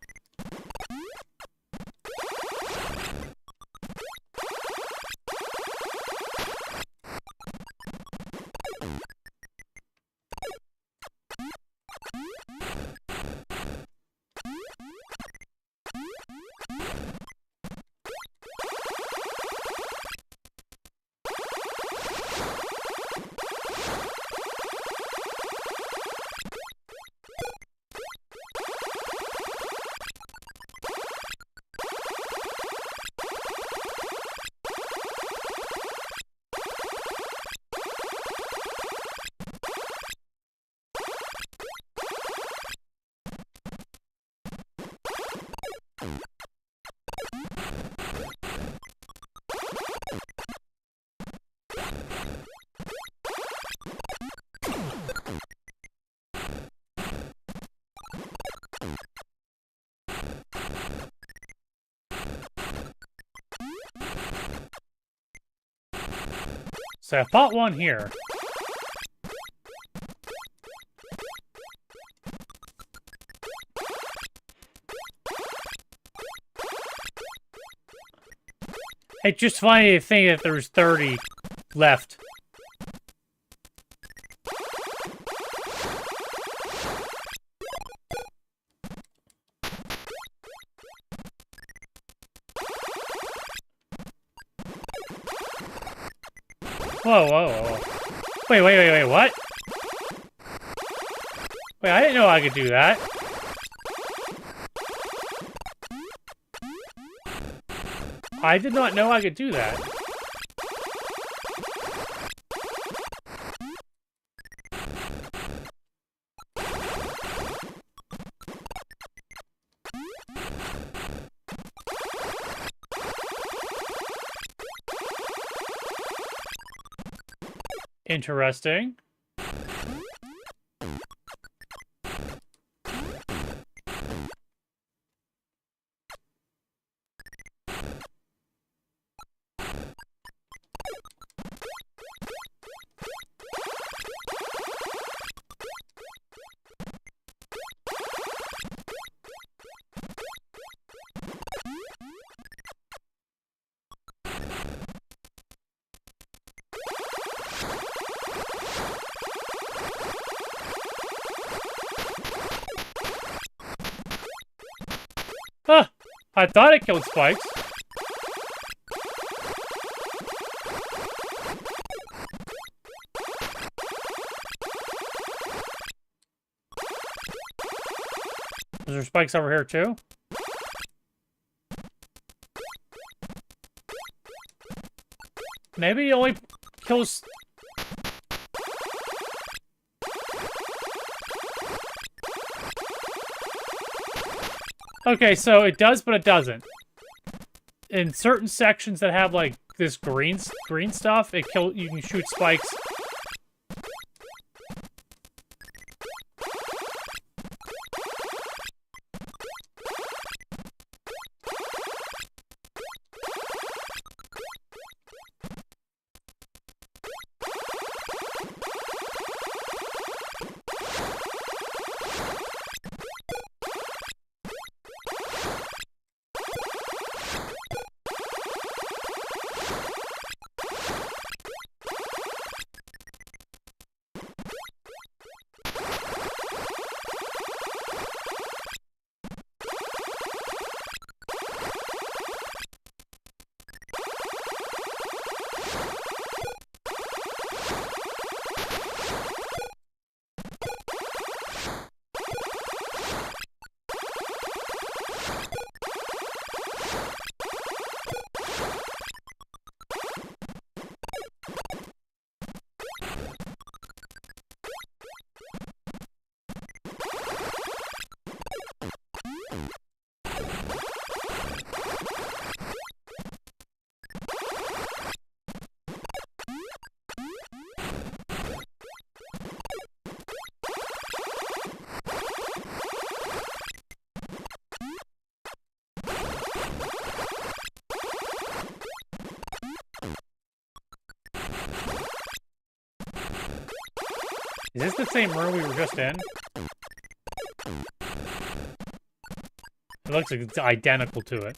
So I fought one here. It's just funny to think that there's 30 left. Whoa, whoa, whoa. Wait, what? Wait, I didn't know I could do that. I did not know I could do that. Interesting. Huh! I thought it killed spikes. Is there spikes over here too? Maybe he only kills... Okay, so it does, but it doesn't. In certain sections that have, like, this green stuff, you can shoot spikes. Is this the same room we were just in? It looks like it's identical to it.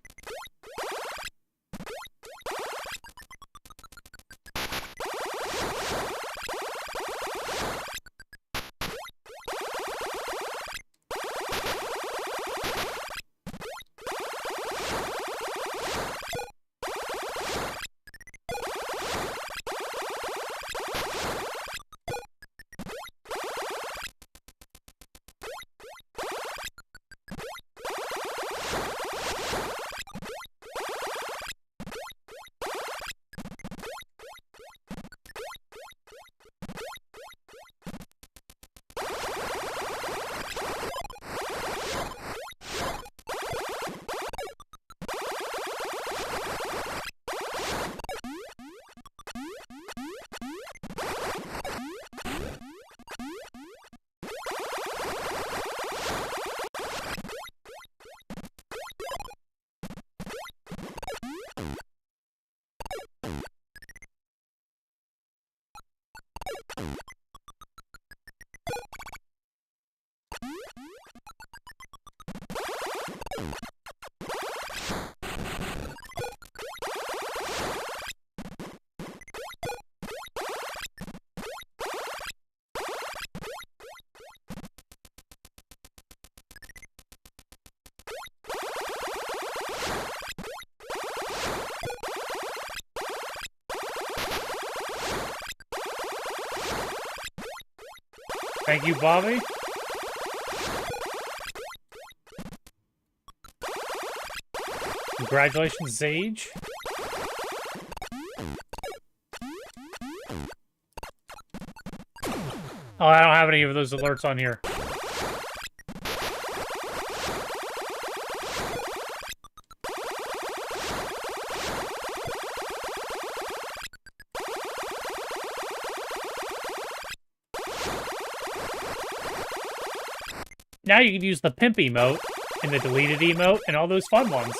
Thank you, Bobby. Congratulations, Sage. Oh, I don't have any of those alerts on here. Now you can use the pimp emote and the deleted emote and all those fun ones.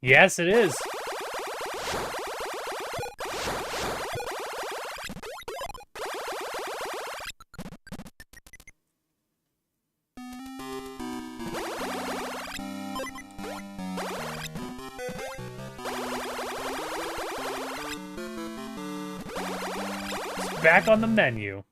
Yes, it is. It's back on the menu.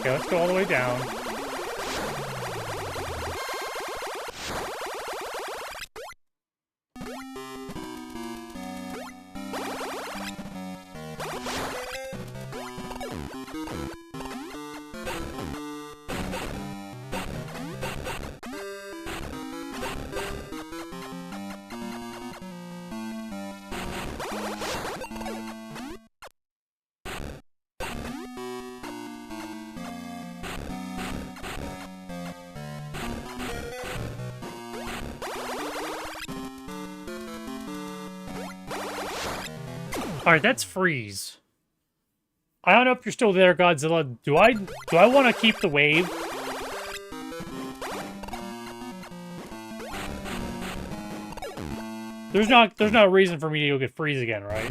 Okay, let's go all the way down. Alright, that's freeze. I don't know if you're still there, Godzilla. Do I want to keep the wave? There's no reason for me to go get freeze again, right?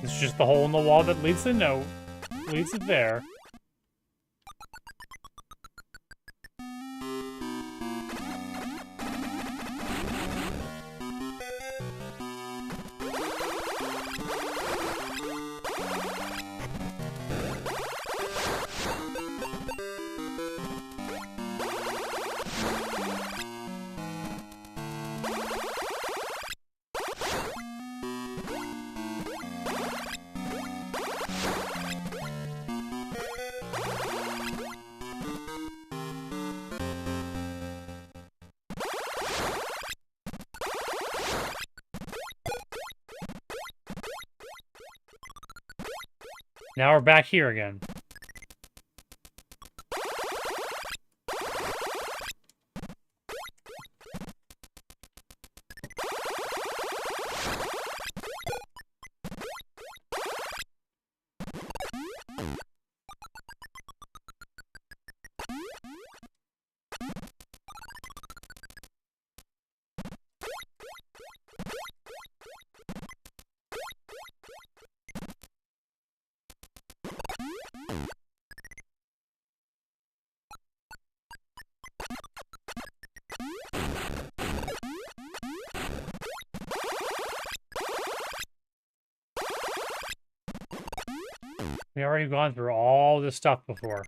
It's just the hole in the wall that leads to no, leads it there. Now we're back here again. We already gone through all this stuff before.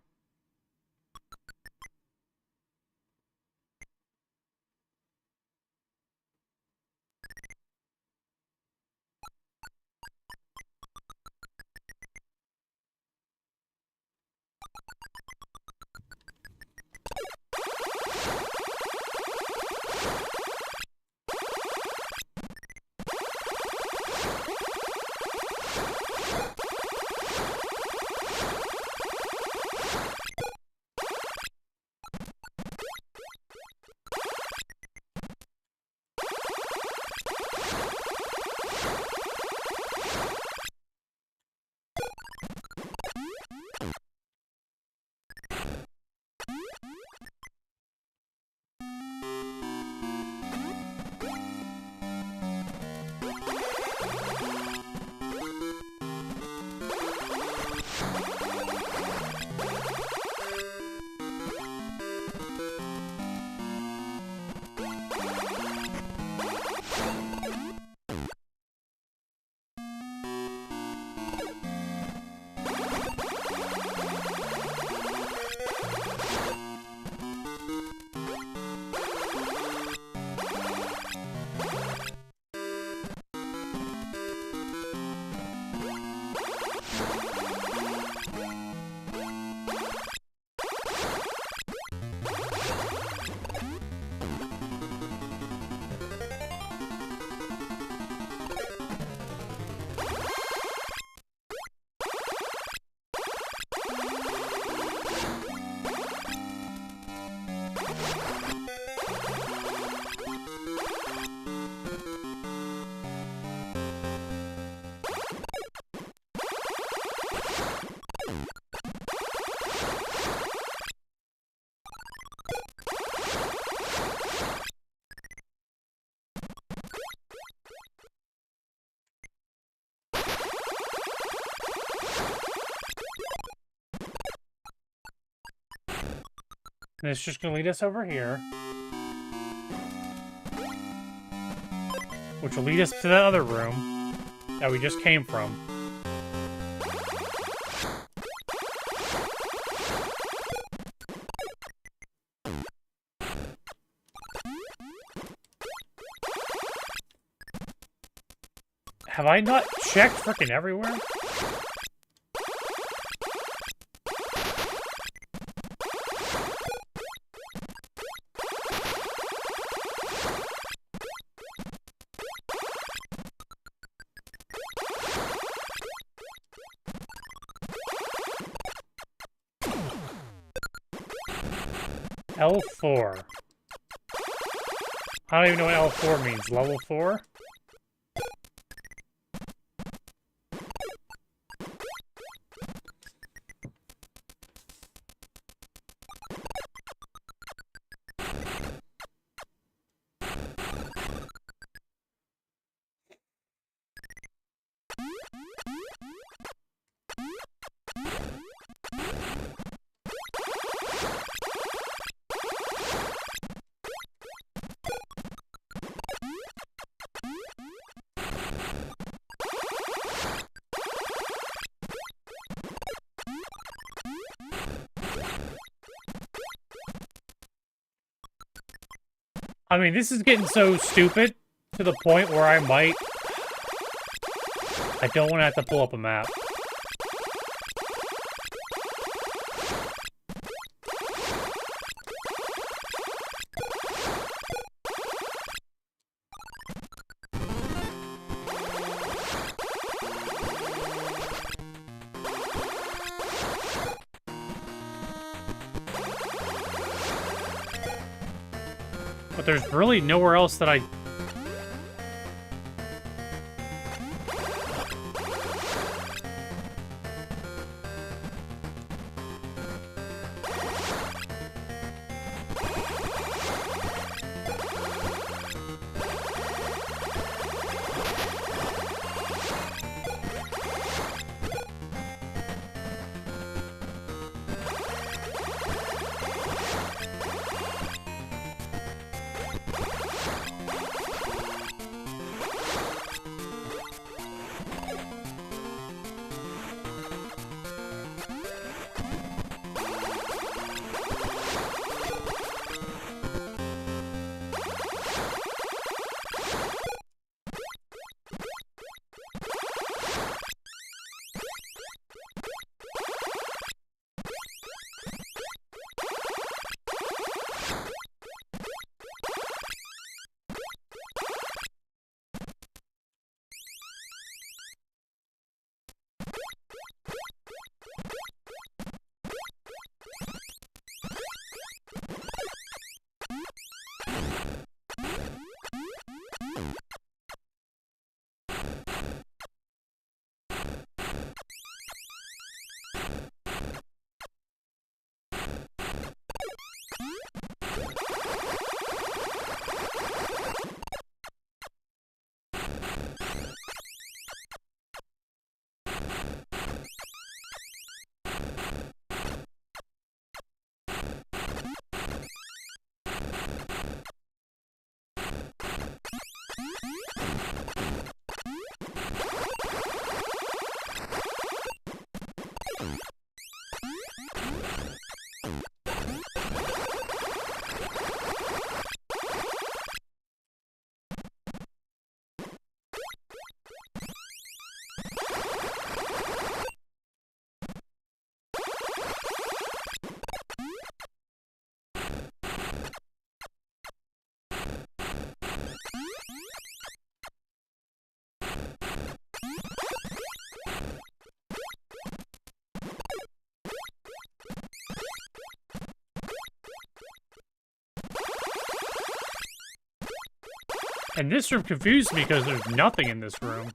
And it's just going to lead us over here. Which will lead us to that other room that we just came from. Have I not checked frickin' everywhere? L4. I don't even know what L4 means. Level 4? I mean, this is getting so stupid to the point where I don't want to have to pull up a map. But there's really nowhere else that I... And this room confused me because there's nothing in this room.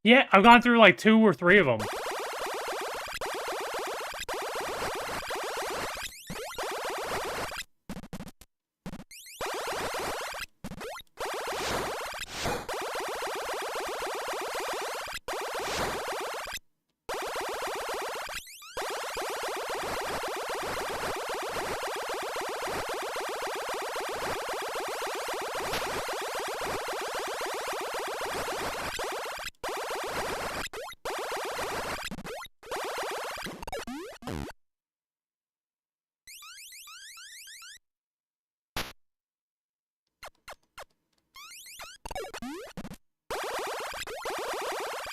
Yeah, I've gone through like 2 or 3 of them.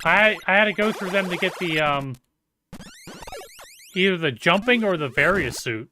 I had to go through them to get the, either the jumping or the various suit.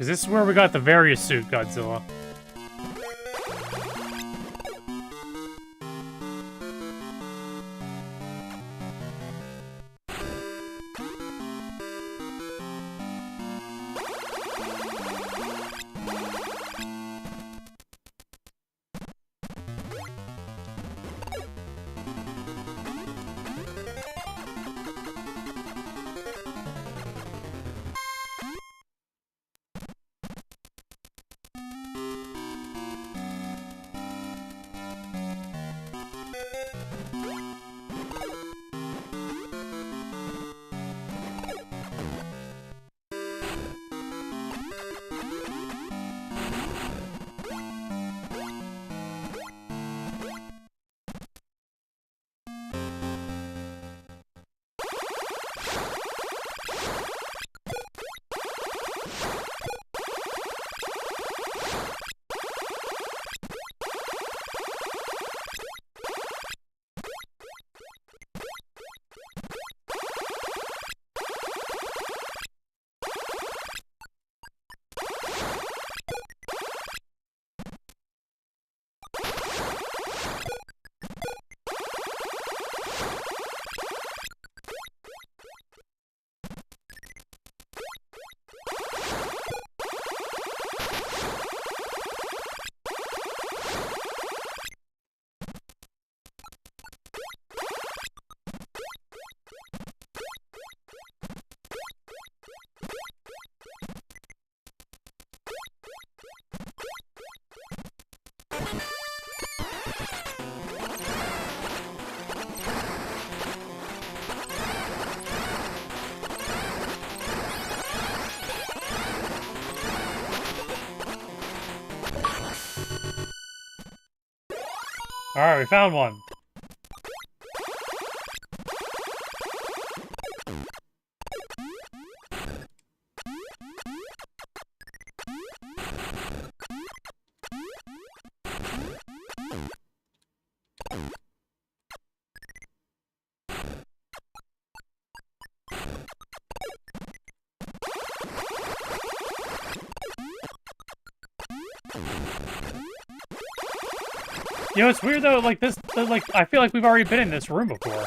Is this where we got the various suit, Godzilla? Alright, we found one. You know, it's weird though, like this, like, I feel like we've already been in this room before.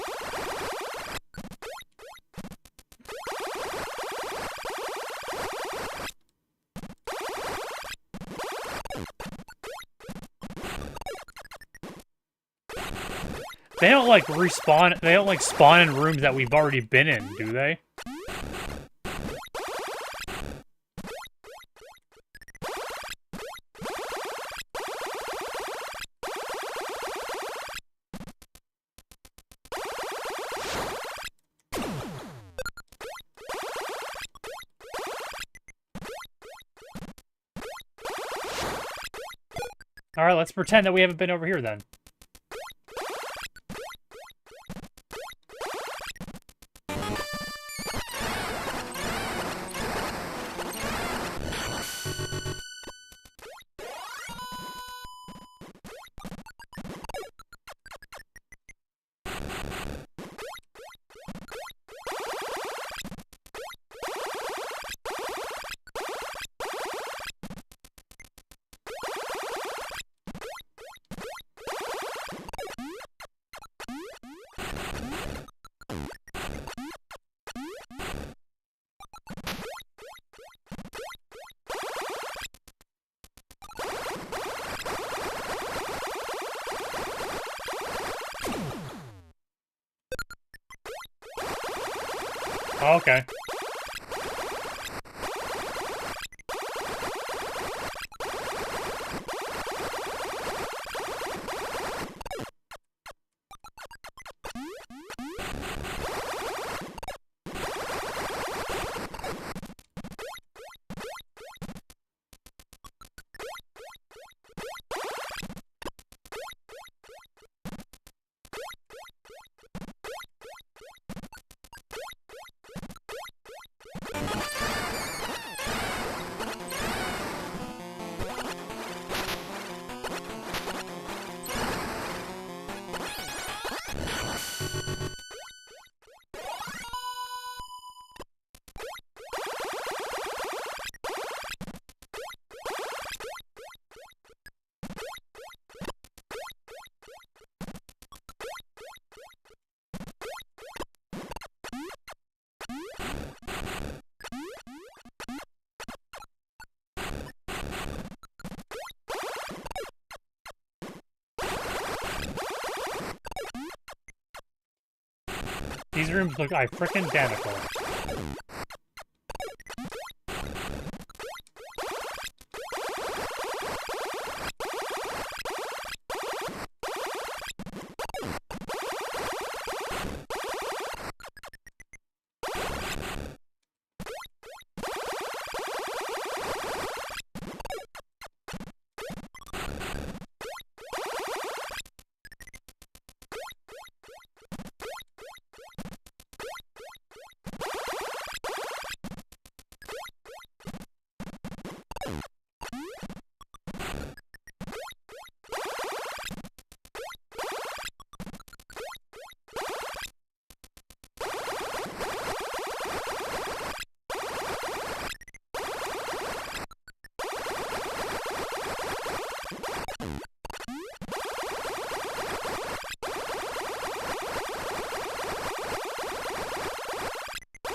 They don't, like, respawn, they don't, like, spawn in rooms that we've already been in, do they? Alright, let's pretend that we haven't been over here then. Oh, okay. These rooms look frickin' identical.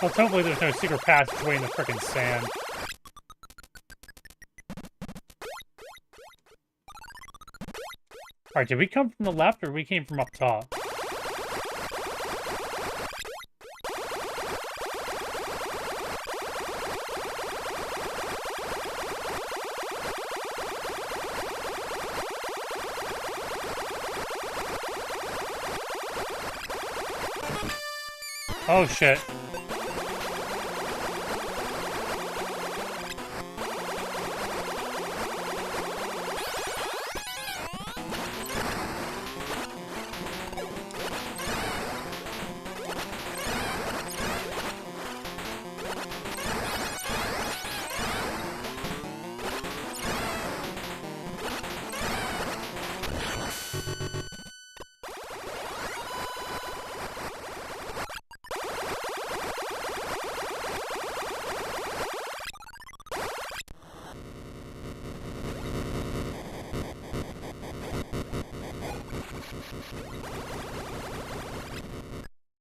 Let's hopefully there's no secret passageway in the frickin' sand. Alright, did we come from the left or we came from up top? Oh shit.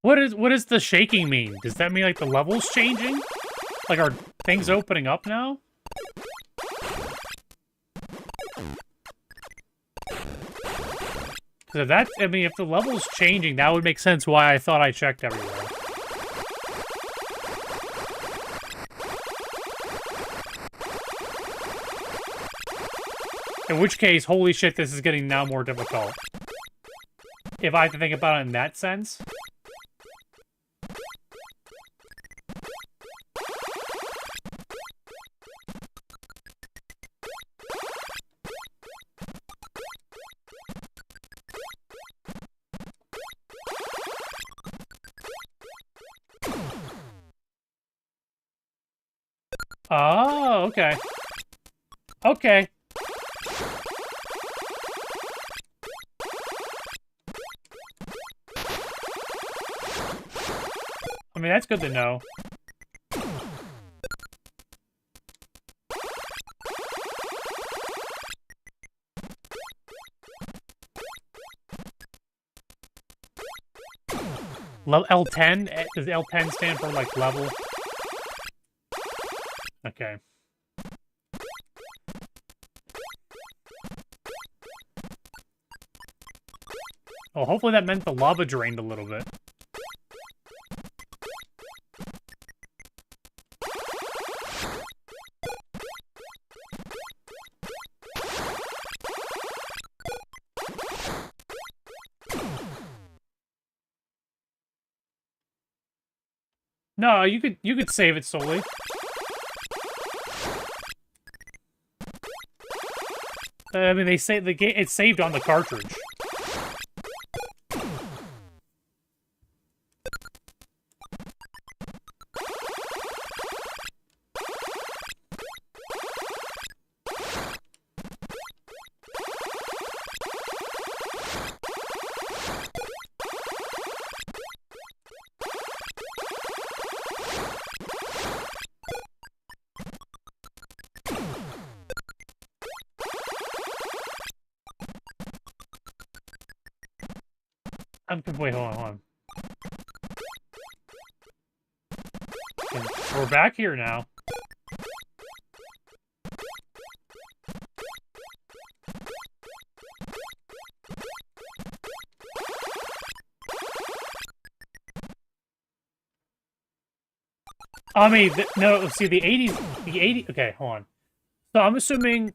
What does the shaking mean? Does that mean like the level's changing? Like are things opening up now? So that's, I mean, if the level's changing, that would make sense why I thought I checked everywhere. In which case, holy shit, this is getting now more difficult. If I have to think about it in that sense. Oh, okay. Okay. I mean, that's good to know. L10? Does L10 stand for, like, level? Okay. Oh, hopefully that meant the lava drained a little bit. No, you could save it solely. I mean, they say the game it's saved on the cartridge. Wait, hold on. Okay, we're back here now. I mean, no, see, the 80s, okay, hold on. So I'm assuming,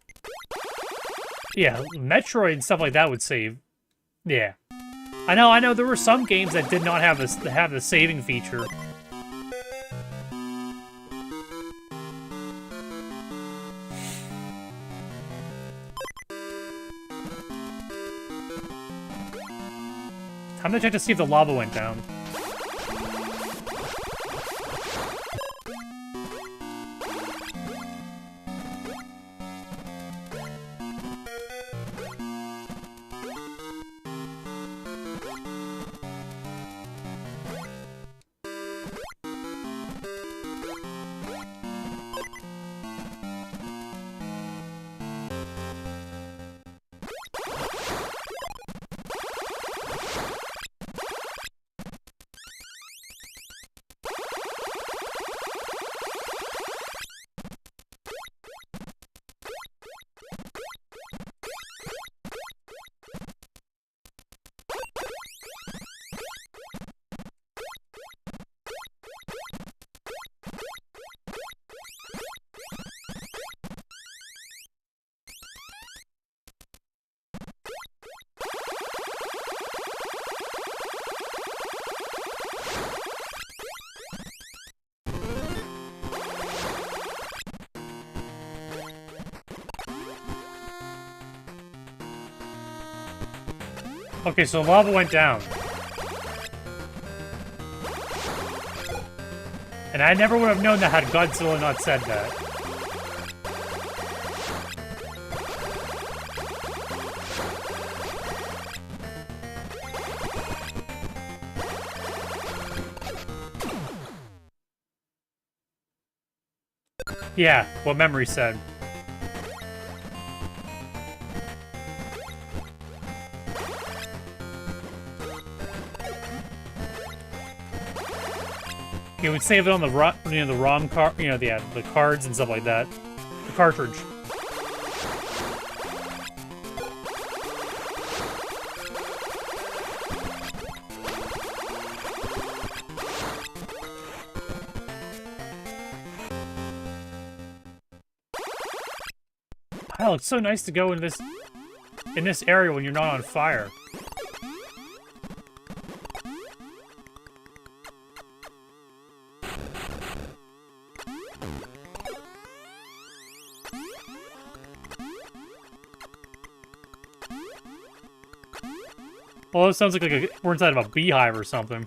yeah, Metroid and stuff like that would save. Yeah. I know, there were some games that did not have the saving feature. Time to check to see if the lava went down. Okay, so lava went down. And I never would have known that had Godzilla not said that. Yeah, what memory said. You would save it on the the ROM card, the cards and stuff like that. The cartridge. Oh, it's so nice to go in this area when you're not on fire. Well, it sounds like we're inside of a beehive or something.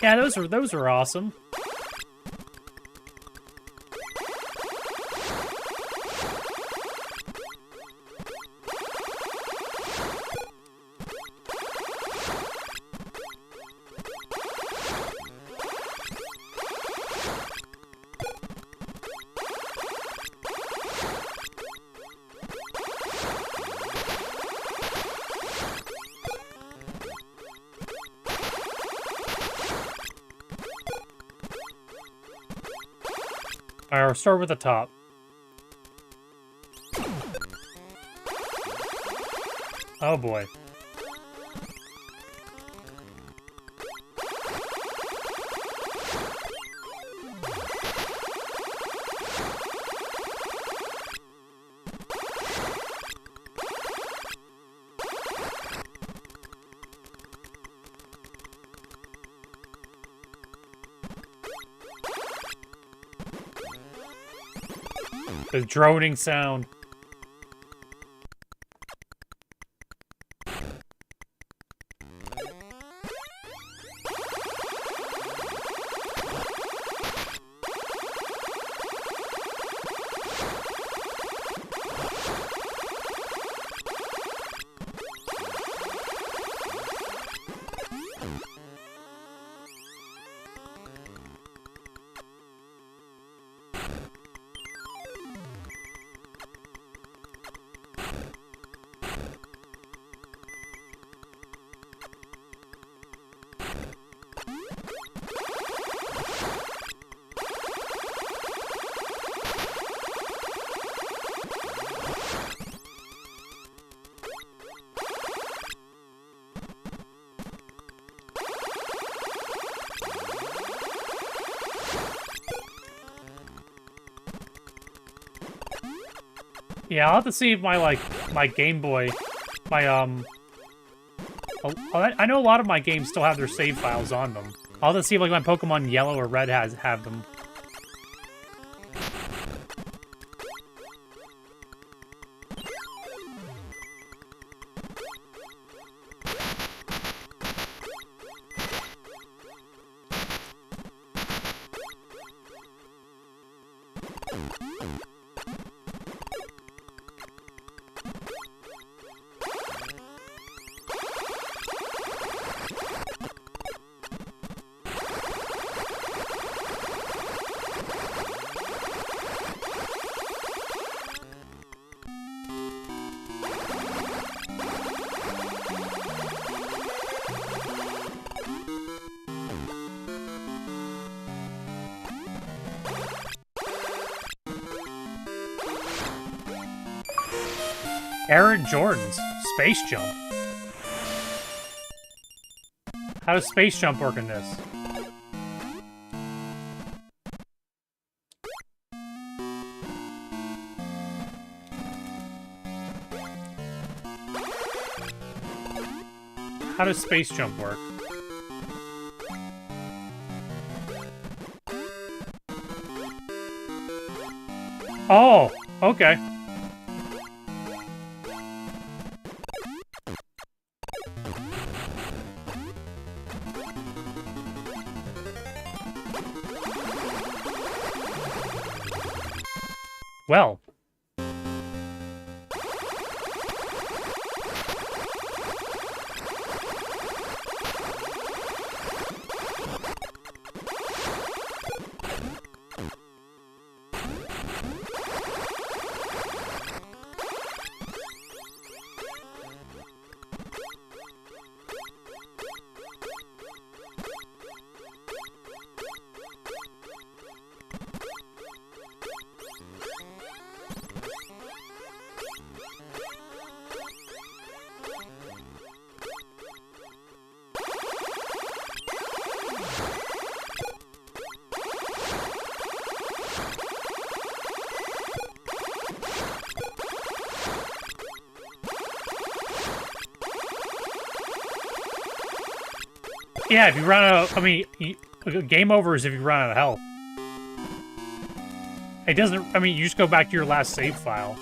Yeah, those were awesome. Alright, we'll start with the top. Oh boy. The droning sound. Yeah, I'll have to see if my Game Boy, I know a lot of my games still have their save files on them. I'll have to see if my Pokemon Yellow or Red have them. Aaron Jordan's Space Jump. How does Space Jump work in this? How does Space Jump work? Oh, okay. Well. Yeah, if you run out of... I mean, game over is if you run out of health. It doesn't... I mean, you just go back to your last save file.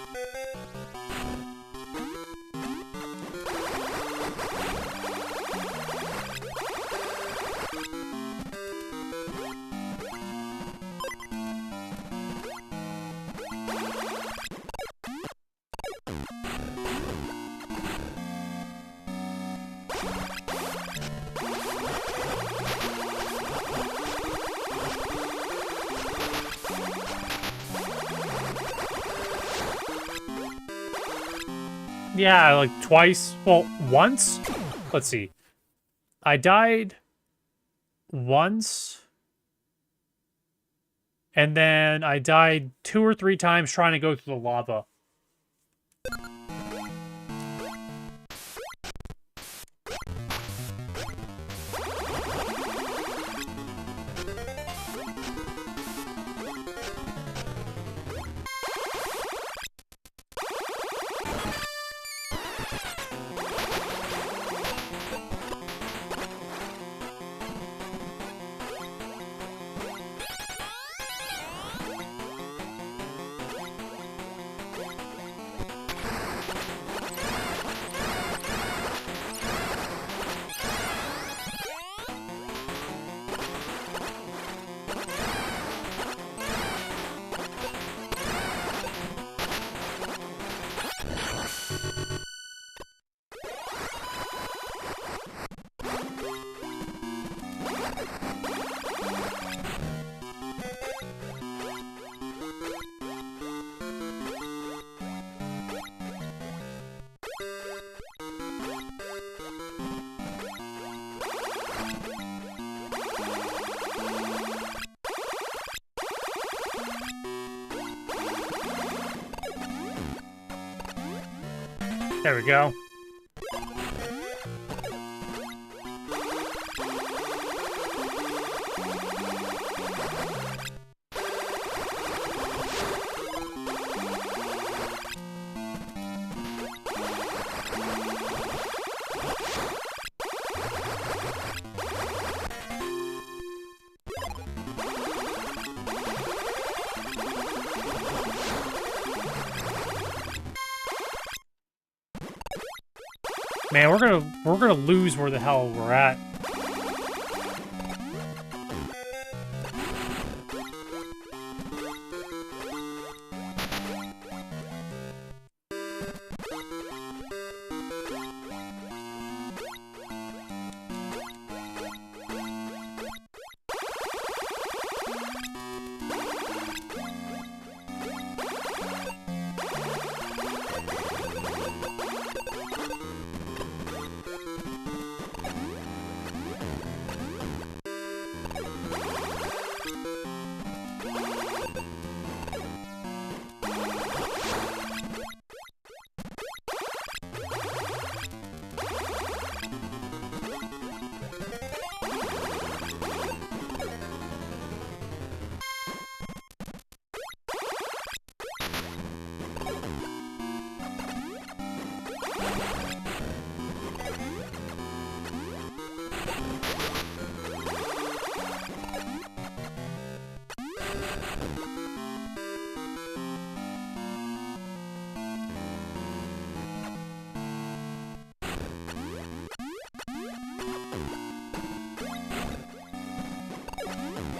Yeah, like twice. Well, once? Let's see. I died once. And then I died 2 or 3 times trying to go through the lava. There we go. Man, we're gonna lose where the hell we're at.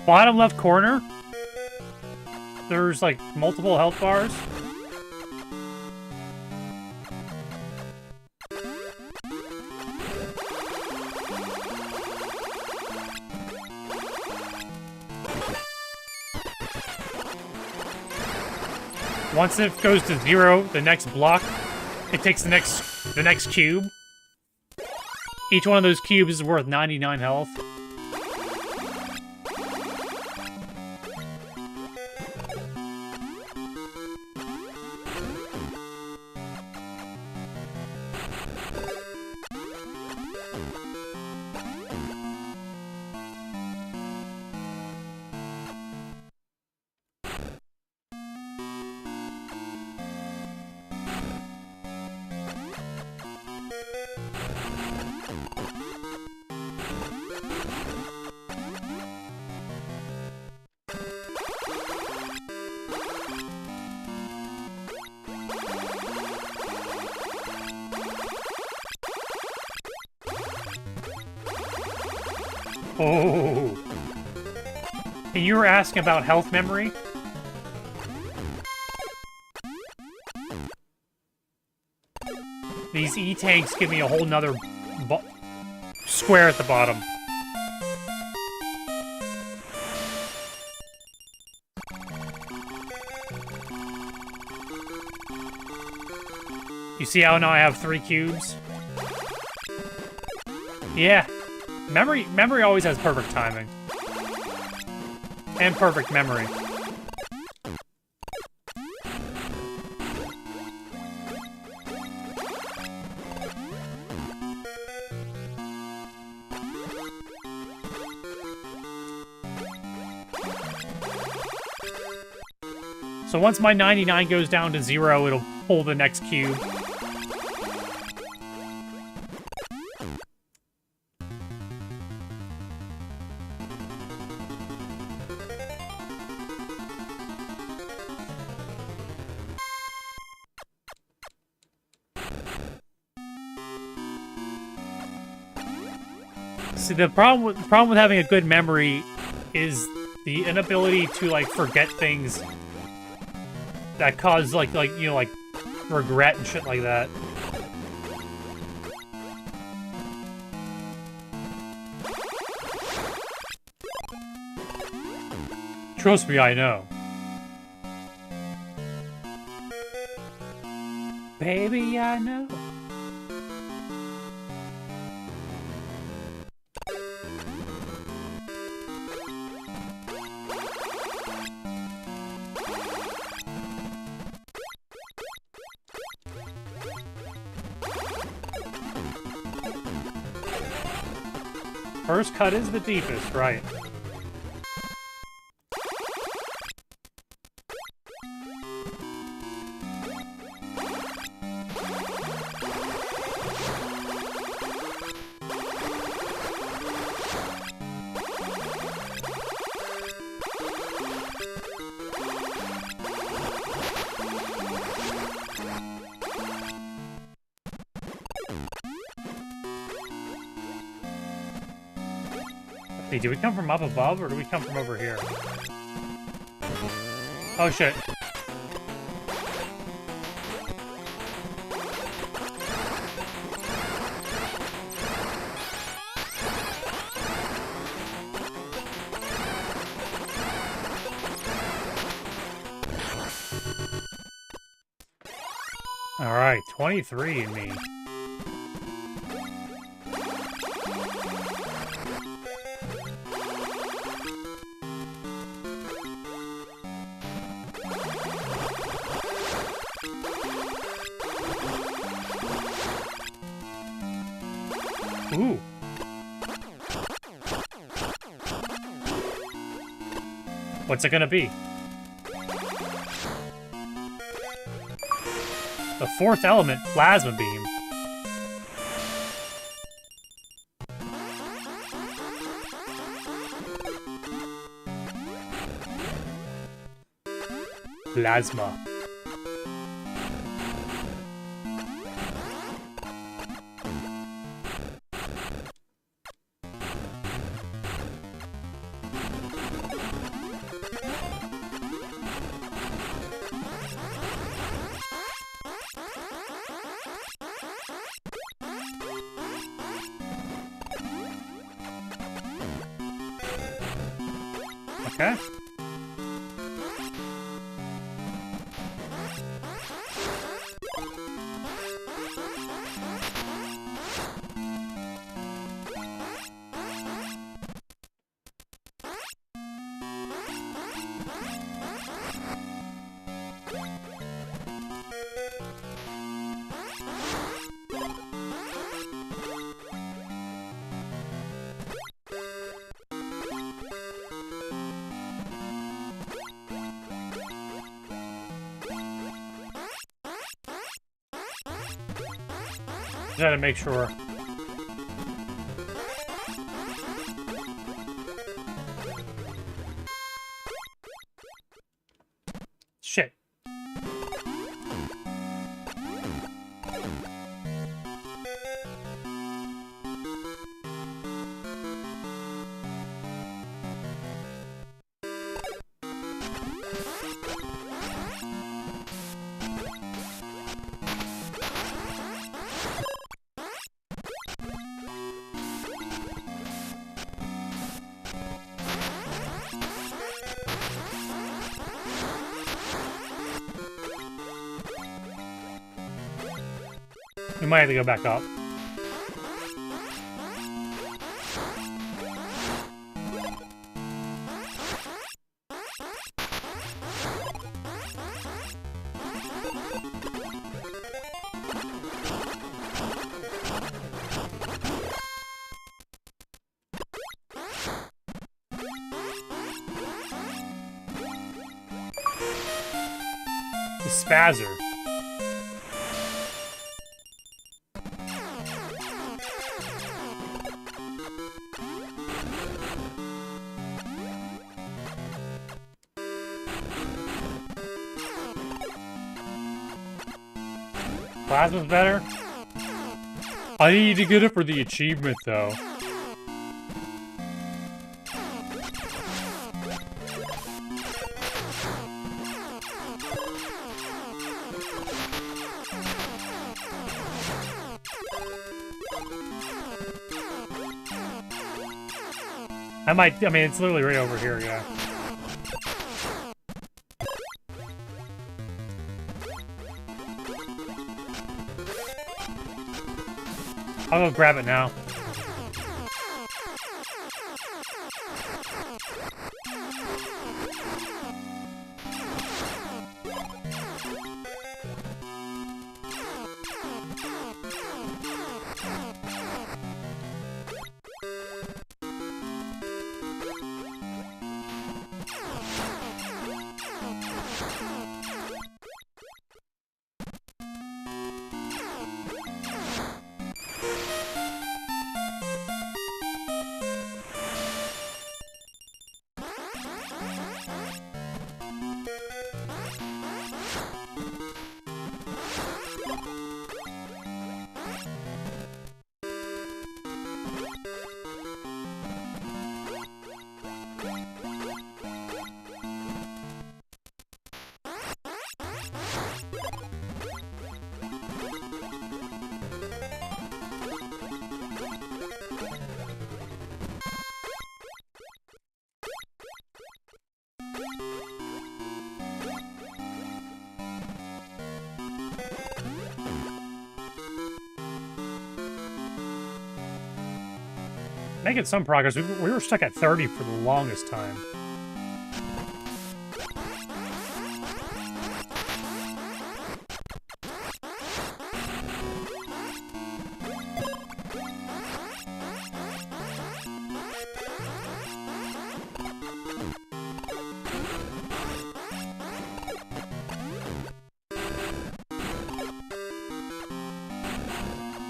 Bottom left corner, there's like multiple health bars. Once it goes to 0, the next block, it takes the next cube. Each one of those cubes is worth 99 health. Oh. And you were asking about health memory? These E-tanks give me a whole nother square at the bottom. You see how now I have 3 cubes? Yeah. Memory always has perfect timing. And perfect memory. So once my 99 goes down to 0, it'll pull the next cube. See, the problem with having a good memory is the inability to like forget things that cause like you know, like regret and shit like that. Trust me, I know. Baby, I know. First cut is the deepest, right? Hey, do we come from up above, or do we come from over here? Oh, shit. Alright, 23 in me. Ooh. What's it gonna be? The 4th element, Plasma Beam. Plasma. Okay. Just gotta make sure. Shit. We might have to go back up. The Spazzer. Plasma's better? I need to get it for the achievement, though. I mean, it's literally right over here, yeah. I'll go grab it now. Making some progress. We were stuck at 30 for the longest time.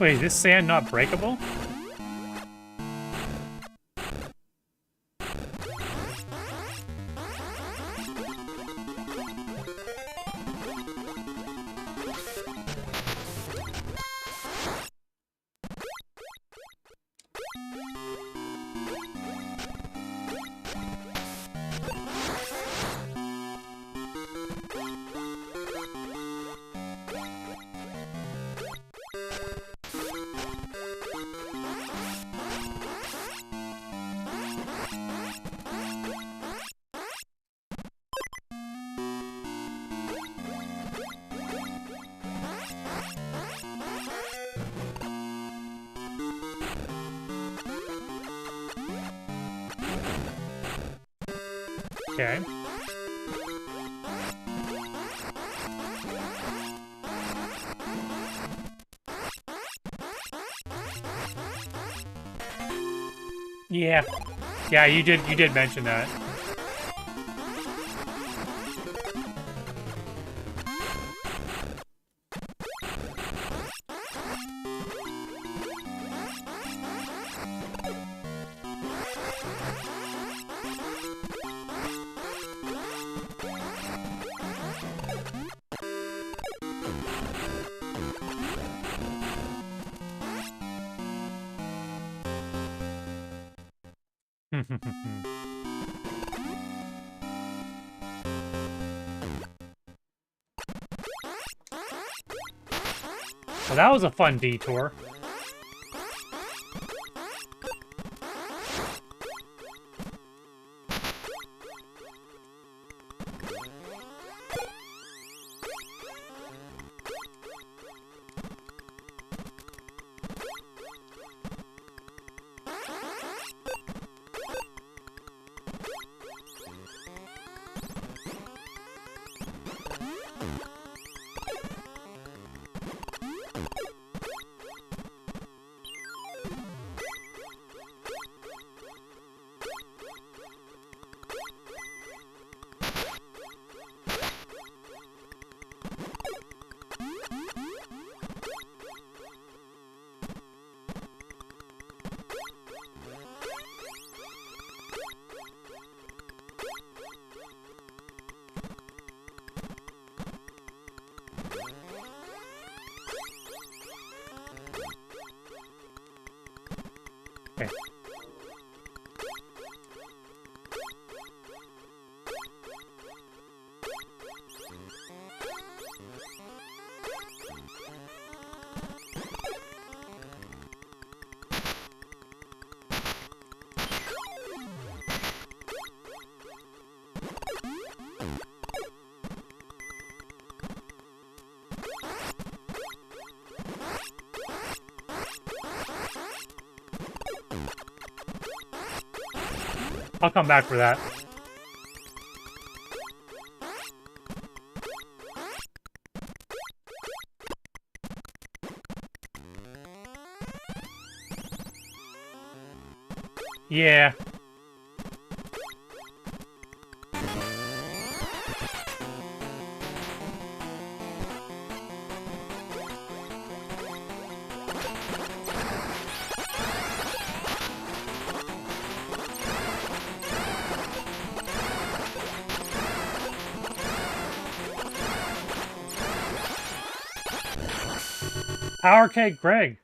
Wait, is this sand not breakable? Okay. Yeah. Yeah, you did mention that. Well, that was a fun detour. I'll come back for that. Yeah. Power Cake Greg.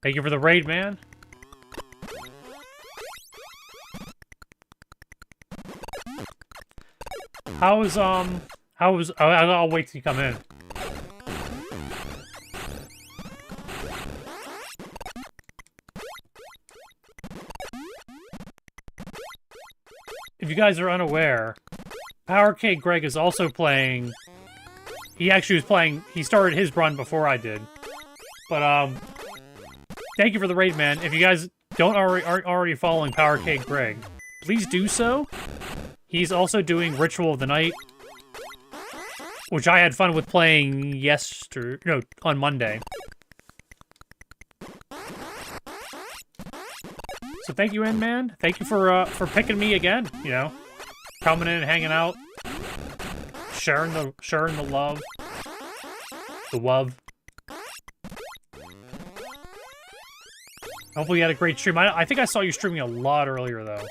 Thank you for the raid, man. I'll wait till you come in. If you guys are unaware, Power Cake Greg is also playing. He actually was playing. He started his run before I did. But thank you for the raid, man. If you guys aren't already following Power Cake Greg, please do so. He's also doing Ritual of the Night, which I had fun with playing on Monday. So thank you, man. Thank you for picking me again. You know, coming in and hanging out, sharing the love, the love. Hopefully you had a great stream. I think I saw you streaming a lot earlier, though.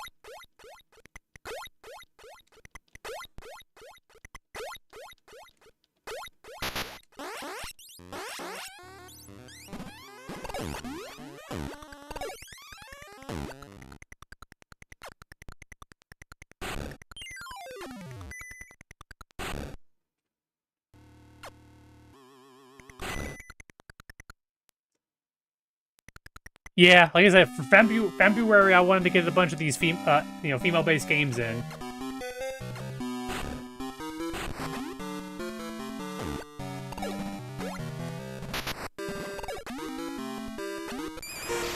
Yeah, like I said, for Femme-bruary, I wanted to get a bunch of these female-based games in.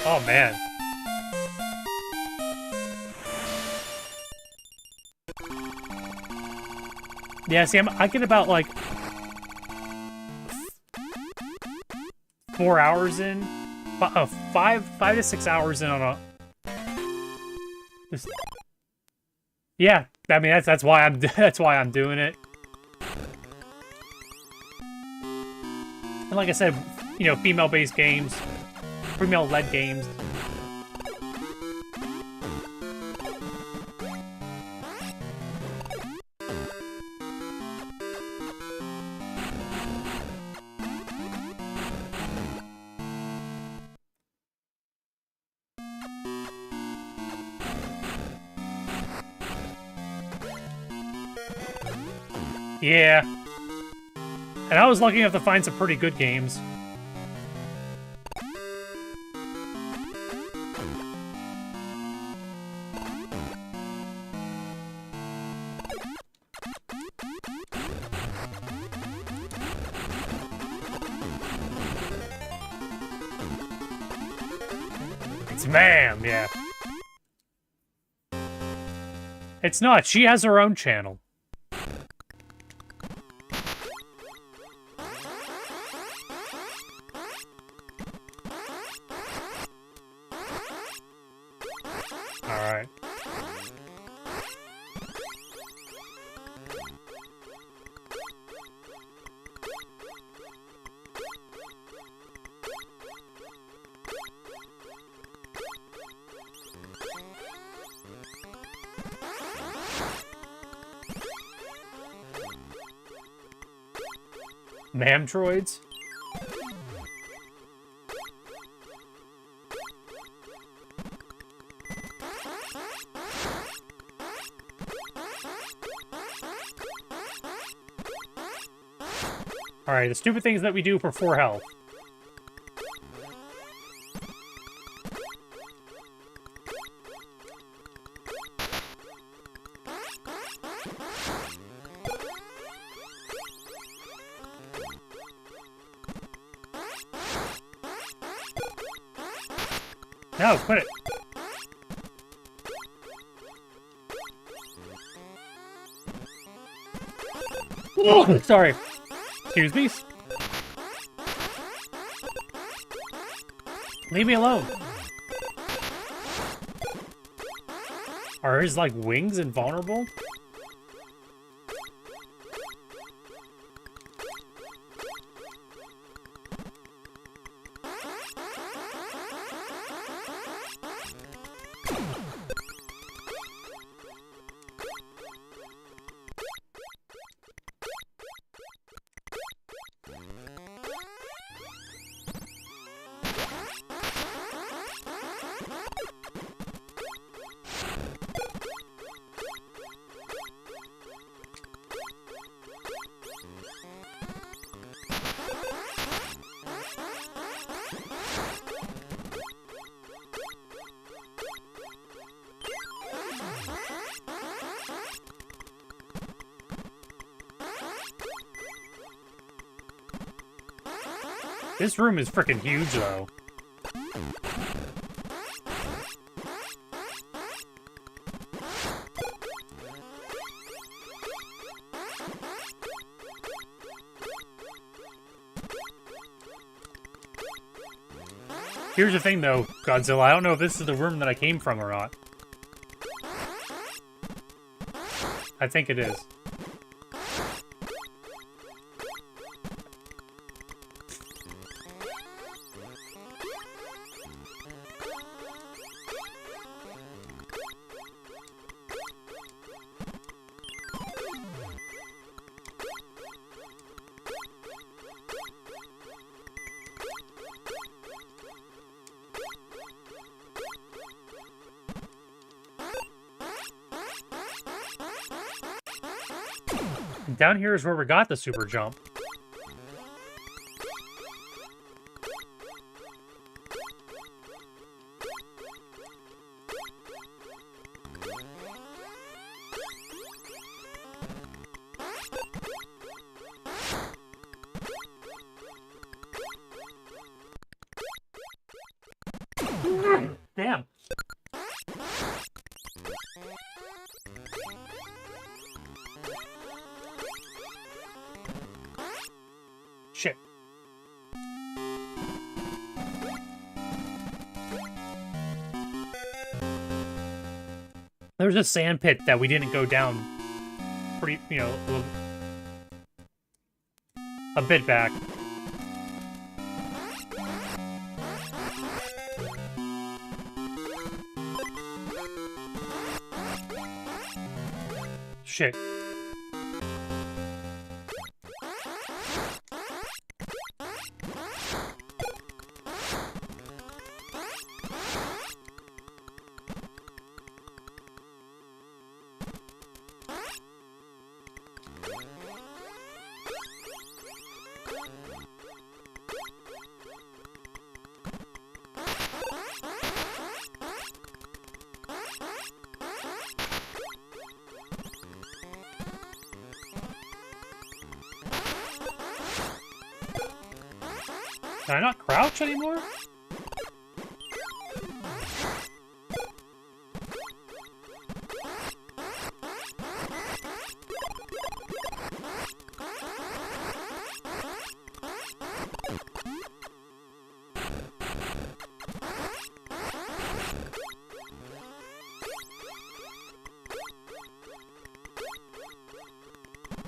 Oh man. Yeah, see, I get about like 4 hours in. 5 to 6 hours in on a. Yeah, I mean that's why I'm doing it. And like I said, you know, female-based games, female-led games. Yeah. And I was lucky enough to find some pretty good games. It's ma'am, yeah. It's not. She has her own channel. Alright. Metroids? Alright, the stupid things that we do for 4 health. No, quit it. Oh, sorry. Excuse me. Leave me alone. Are his, like, wings invulnerable? This room is freaking huge, though. Here's the thing, though, Godzilla. I don't know if this is the room that I came from or not. I think it is. Down here is where we got the super jump. Damn. Shit. There's a sand pit that we didn't go down pretty, you know, a bit back. Shit. Can I not crouch anymore?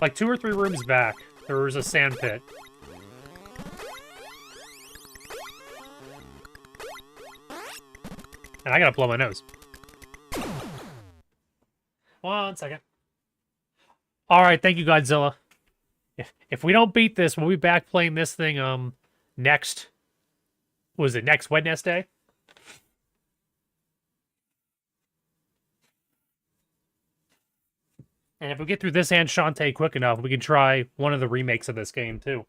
Like 2 or 3 rooms back, there was a sand pit. And I gotta blow my nose. 1 second. Alright, thank you, Godzilla. If we don't beat this, we'll be back playing this thing, next... Was it next wedNESday? And if we get through this and Shantae quick enough, we can try one of the remakes of this game, too.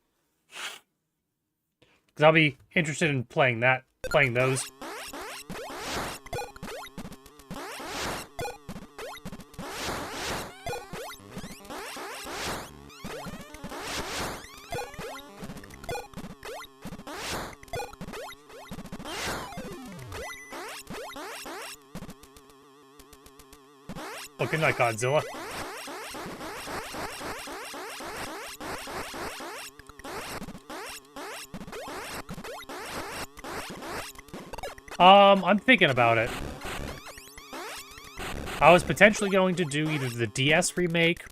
Because I'll be interested in playing those. Looking like Godzilla. I'm thinking about it. I was potentially going to do either the DS remake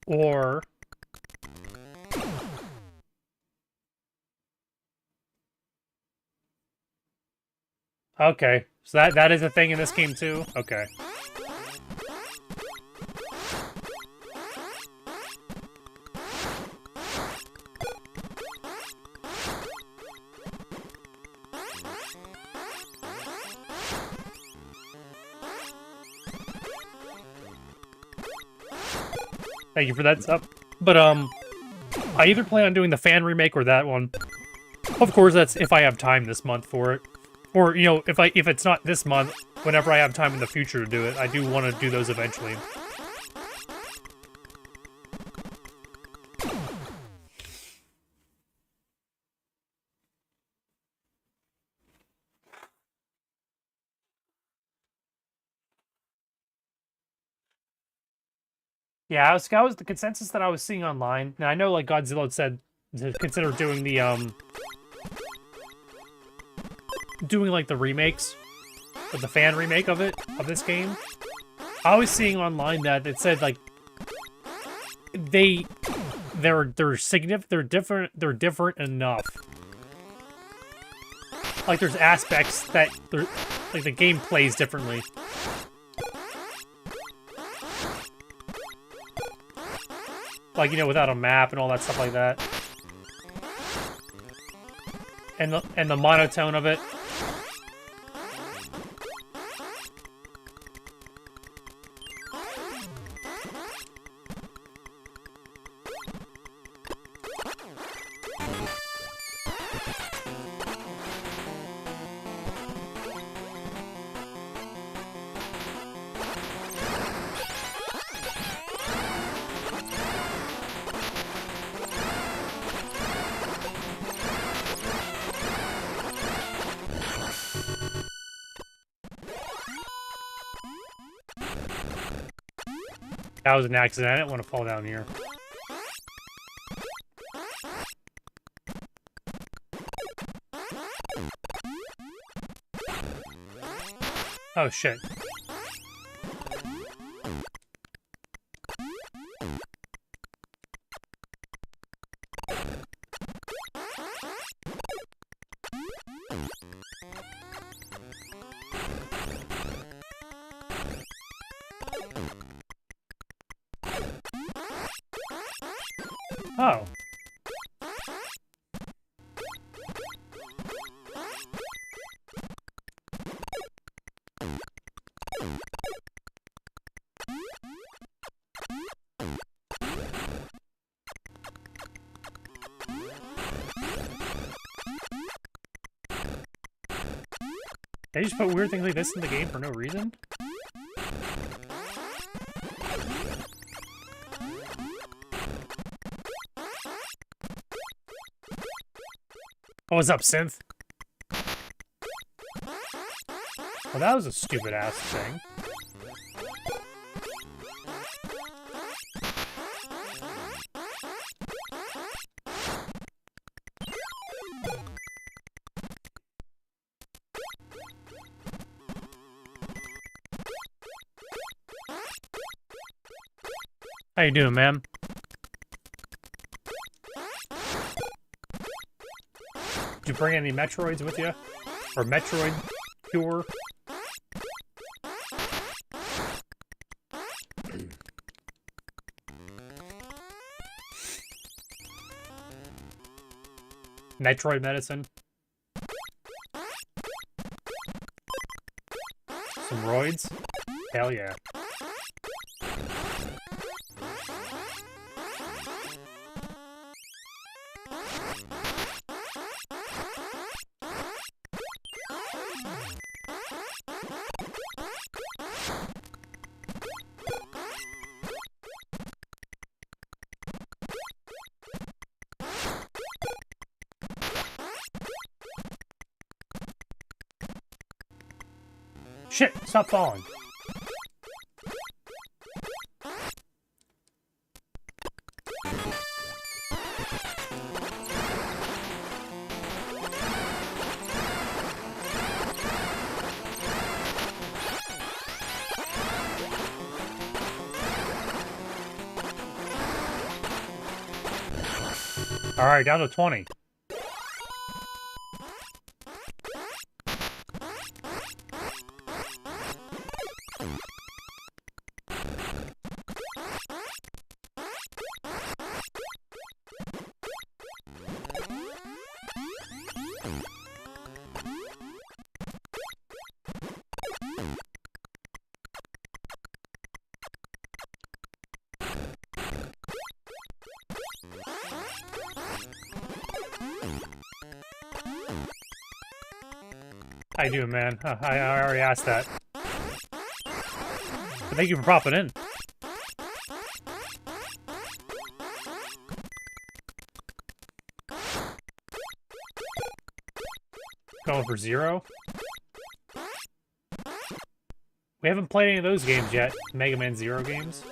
or okay. So that is a thing in this game too? Okay. Thank you for that sub. But I either plan on doing the fan remake or that one. Of course, that's if I have time this month for it. Or, you know, if it's not this month, whenever I have time in the future to do it, I do want to do those eventually. Yeah, that was the consensus that I was seeing online. And I know, like, Godzilla said to consider doing the, doing, like, the remakes. With the fan remake of this game. I was seeing online that it said, like, they're different enough. Like, there's aspects that, like, the game plays differently. Like, you know, without a map and all that stuff like that. And the monotone of it. That was an accident. I didn't want to fall down here. Oh, shit. Oh. They just put weird things like this in the game for no reason? Oh, what's up, Synth? Well, that was a stupid-ass thing. How you doing, man? Did you bring any Metroids with you? Or Metroid Cure? Metroid medicine? Some roids? Hell yeah. Shit! Stop falling. Alright, down to 20. How you doing, man? I already asked that. But thank you for popping in. Going for 0. We haven't played any of those games yet. Mega Man Zero games.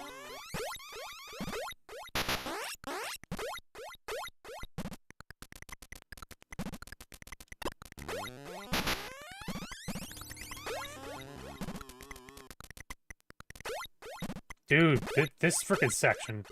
Dude, this frickin' section.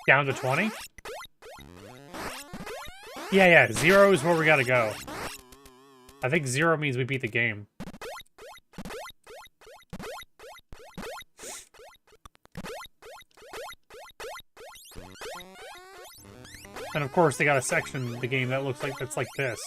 Down to 20? Yeah, 0 is where we gotta go. I think 0 means we beat the game. And of course, they got a section of the game that looks like that's like this.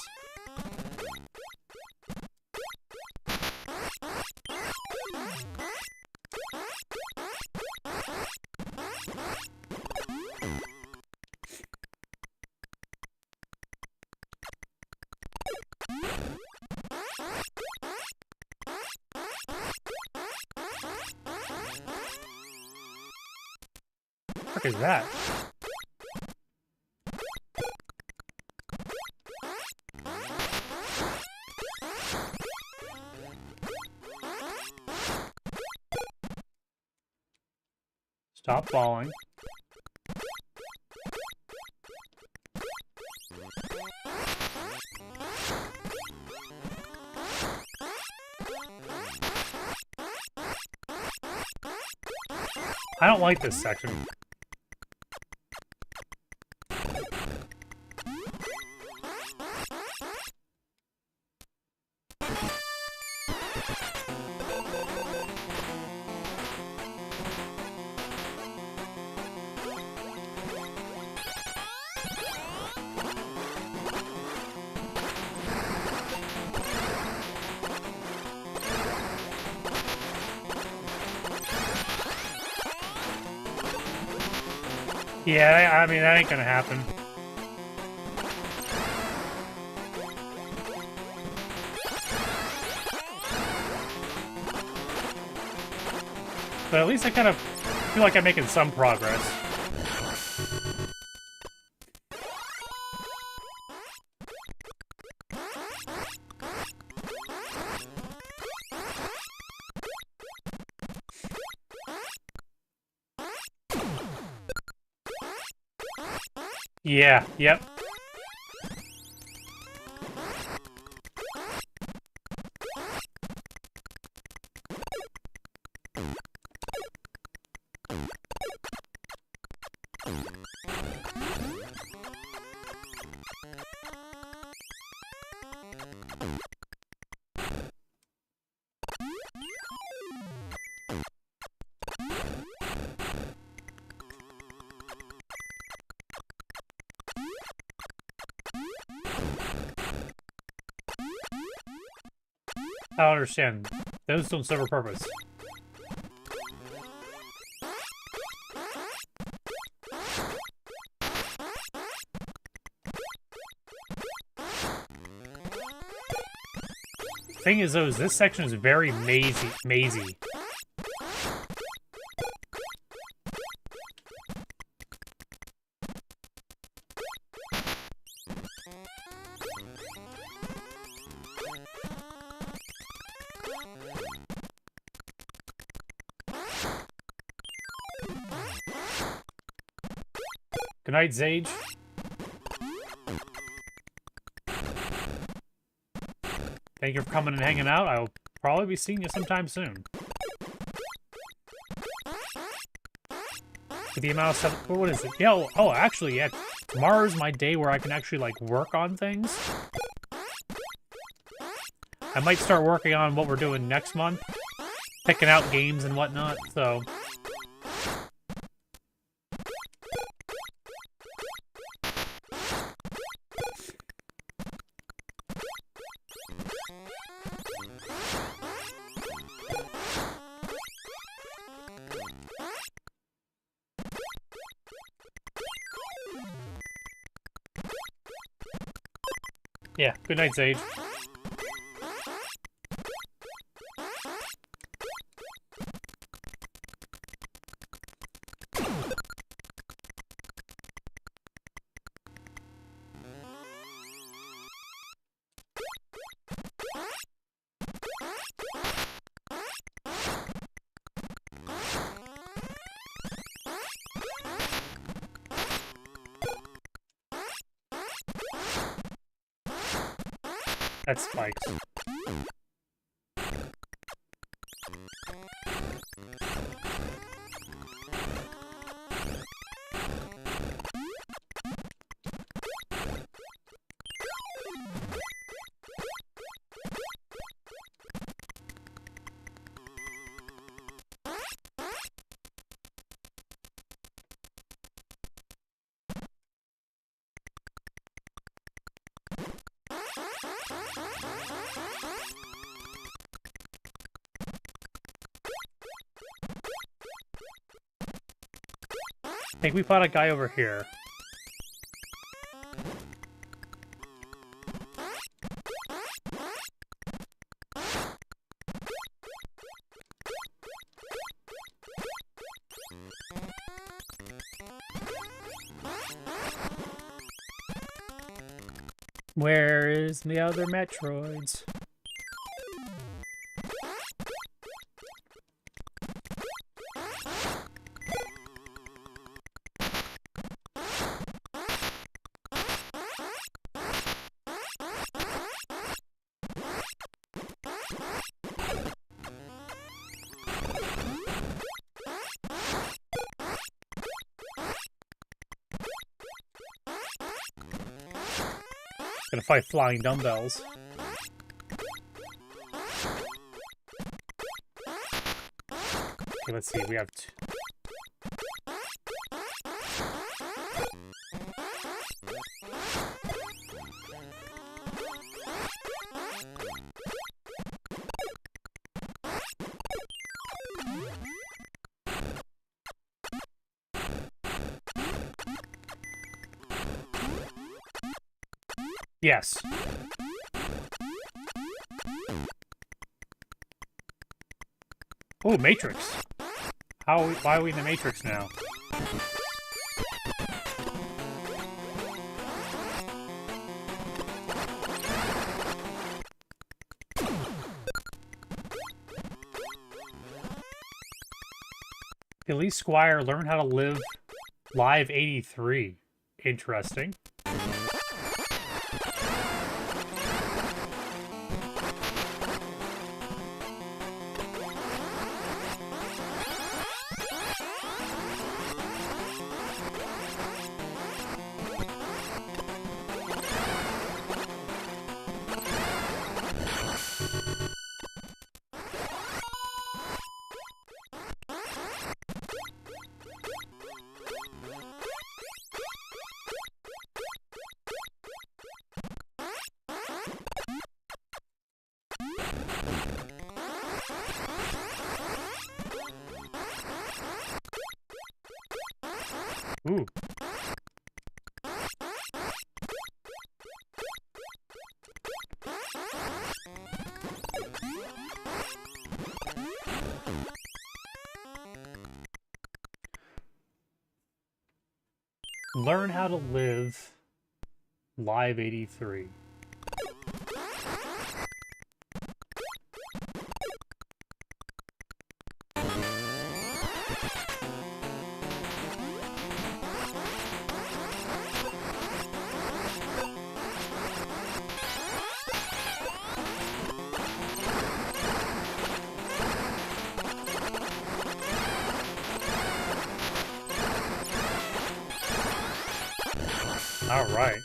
What is that? Stop falling. I don't like this section. Yeah, I mean, that ain't gonna happen. But at least I kind of feel like I'm making some progress. Yeah, yep. I don't understand. Those don't serve a purpose. Thing is, though, is this section is very mazy. Good night, Zage. Thank you for coming and hanging out. I'll probably be seeing you sometime soon. With the amount of stuff... What is it? Yeah, oh, actually, yeah. Tomorrow's my day where I can actually, like, work on things. I might start working on what we're doing next month. Picking out games and whatnot, so... Yeah, good night, Sage. That's spikes. I think we fought a guy over here. Where is the other Metroids? Gonna fight flying dumbbells. Okay, let's see. We have yes. Oh, Matrix. Why are we in the Matrix now? Elise Squire learned how to live live 83. Interesting. Ooh. Learn how to live Live 83. All right.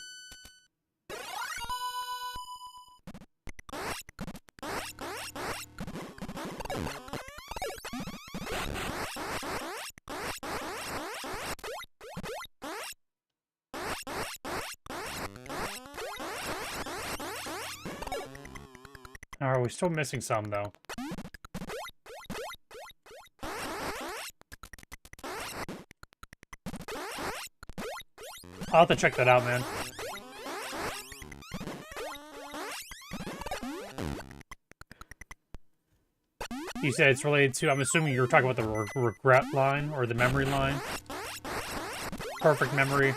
Alright, we're still missing some, though. I'll have to check that out, man. You said it's related to, I'm assuming you were talking about the regret line, or the memory line. Perfect memory.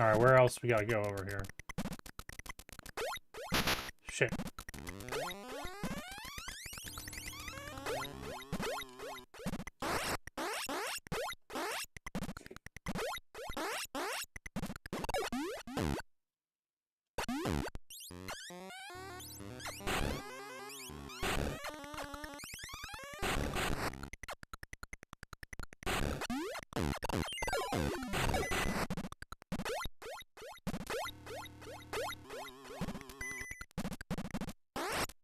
Alright, where else we gotta go over here? Shit.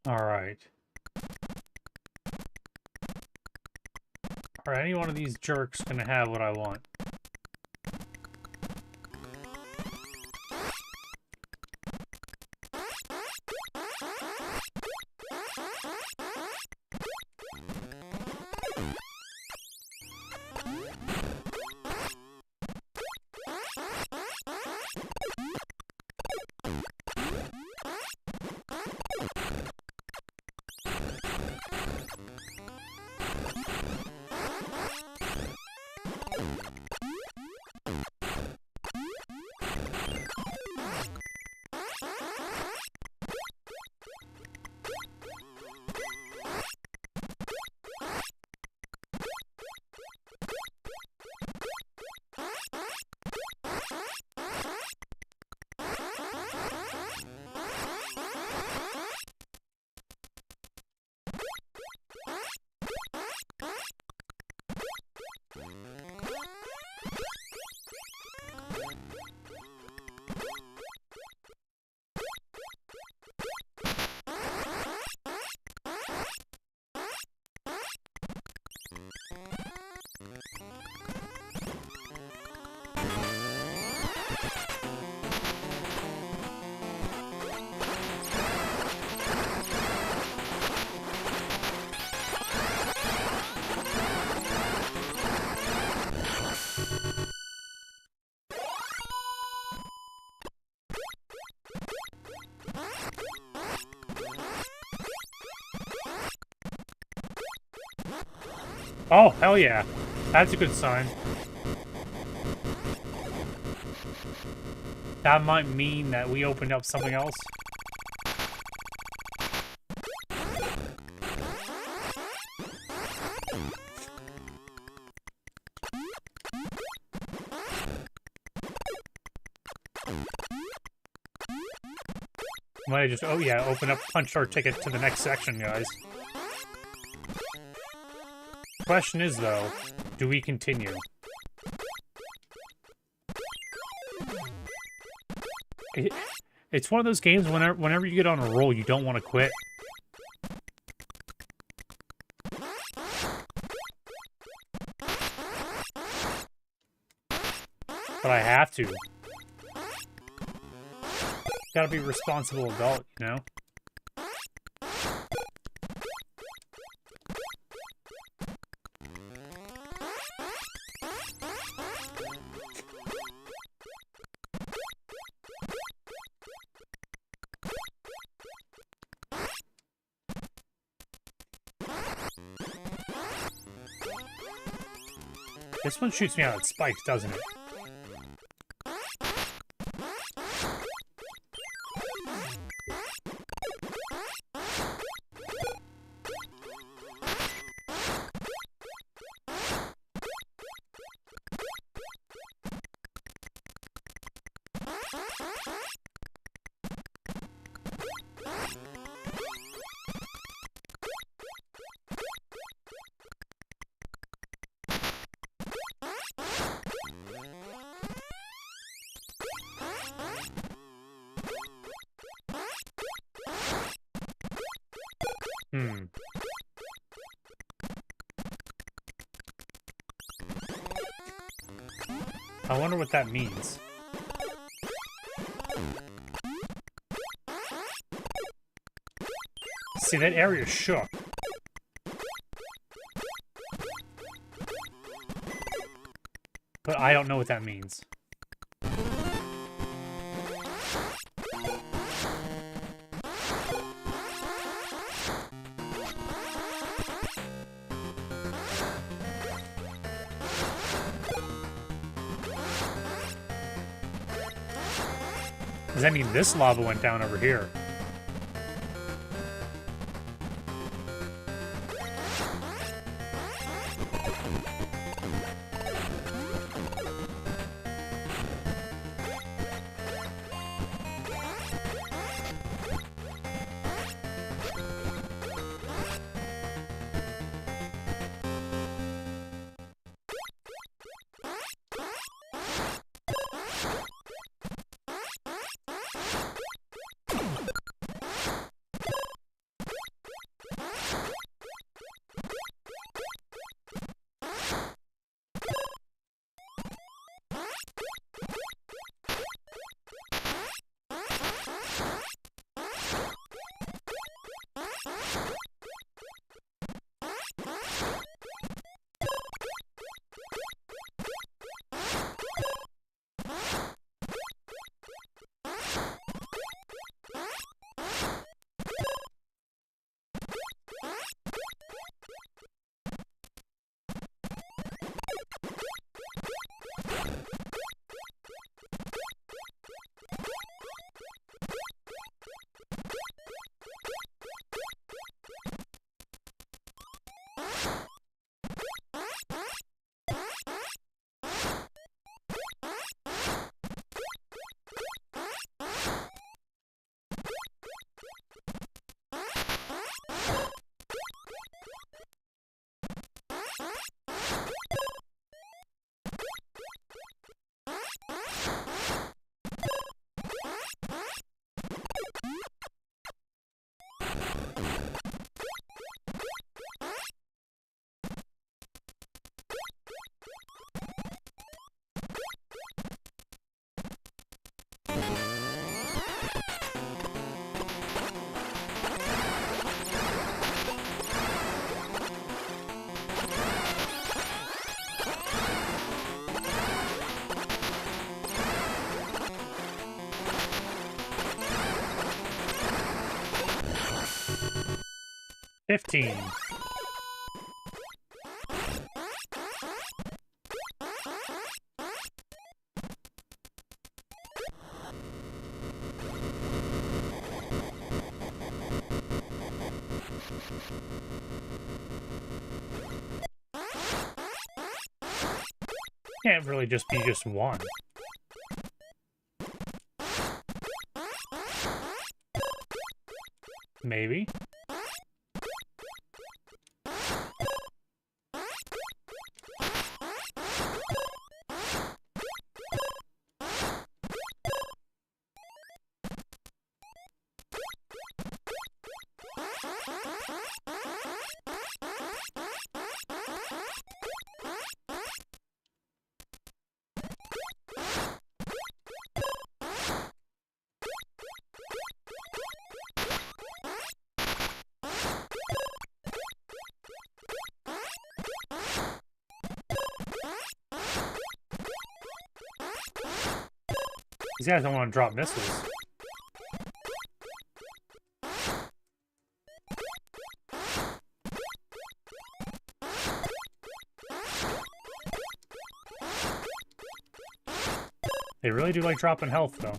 Alright. Alright, any one of these jerks gonna have what I want. Oh, hell yeah. That's a good sign. That might mean that we opened up something else. Might just, oh yeah, open up, punch our ticket to the next section, guys. Question is, though, do we continue? It's one of those games, whenever you get on a roll, you don't want to quit. But I have to. Gotta be a responsible adult, you know? This one shoots me out at spikes, doesn't it? I wonder what that means. See, that area shook. But I don't know what that means. Does that mean this lava went down over here? $15. Can't really just be just one. Maybe. These guys don't want to drop missiles. They really do like dropping health, though.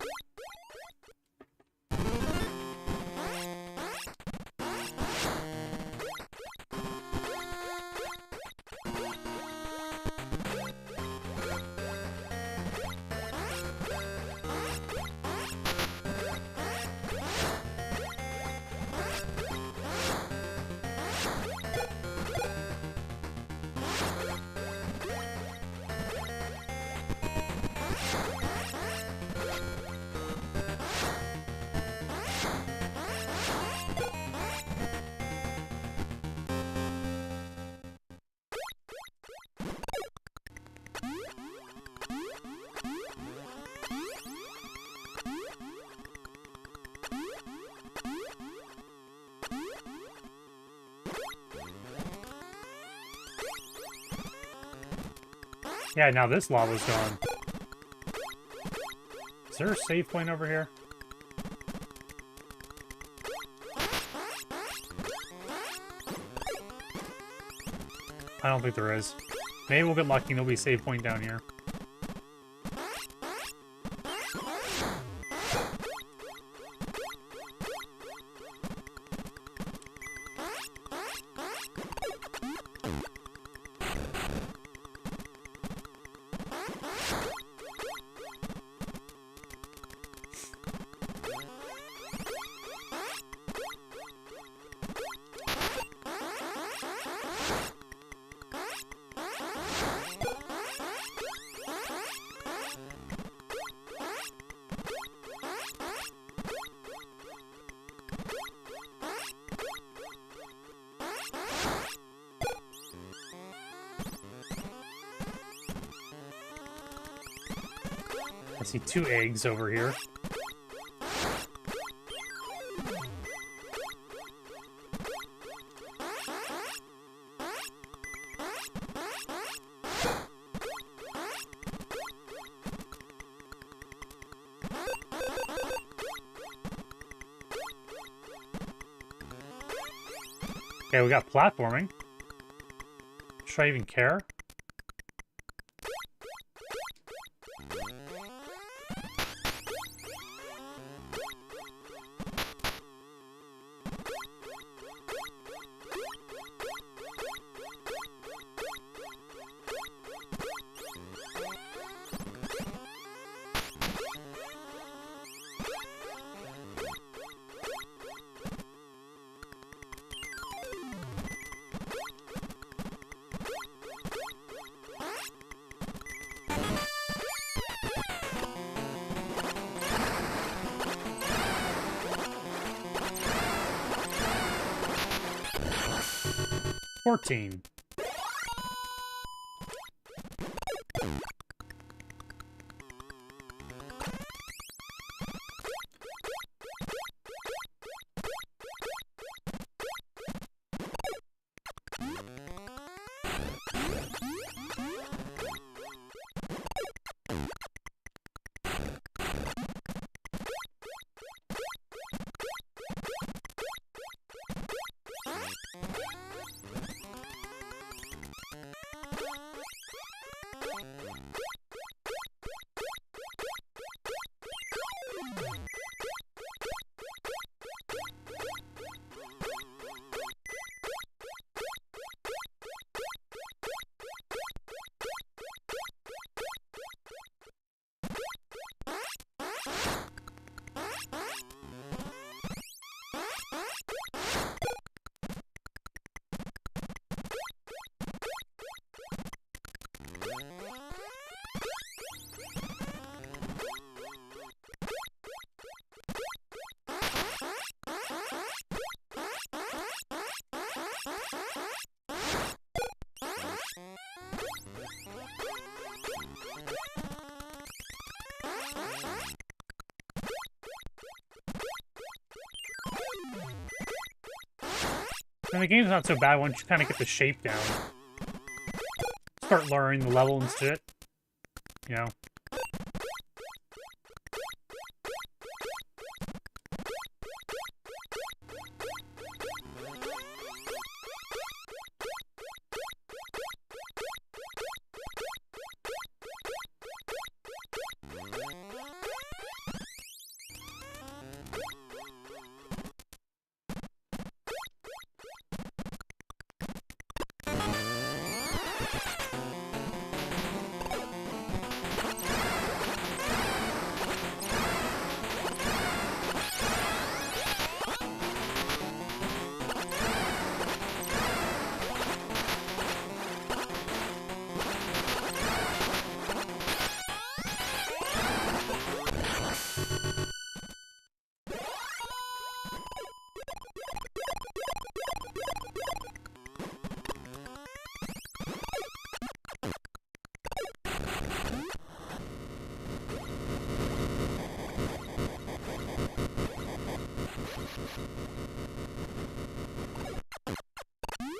Yeah, now this lava's gone. Is there a save point over here? I don't think there is. Maybe we'll get lucky and there'll be a save point down here. I see 2 eggs over here. Okay, we got platforming. Should I even care? $14. And the game's not so bad once you kind of get the shape down. Start learning the level and shit. You know?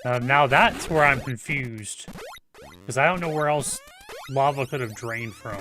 Now that's where I'm confused. Because I don't know where else lava could have drained from.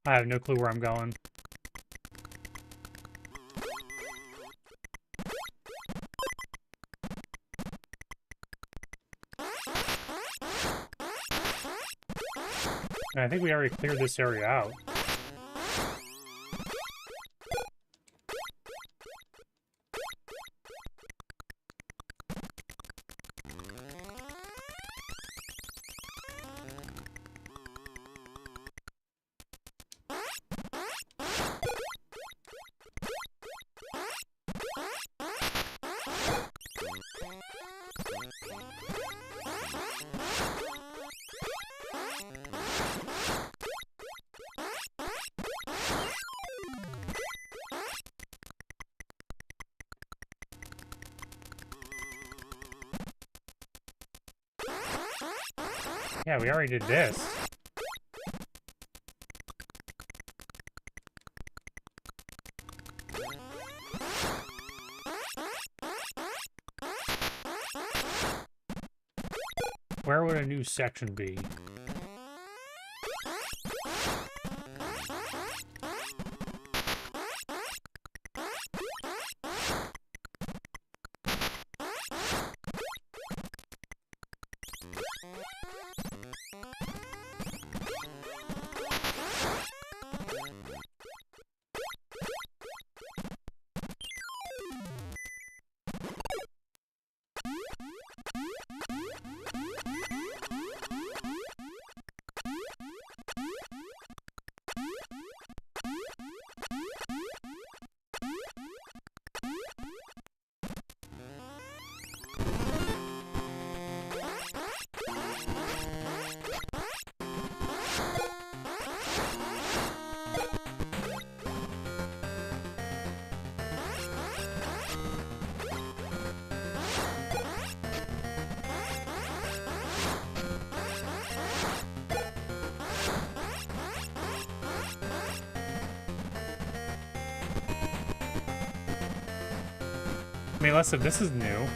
I have no clue where I'm going. And I think we already cleared this area out. Yeah, we already did this. Where would a new section be? I mean, unless if this is new.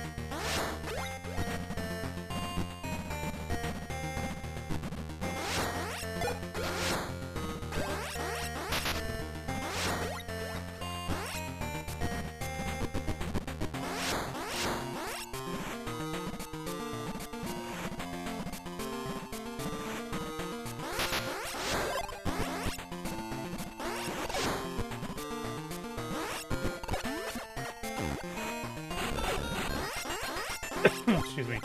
Excuse me.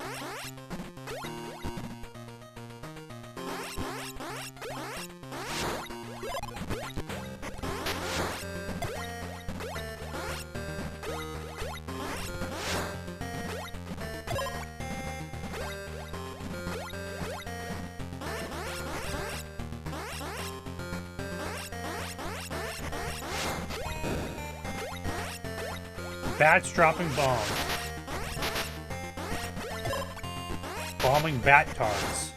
Bats dropping bombs. Bombing bat tarts.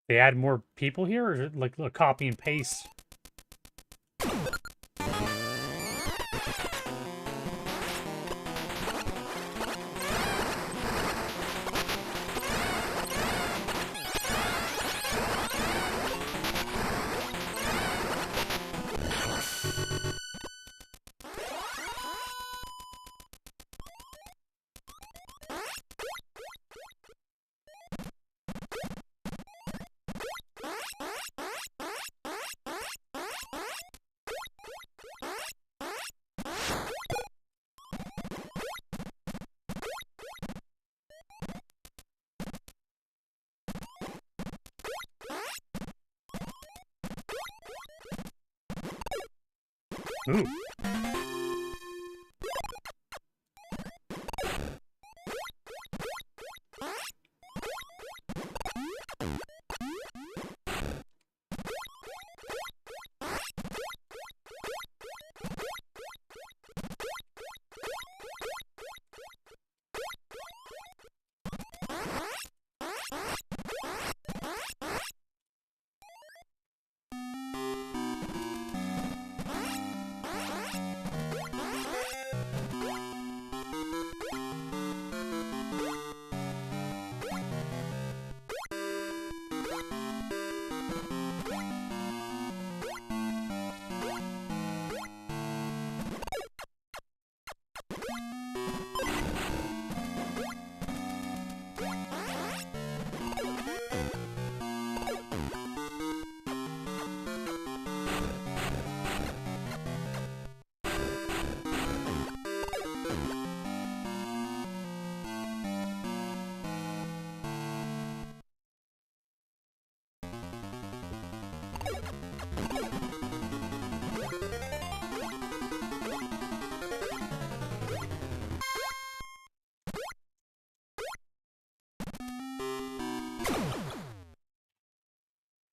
They add more people here, or is it like a copy and paste? Ooh.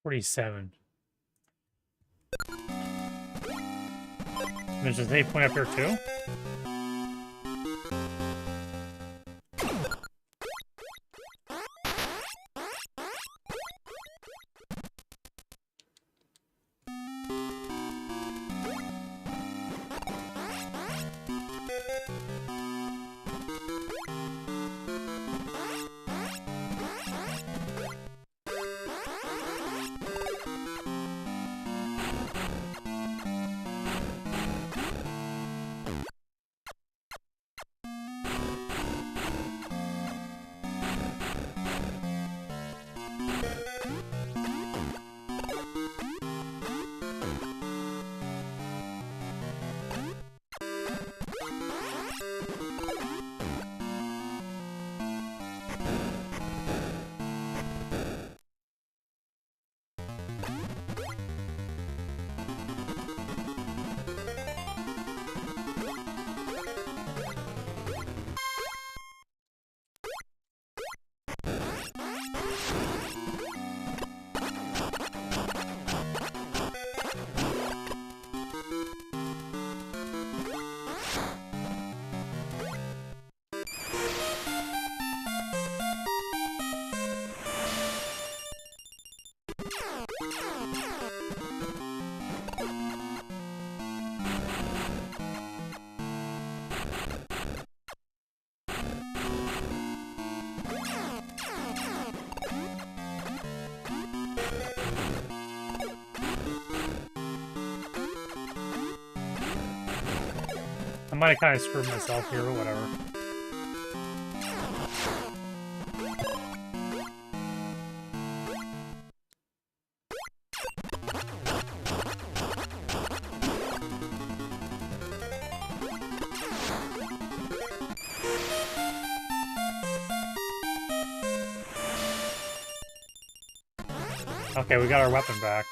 $47. There's a save point up here too? might have kind of screwed myself here, but whatever. Okay, we got our weapon back.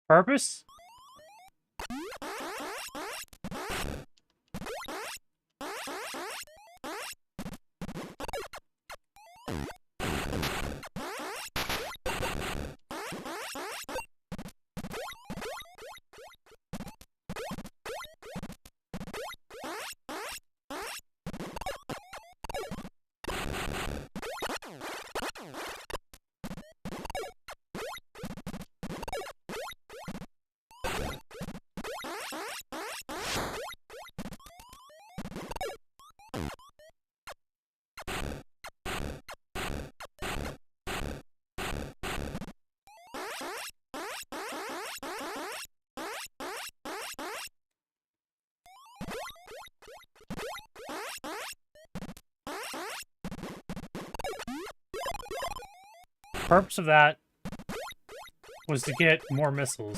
Purpose? Purpose of that was to get more missiles.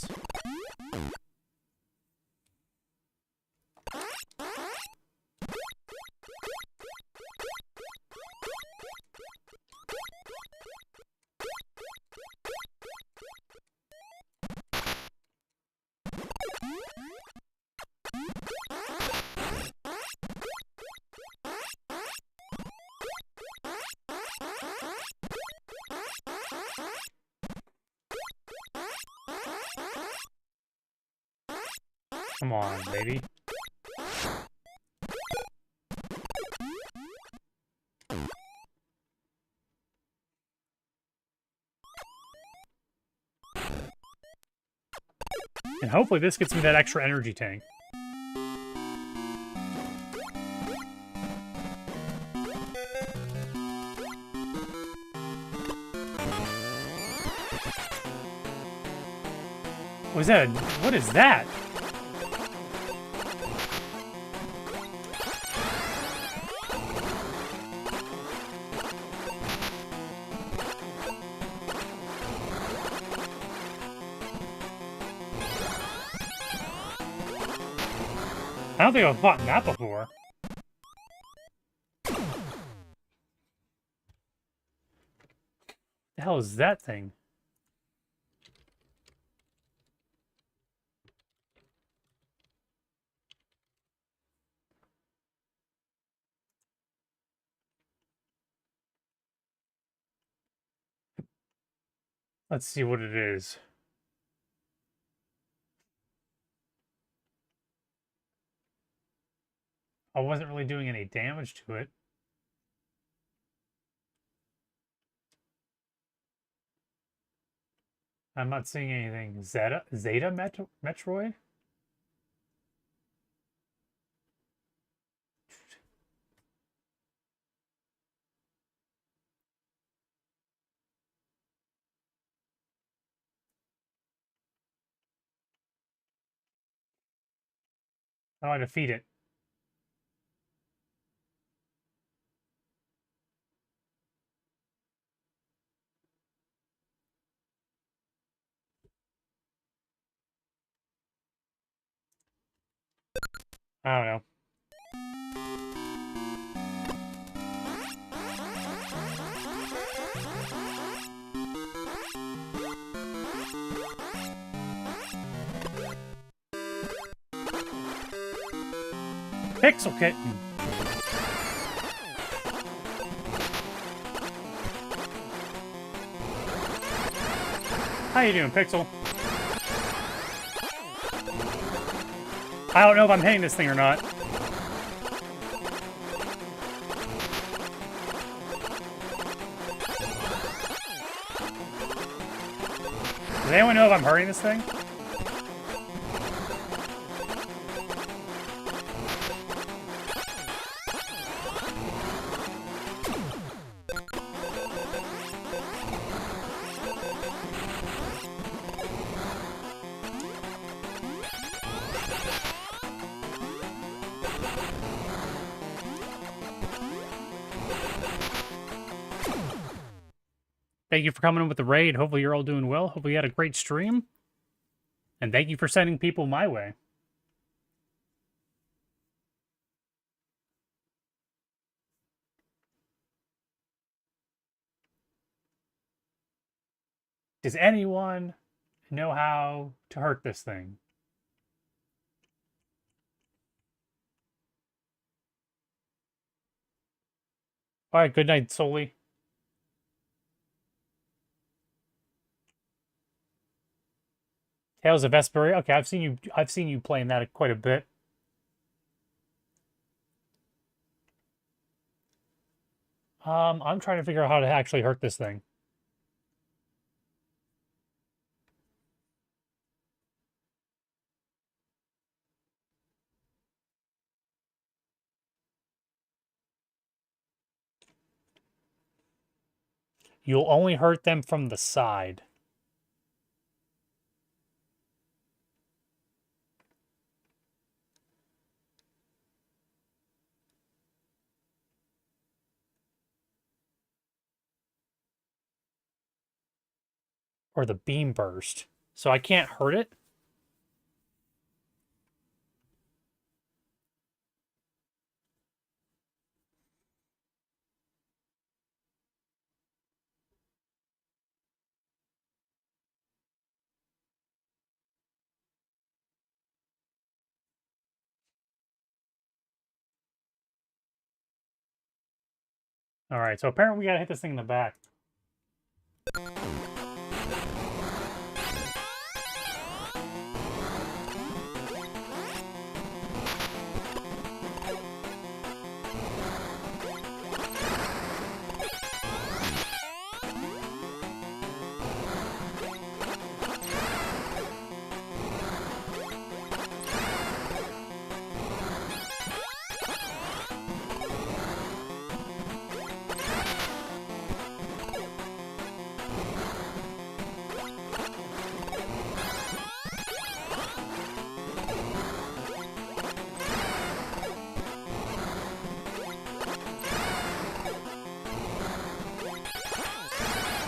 Come on, baby. And hopefully this gets me that extra energy tank. Was that? What is that? I don't think I've fought that before. The hell is that thing? Let's see what it is. I wasn't really doing any damage to it. I'm not seeing anything. Zeta Metroid? How do I defeat it? I don't know. Pixel Kitten. How you doing, Pixel? I don't know if I'm hitting this thing or not. Does anyone know if I'm hurting this thing? Thank you for coming in with the raid. Hopefully you're all doing well. Hopefully you had a great stream. And thank you for sending people my way. Does anyone know how to hurt this thing. All right, good night, Soli. Tales of Vesperia. Okay, I've seen you playing that quite a bit. I'm trying to figure out how to actually hurt this thing. You'll only hurt them from the side. Or the beam burst. So I can't hurt it? Alright, so apparently we gotta hit this thing in the back.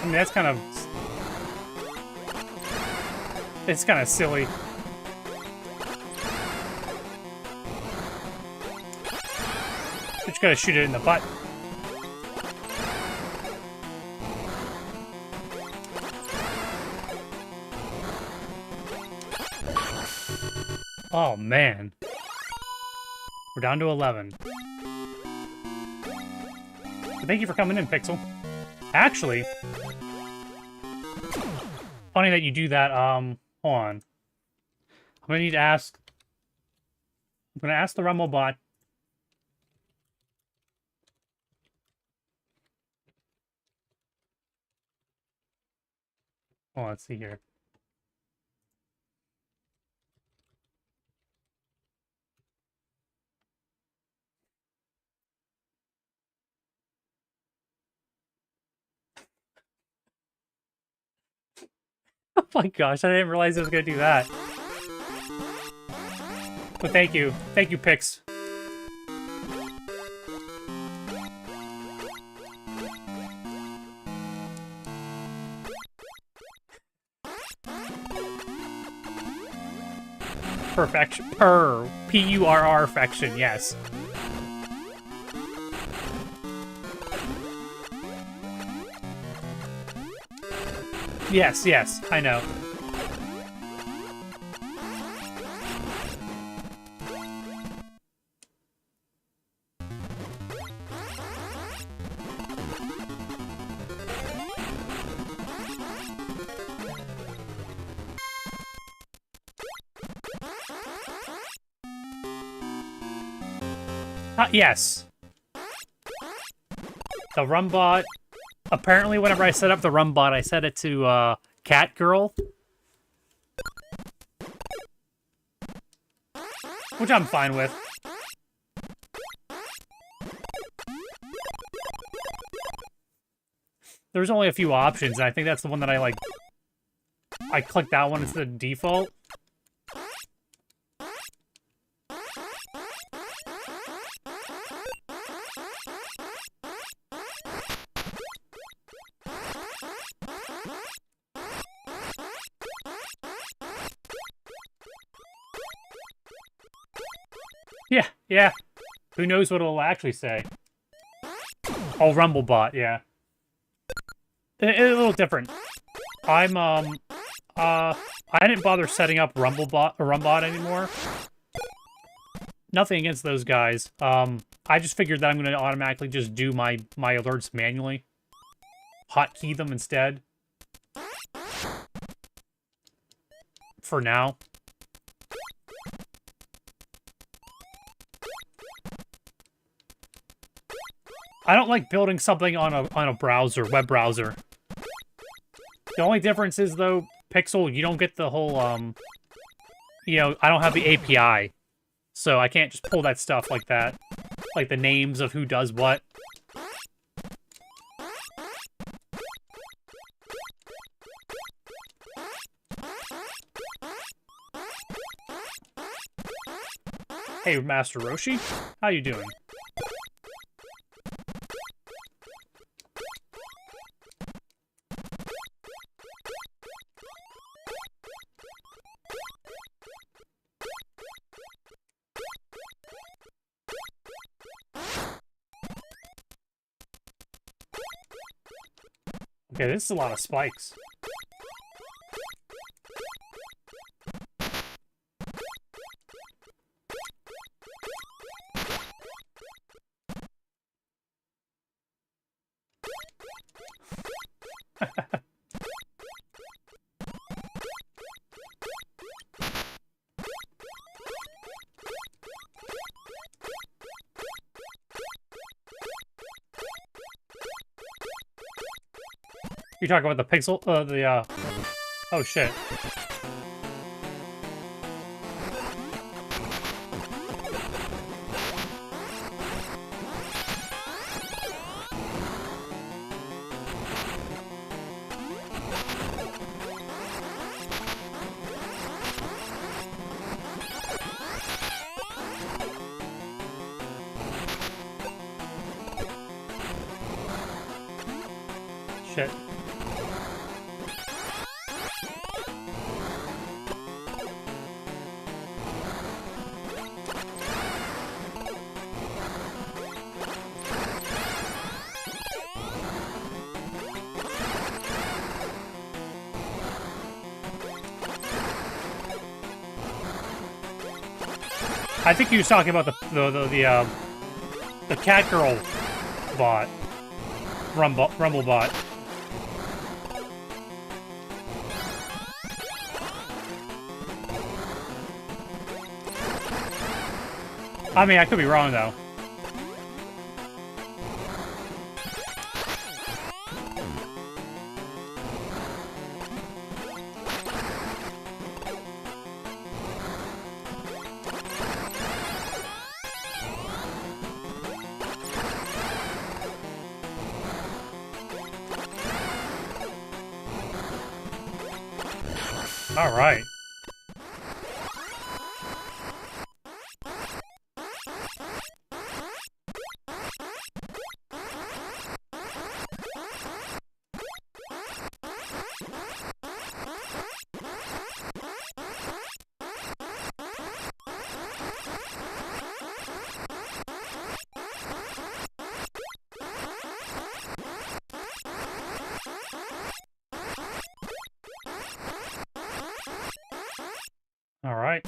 I mean, that's kind of... It's kind of silly. You just gotta shoot it in the butt. Oh, man. We're down to 11. Thank you for coming in, Pixel. Actually, funny that you do that. Hold on. I'm gonna need to ask. I'm gonna ask the Rumble bot. Oh, let's see here. Oh my gosh, I didn't realize it was gonna do that. But thank you, Pix. Perfection. P-U-R-R fection, yes. Yes, yes, I know. Yes. The Rumbot. Apparently, whenever I set up the Rumbot, I set it to Cat Girl, which I'm fine with. There's only a few options, and I think that's the one that I like. I clicked that one as the default. Yeah, yeah. Who knows what it'll actually say? Oh, Rumblebot, yeah. It's a little different. I'm I didn't bother setting up Rumbot anymore. Nothing against those guys. I just figured that I'm going to automatically just do my alerts manually. Hotkey them instead. For now. I don't like building something on a browser, web browser. The only difference is, though, Pixel, you don't get the whole, you know, I don't have the API. So I can't just pull that stuff like that. Like the names of who does what. Hey, Master Roshi. How you doing? Okay, this is a lot of spikes. You're talking about the pixel, oh shit. Shit. I think he was talking about the cat girl bot, Rumble bot. I mean, I could be wrong though. All right. All right.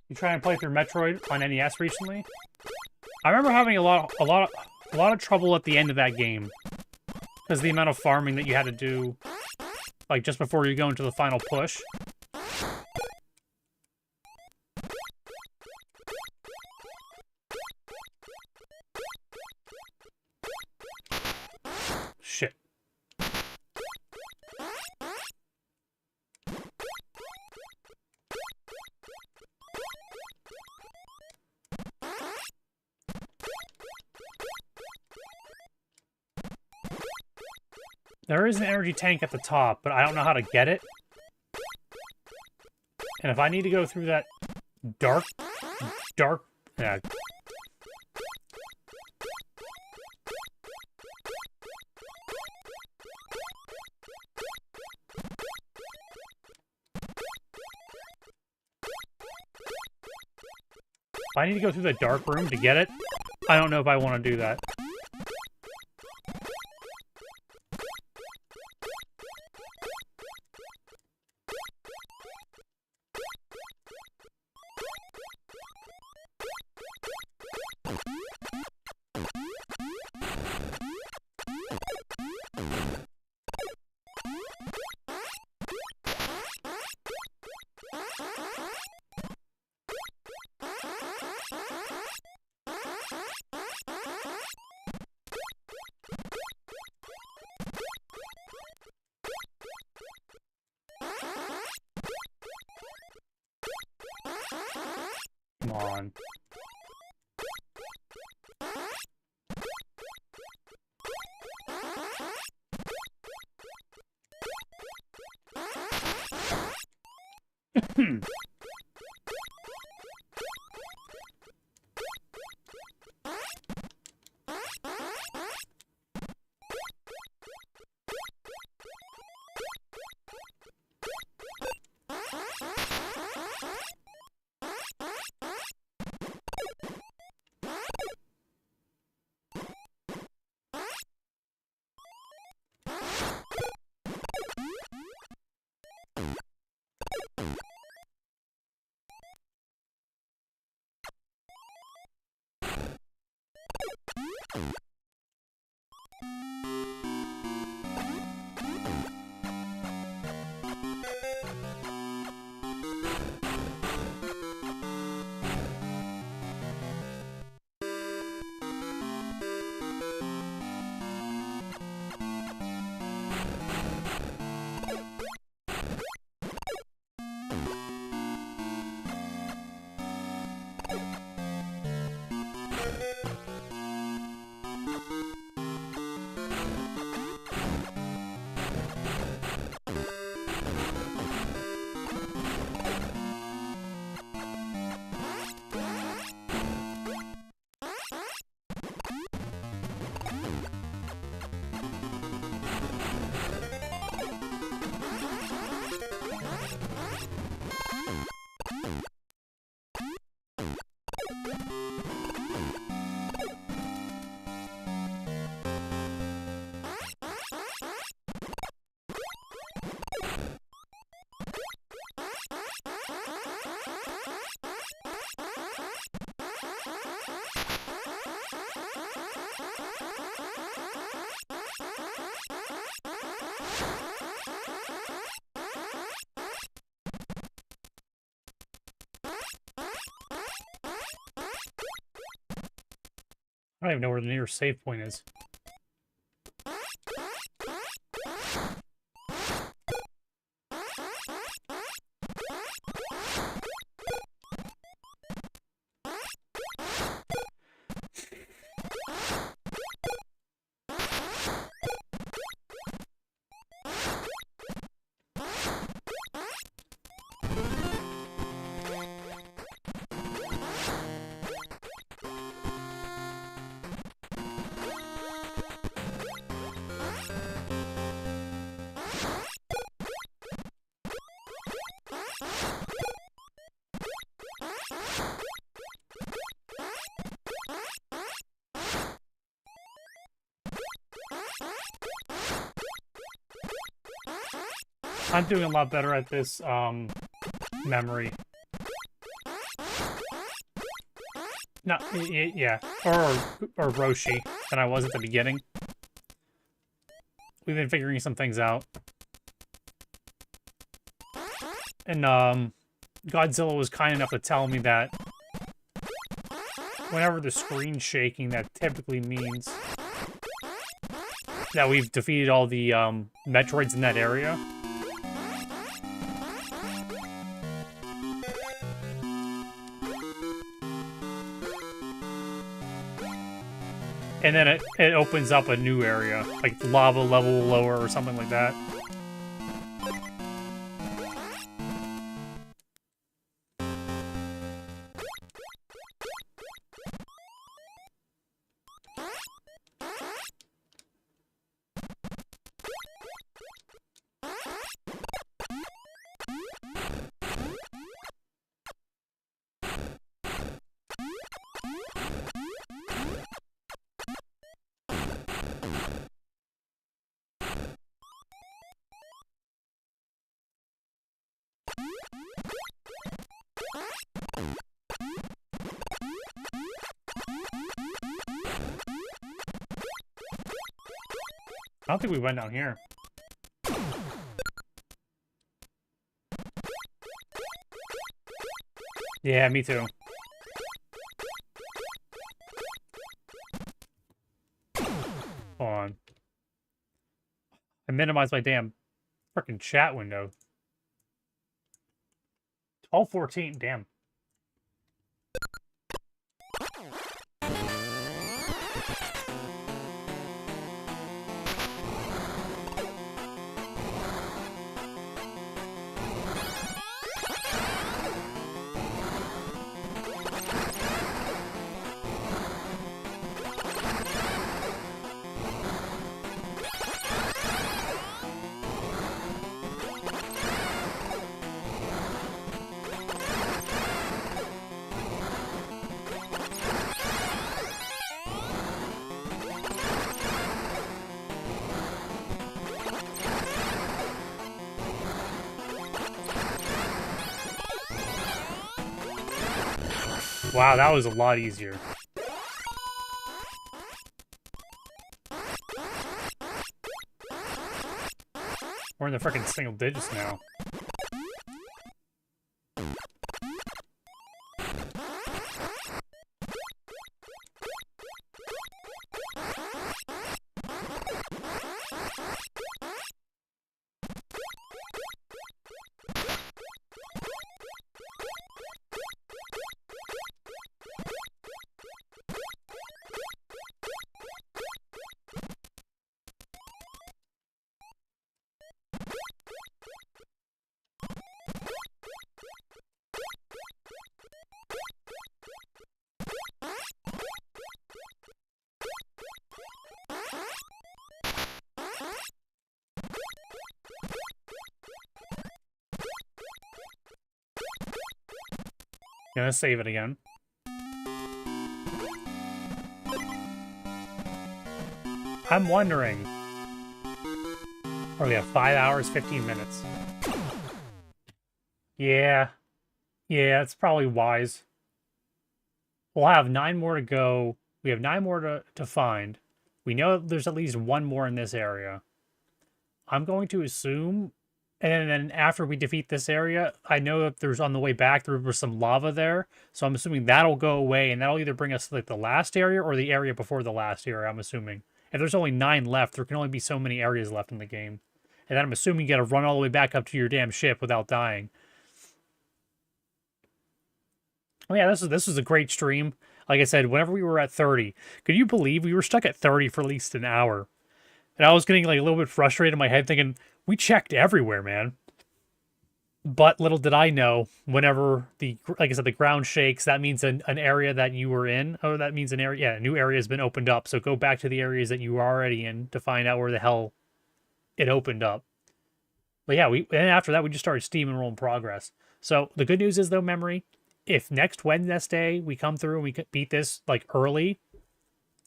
You try and play through Metroid on NES recently? I remember having a lot of trouble at the end of that game because the amount of farming that you had to do, like just before you go into the final push. Shit. There is an energy tank at the top, but I don't know how to get it. And if I need to go through that dark, yeah. If I need to go through the dark room to get it, I don't know if I want to do that. Come on. I don't even know where the nearest save point is. I'm doing a lot better at this, memory. No, yeah. Or Roshi than I was at the beginning. We've been figuring some things out. And, Godzilla was kind enough to tell me that whenever the screen's shaking, that typically means that we've defeated all the, Metroids in that area. And then it opens up a new area, like lava level lower or something like that. I don't think we went down here. Yeah, me too. Hold on. I minimized my damn freaking chat window. 12:14, damn. Wow, that was a lot easier. We're in the freaking single digits now. Gonna save it again. I'm wondering. Oh, we have 5 hours, 15 minutes. Yeah. Yeah, it's probably wise. We'll have 9 more to go. We have 9 more to find. We know there's at least 1 more in this area. I'm going to assume, and then after we defeat this area, I know that there's on the way back, there was some lava there. So I'm assuming that'll go away, and that'll either bring us to like the last area or the area before the last area, I'm assuming. If there's only 9 left, there can only be so many areas left in the game. And then I'm assuming you gotta run all the way back up to your damn ship without dying. Oh yeah, this was a great stream. Like I said, whenever we were at 30, could you believe we were stuck at 30 for at least an hour? And I was getting like a little bit frustrated in my head thinking, we checked everywhere, man. But little did I know, whenever like I said, the ground shakes, that means an area that you were in. Oh, that means an area, yeah, a new area has been opened up. So go back to the areas that you were already in to find out where the hell it opened up. But yeah, and after that, we just started steaming roll in progress. So the good news is though, Memory, if next wedNESday we come through and we beat this like early,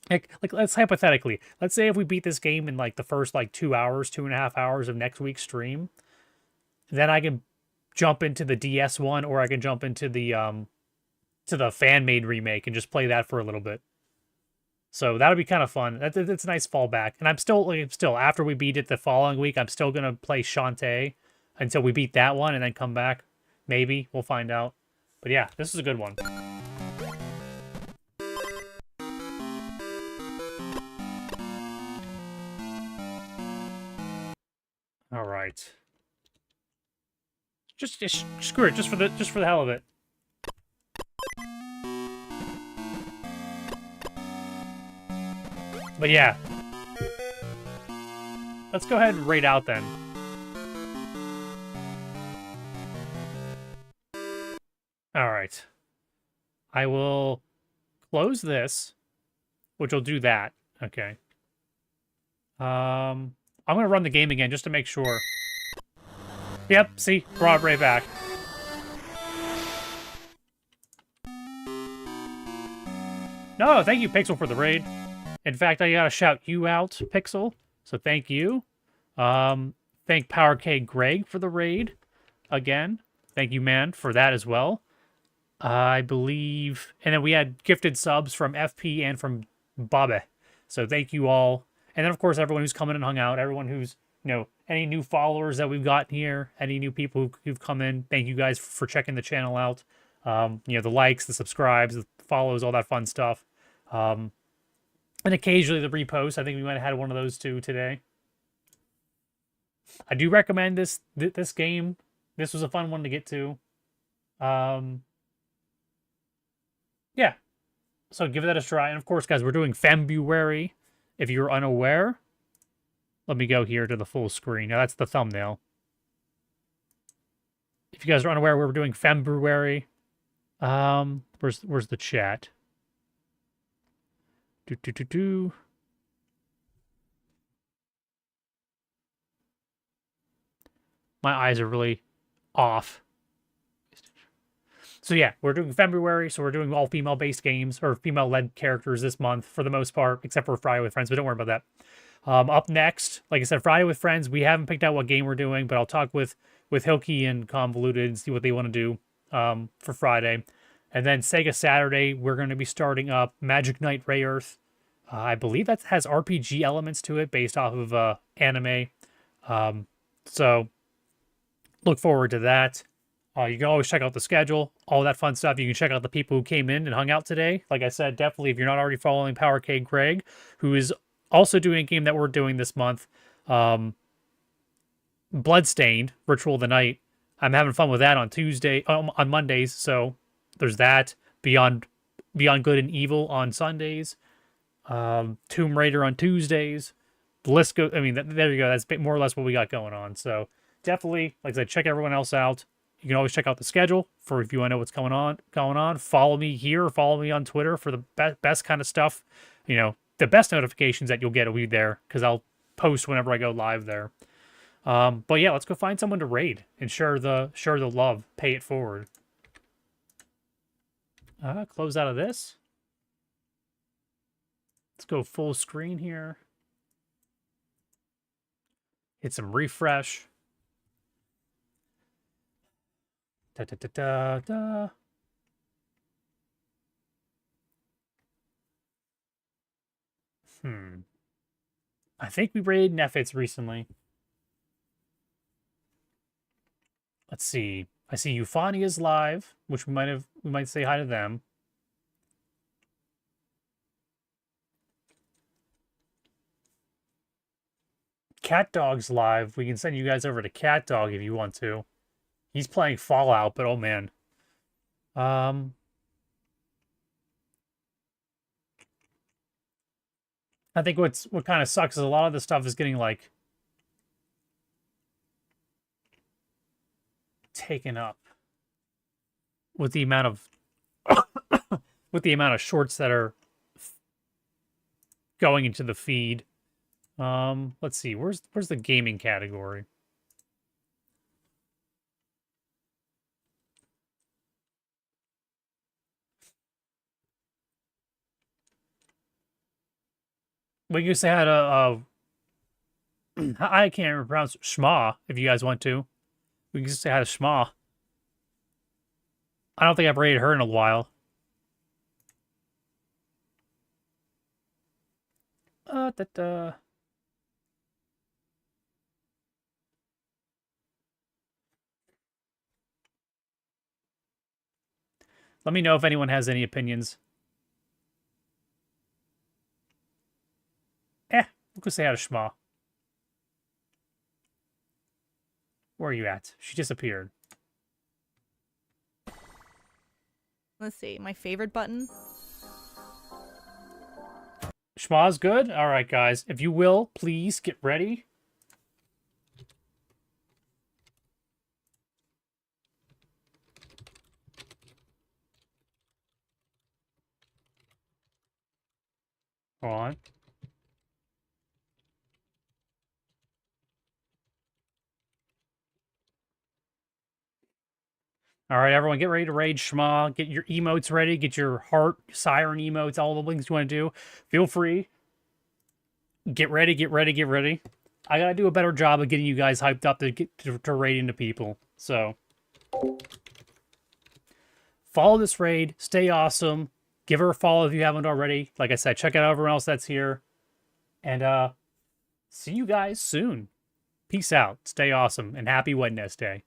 like let's hypothetically, let's say if we beat this game in like the first like 2 hours, 2.5 hours of next week's stream, then I can jump into the DS one, or I can jump into the fan-made remake and just play that for a little bit. So that'll be kind of fun. That's a nice fallback. And I'm still after we beat it the following week, I'm still gonna play Shantae until we beat that one and then come back. Maybe we'll find out. But yeah, this is a good one. All right. Just screw it, just for the hell of it. But yeah. Let's go ahead and raid out then. All right. I will close this, which will do that. Okay. I'm going to run the game again just to make sure. Yep, see? Brought it right back. No, thank you, Pixel, for the raid. In fact, I gotta shout you out, Pixel. So thank you. Thank PowerK Greg for the raid. Again. Thank you, man, for that as well. I believe. And then we had gifted subs from FP and from Bobby. So thank you all. And then, of course, everyone who's come in and hung out, everyone who's, any new followers that we've gotten here, any new people who've come in, thank you guys for checking the channel out. The likes, the subscribes, the follows, all that fun stuff. And occasionally the reposts. I think we might have had one of those too today. I do recommend this game. This was a fun one to get to. Yeah. So give that a try. And of course, guys, we're doing Femme-bruary. If you're unaware, let me go here to the full screen. Now that's the thumbnail. If you guys are unaware, we're doing Femme-bruary. Where's the chat? My eyes are really off. So yeah, we're doing February, so we're doing all female-based games, or female-led characters this month, for the most part, except for Friday with Friends, but don't worry about that. Up next, like I said, Friday with Friends, we haven't picked out what game we're doing, but I'll talk with Hilky and Convoluted and see what they want to do for Friday. And then Sega Saturday, we're going to be starting up Magic Knight Ray Earth. I believe that has RPG elements to it based off of anime. So look forward to that. You can always check out the schedule, all that fun stuff. You can check out the people who came in and hung out today. Like I said, definitely, if you're not already following Power K Greg, who is also doing a game that we're doing this month, Bloodstained, Ritual of the Night. I'm having fun with that on Mondays. So there's that. Beyond Good and Evil on Sundays. Tomb Raider on Tuesdays. The list goes. I mean, there you go. That's more or less what we got going on. So definitely, like I said, check everyone else out. You can always check out the schedule for if you want to know what's going on. Follow me here, or follow me on Twitter for the best kind of stuff. The best notifications that you'll get will be there because I'll post whenever I go live there. But yeah, let's go find someone to raid and share the love, pay it forward. Close out of this. Let's go full screen here. Hit some refresh. Da, da, da, da, da. I think we raided Nefits recently. Let's see. I see Euphonia's live, which we might say hi to them. Cat Dog's live. We can send you guys over to Cat Dog if you want to. He's playing Fallout, but oh man. I think what kind of sucks is a lot of this stuff is getting like taken up with the amount of shorts that are going into the feed. Let's see. Where's the gaming category? We can say hi to I can't even pronounce Schma if you guys want to. We can just say hi to Schma. I don't think I've rated her in a while. Let me know if anyone has any opinions. We'll go say hi to Schma. Where are you at? She disappeared. Let's see. My favorite button. Schma's good? All right, guys. If you will, please get ready. Hold on. All right, everyone, get ready to raid Schma. Get your emotes ready. Get your heart, siren emotes, all the things you want to do. Feel free. Get ready, get ready, get ready. I gotta do a better job of getting you guys hyped up to get to raid into people. So, follow this raid. Stay awesome. Give her a follow if you haven't already. Like I said, check out everyone else that's here. And see you guys soon. Peace out. Stay awesome. And happy wedNESday.